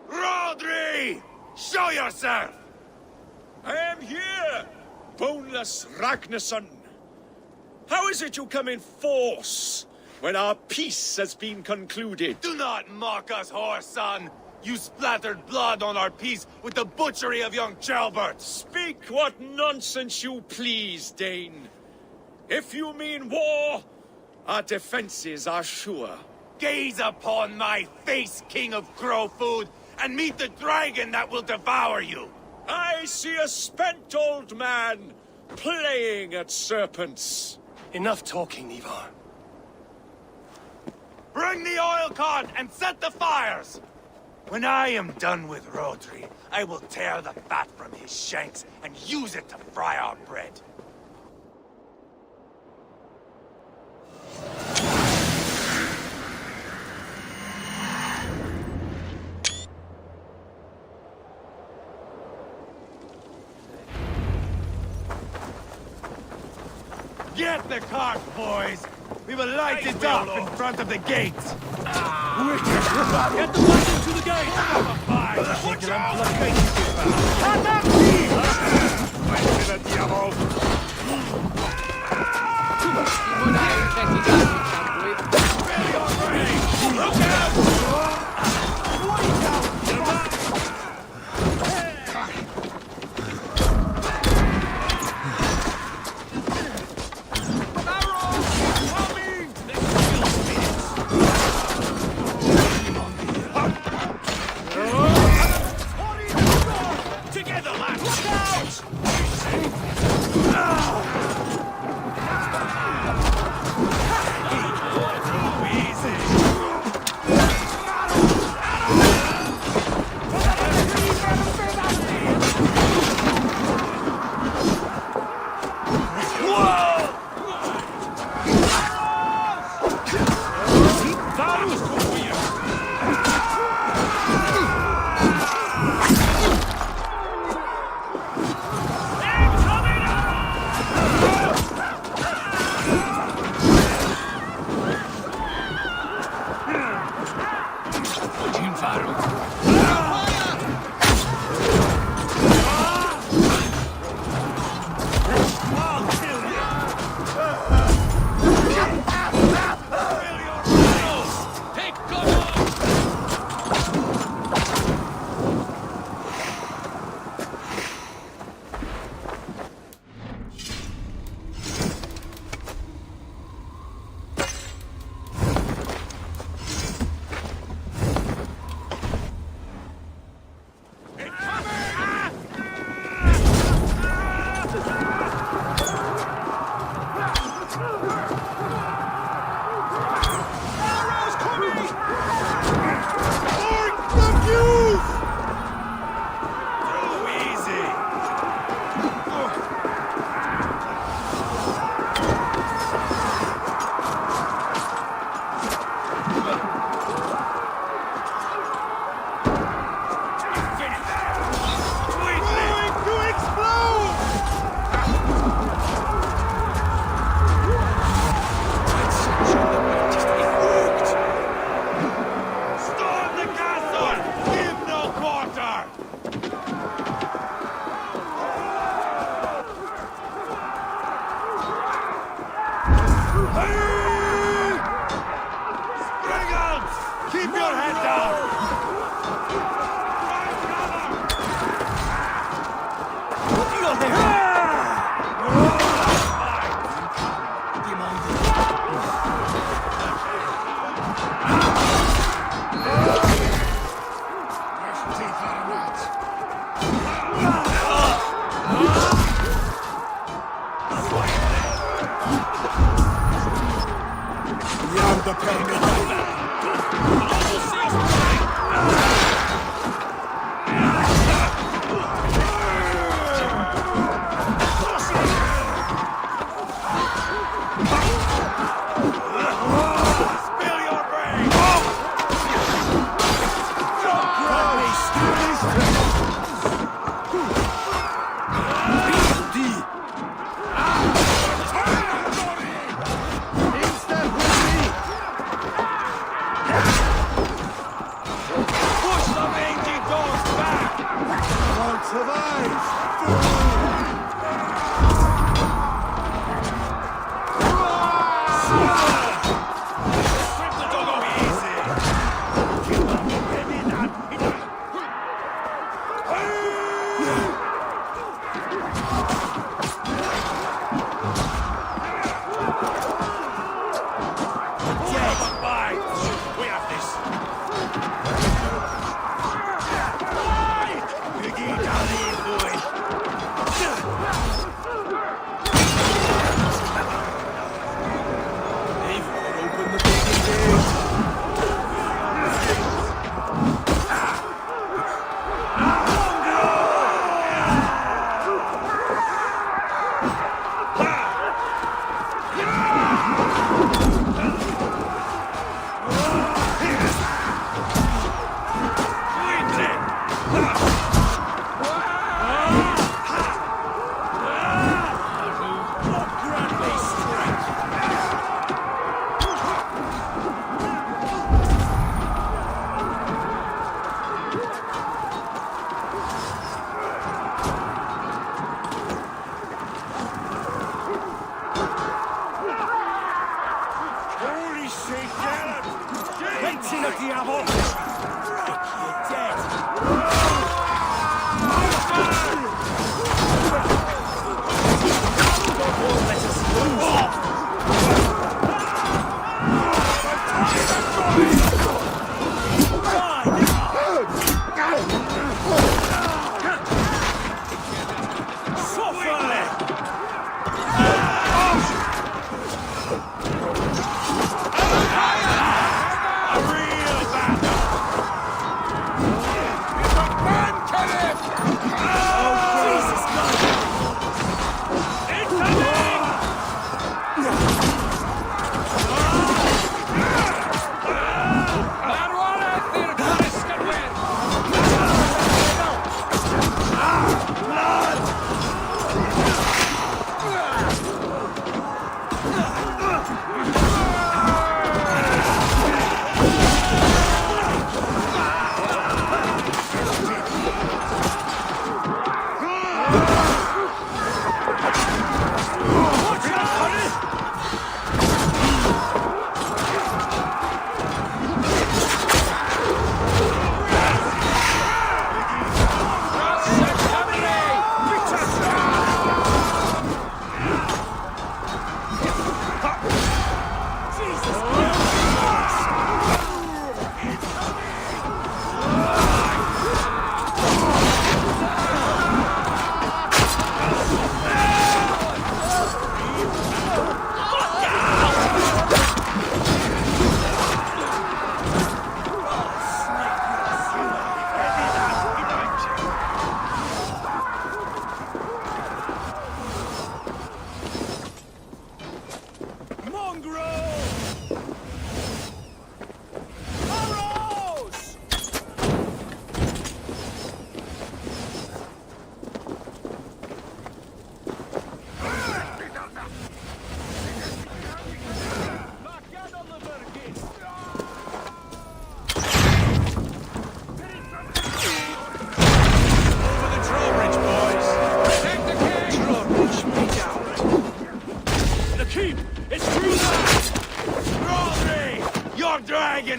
Rodri! Show yourself! I am here, boneless Ragnarsson. How is it you come in force when our peace has been concluded? Do not mock us, whore son! You splattered blood on our peace with the butchery of young Ceolbert! Speak what nonsense you please, Dane. If you mean war, our defenses are sure. Gaze upon my face, King of Crow Food, and meet the dragon that will devour you! I see a spent old man playing at serpents. Enough talking, Eivor. Bring the oil cart and set the fires! When I am done with Rodri, I will tear the fat from his shanks and use it to fry our bread. Get the cart, boys! We will light it up in front of the gate! Get the weapon to the gate! Watch out! Look out!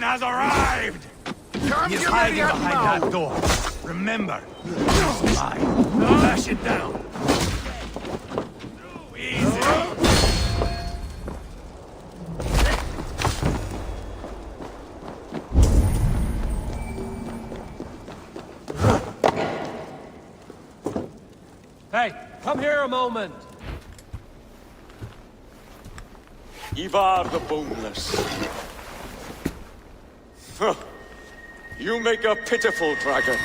Has arrived! He is hiding behind that door. Remember, it's mine. Bash it down. Easy. Hey, come here a moment. Eivor the Boneless. You make a pitiful dragon.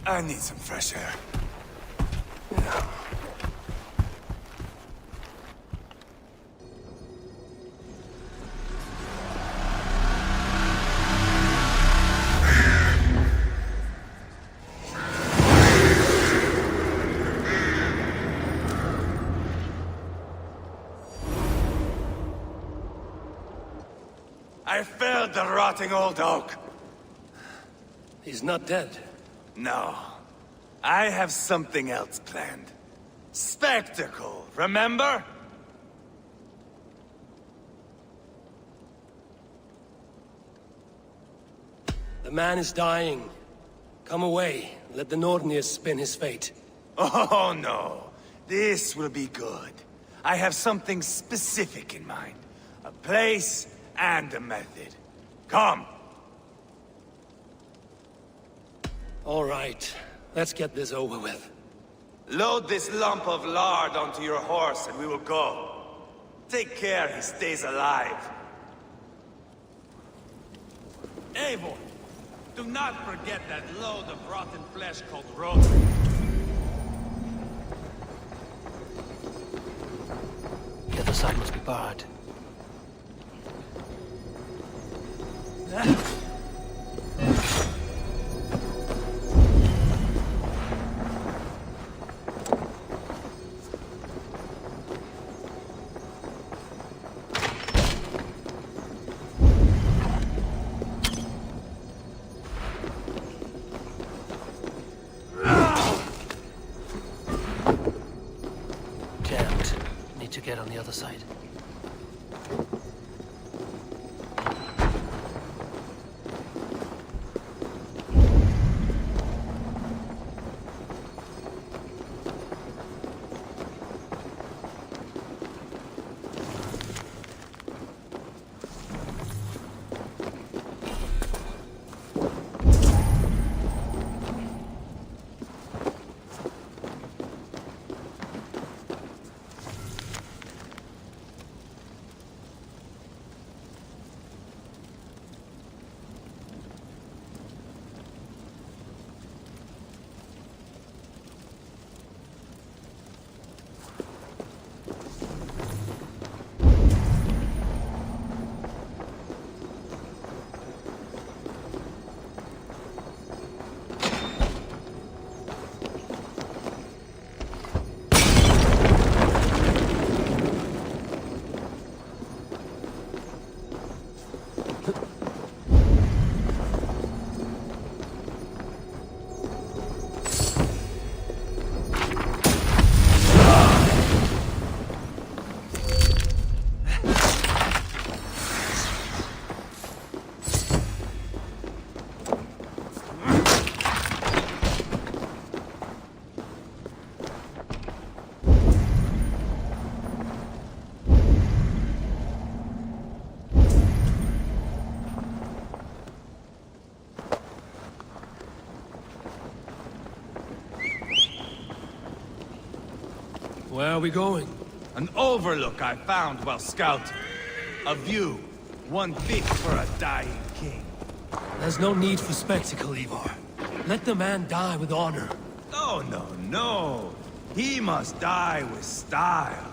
I need some fresh air. I felled the rotting old oak. He's not dead. No. I have something else planned. Spectacle, remember? The man is dying. Come away. Let the Nordniers spin his fate. Oh, no. This will be good. I have something specific in mind. A place and a method. Come. All right. Let's get this over with. Load this lump of lard onto your horse and we will go. Take care he stays alive. Eivor, do not forget that load of rotten flesh called rotary. The other side must be barred. To get on the other side. Where are we going? An overlook I found while scouting. A view, one fit for a dying king. There's no need for spectacle, Eivor. Let the man die with honor. Oh, no, no. He must die with style.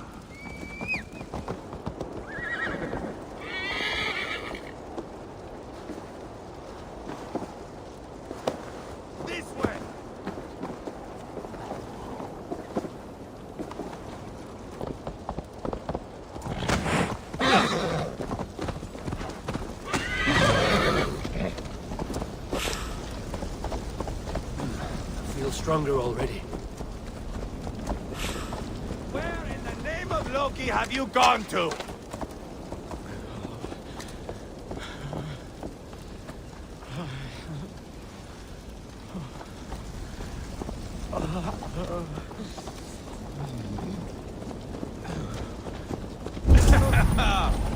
stronger already. Where in the name of Loki have you gone to?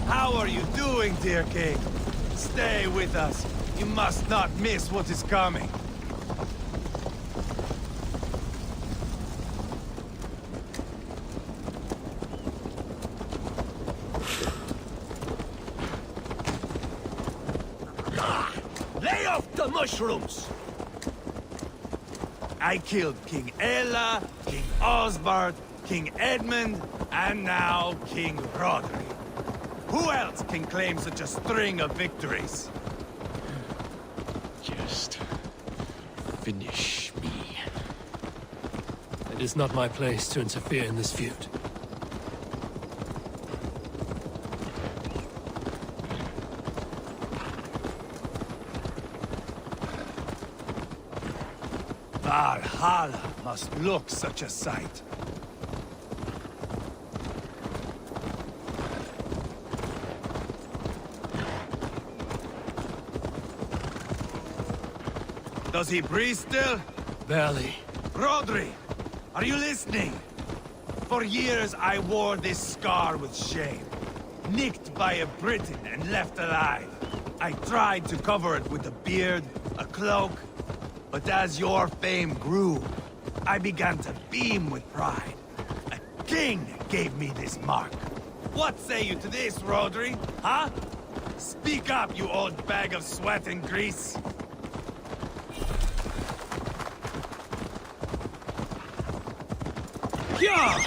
How are you doing, dear king? Stay with us. You must not miss what is coming. Lay off the mushrooms! I killed King Ella, King Osbert, King Edmund, and now King Rodri. Who else can claim such a string of victories? Just finish me. It is not my place to interfere in this feud. Valhalla must look such a sight. Does he breathe still? Barely. Rodri, are you listening? For years I wore this scar with shame. Nicked by a Briton and left alive. I tried to cover it with a beard, a cloak, but as your fame grew, I began to beam with pride. A king gave me this mark. What say you to this, Rodri? Huh? Speak up, you old bag of sweat and grease. Yeah!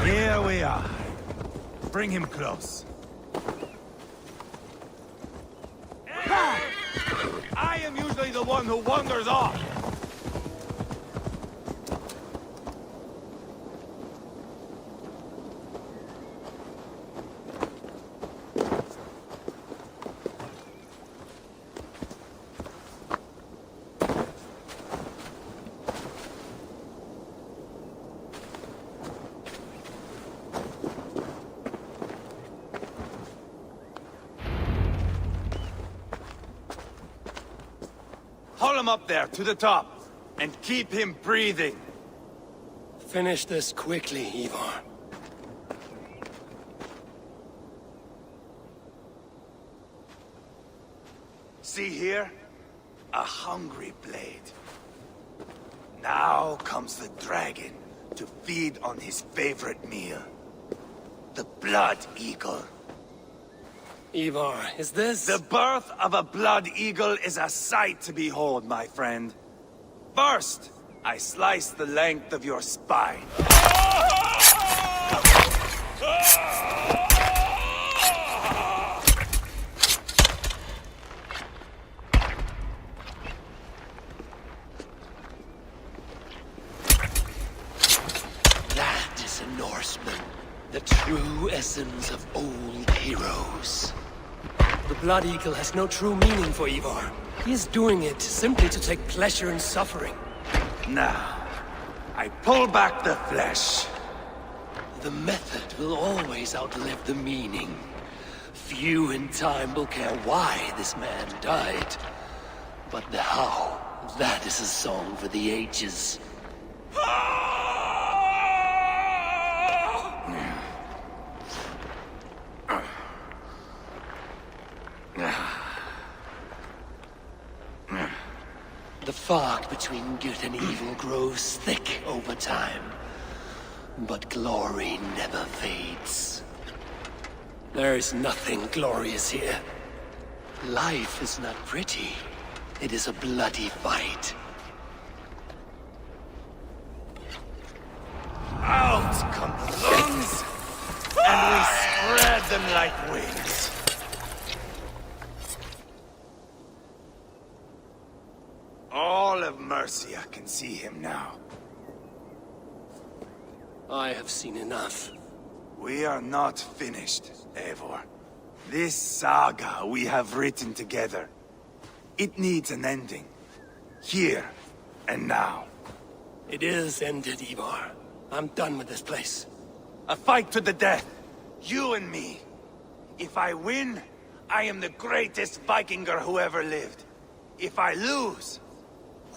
Here we are. Bring him close. I am usually the one who wanders off. Haul him up there, to the top, and keep him breathing. Finish this quickly, Eivor. See here? A hungry blade. Now comes the dragon to feed on his favorite meal. The blood eagle. Eivor, is this... The birth of a blood eagle is a sight to behold, my friend. First, I slice the length of your spine. That is a Norseman. The true essence of old heroes. The Blood Eagle has no true meaning for Eivor. He is doing it simply to take pleasure in suffering. Now, I pull back the flesh. The method will always outlive the meaning. Few in time will care why this man died. But the how, that is a song for the ages. The fog between good and evil grows thick over time. But glory never fades. There is nothing glorious here. Life is not pretty. It is a bloody fight. Out come the lungs, and we spread them like wings. All of Mercia can see him now. I have seen enough. We are not finished, Eivor. This saga we have written together It needs an ending. Here and now. It is ended, Eivor. I'm done with this place. A fight to the death. You and me. If I win, I am the greatest Vikinger who ever lived. If I lose,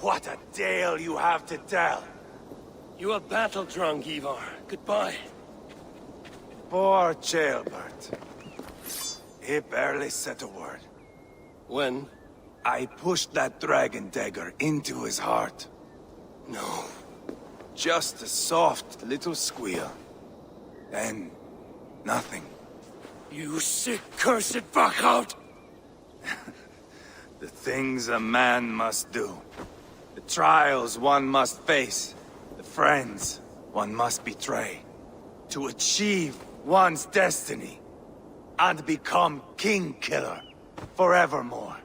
what a tale you have to tell. You are battle-drunk, Eivor. Goodbye. Poor Ceolbert. He barely said a word. When? I pushed that dragon dagger into his heart. No. Just a soft little squeal. Then, nothing. You sick, cursed fuck-out! The things a man must do. The trials one must face. The friends one must betray. To achieve one's destiny. And become king-killer forevermore.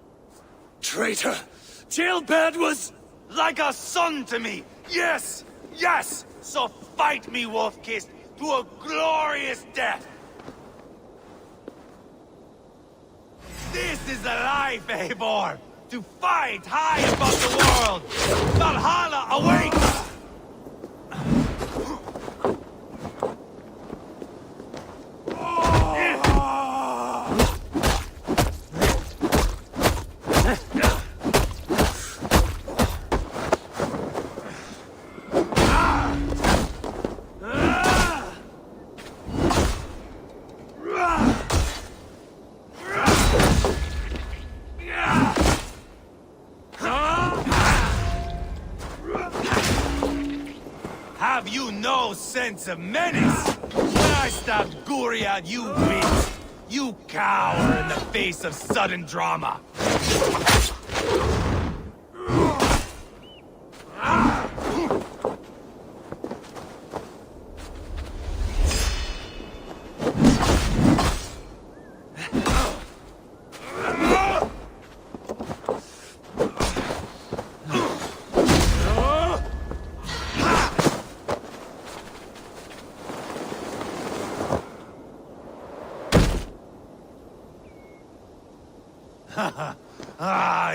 Traitor! Ceolbert was... like a son to me! Yes! Yes! So fight me, Wolf-Kissed, to a glorious death! This is a life, Eivor! To fight high above the world! Valhalla awaits! Have you no sense of menace? When I stabbed Guriad, you winced. You cower in the face of sudden drama.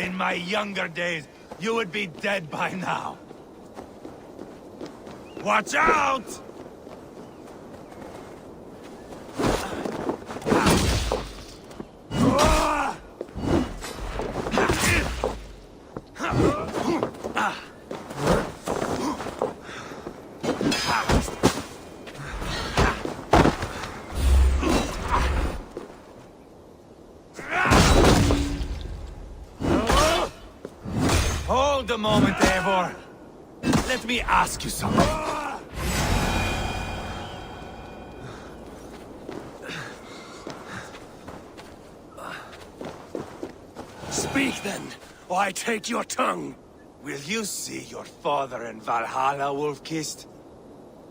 In my younger days, you would be dead by now. Watch out! Hold a moment, Eivor. Let me ask you something. Speak then, or I take your tongue. Will you see your father in Valhalla, Wolf-Kissed?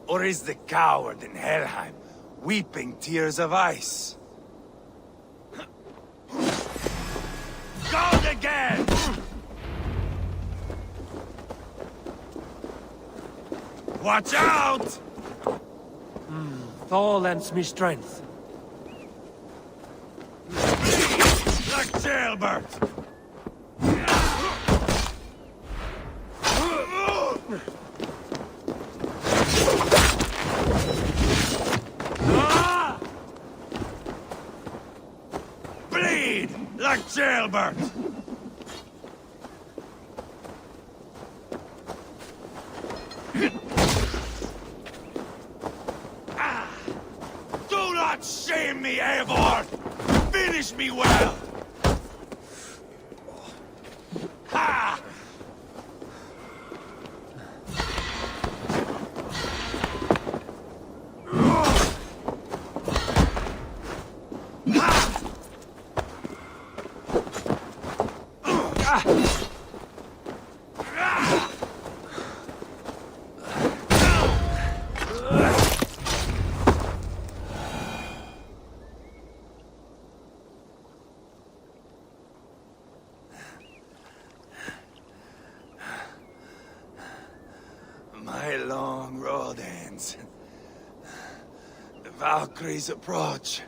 Or is the coward in Helheim weeping tears of ice? Go again! Watch out! Thor lends me strength. Like Ceolbert! Bleed like Ceolbert! Do not shame me, Eivor! Finish me well! Ha! My long road ends. The Valkyries approach.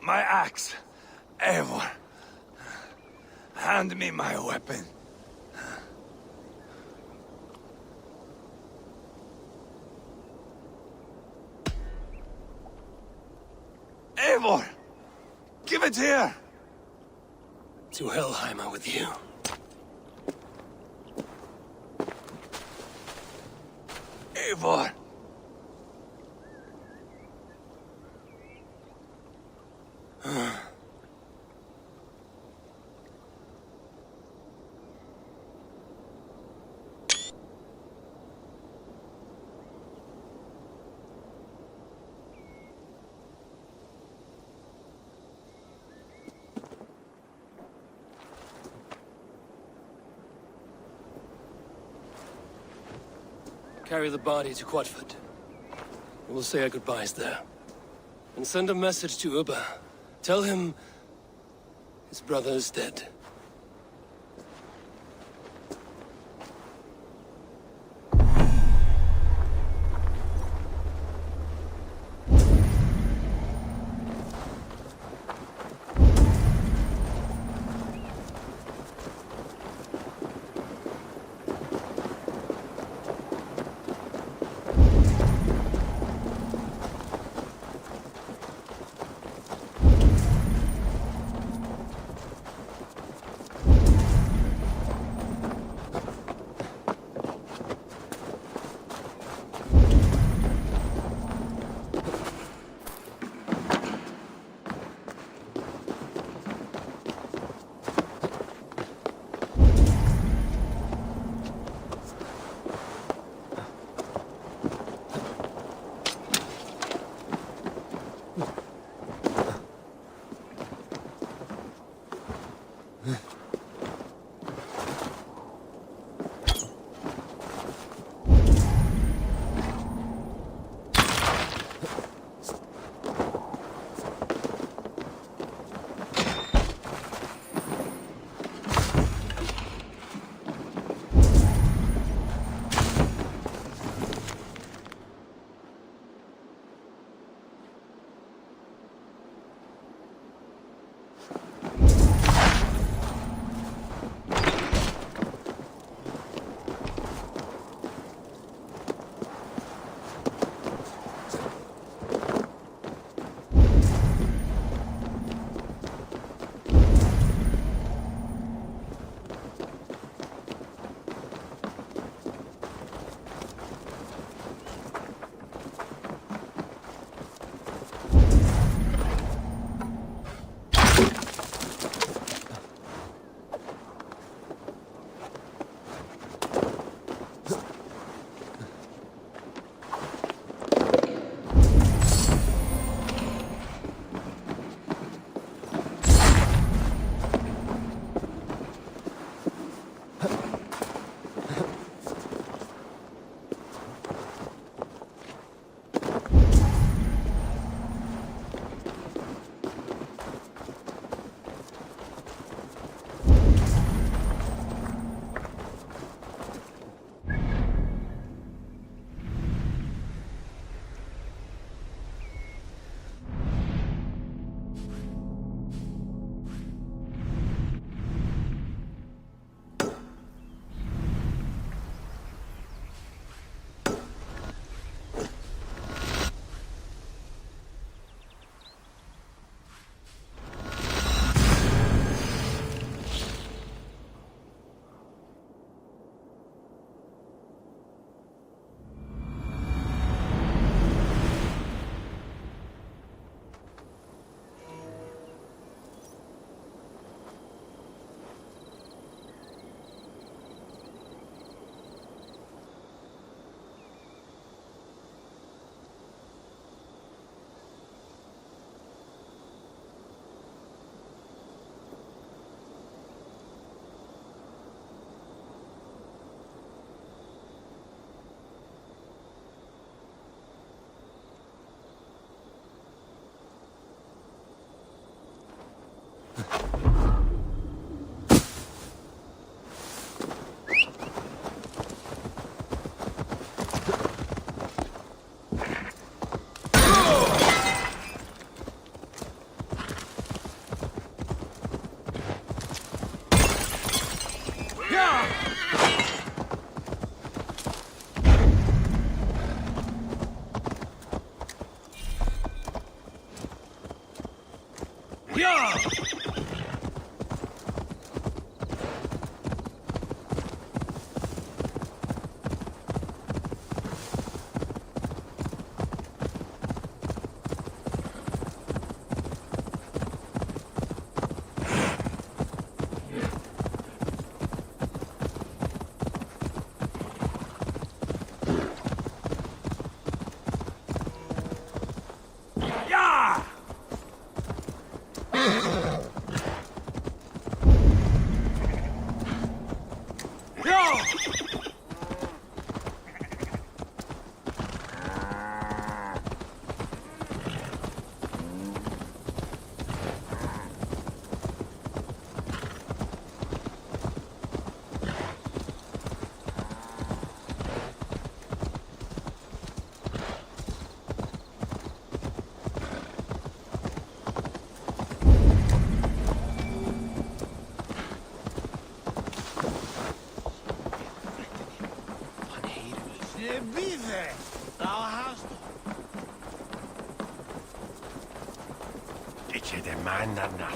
My axe Eivor, hand me my weapon. Eivor! Give it here! To Helheim with you. Eivor! Carry the body to Quatford. We'll say our goodbyes there. And send a message to Ubba. Tell him his brother is dead. Ikke det mannene.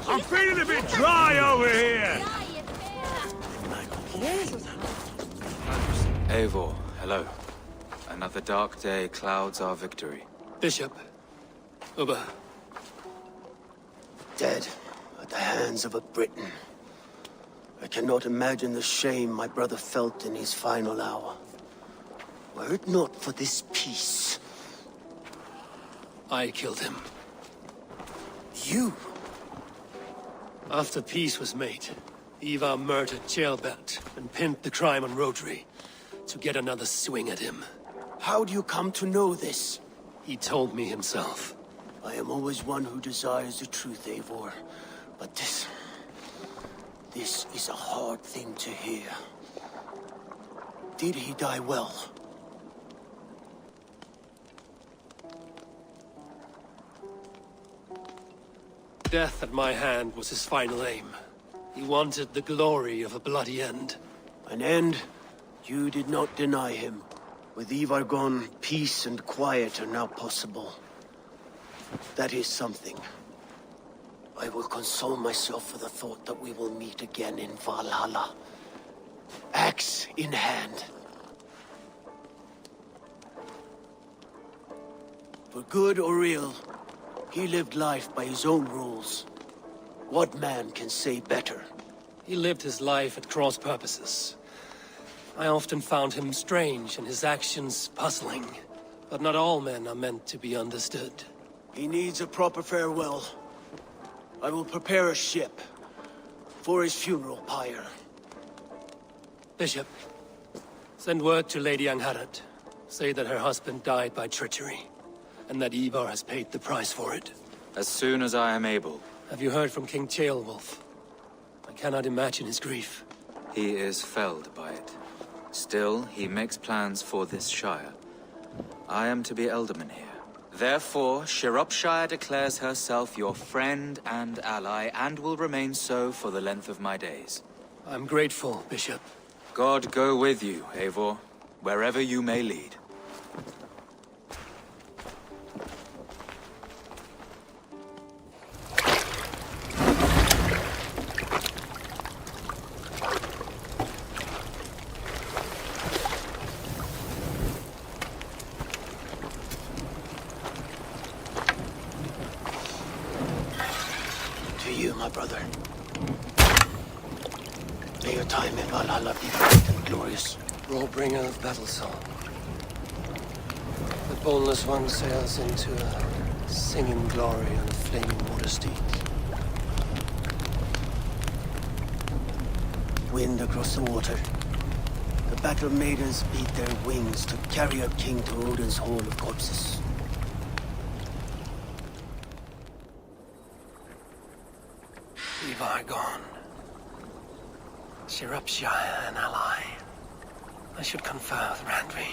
I'm feeling a bit dry over here! Eivor, hello. Another dark day clouds our victory. Bishop. Uber. Dead at the hands of a Briton. I cannot imagine the shame my brother felt in his final hour. Were it not for this peace... I killed him. You? After peace was made, Eivor murdered Ceolbert and pinned the crime on Rodri. to get another swing at him. How do you come to know this? He told me himself. I am always one who desires the truth, Eivor. But this is a hard thing to hear. Did he die well? Death at my hand was his final aim. He wanted the glory of a bloody end. An end you did not deny him. With Eivor gone, peace and quiet are now possible. That is something. I will console myself for the thought that we will meet again in Valhalla. Axe in hand. For good or ill, he lived life by his own rules. What man can say better? He lived his life at cross purposes. I often found him strange and his actions puzzling. But not all men are meant to be understood. He needs a proper farewell. I will prepare a ship for his funeral pyre. Bishop, send word to Lady Angharad. Say that her husband died by treachery, and that Eivor has paid the price for it. As soon as I am able. Have you heard from King Ceolwulf? I cannot imagine his grief. He is felled by it. Still, he makes plans for this shire. I am to be Elderman here. Therefore, Sciropescire declares herself your friend and ally, and will remain so for the length of my days. I'm grateful, Bishop. God go with you, Eivor, wherever you may lead. My brother. May your time in Valhalla be bright and glorious. Warbringer of battle song. The boneless one sails into a singing glory on a flaming water steed. Wind across the water. The battle maidens beat their wings to carry a king to Odin's hall of corpses. Eivor gone. Sciropescire an ally. I should confer with Randvi.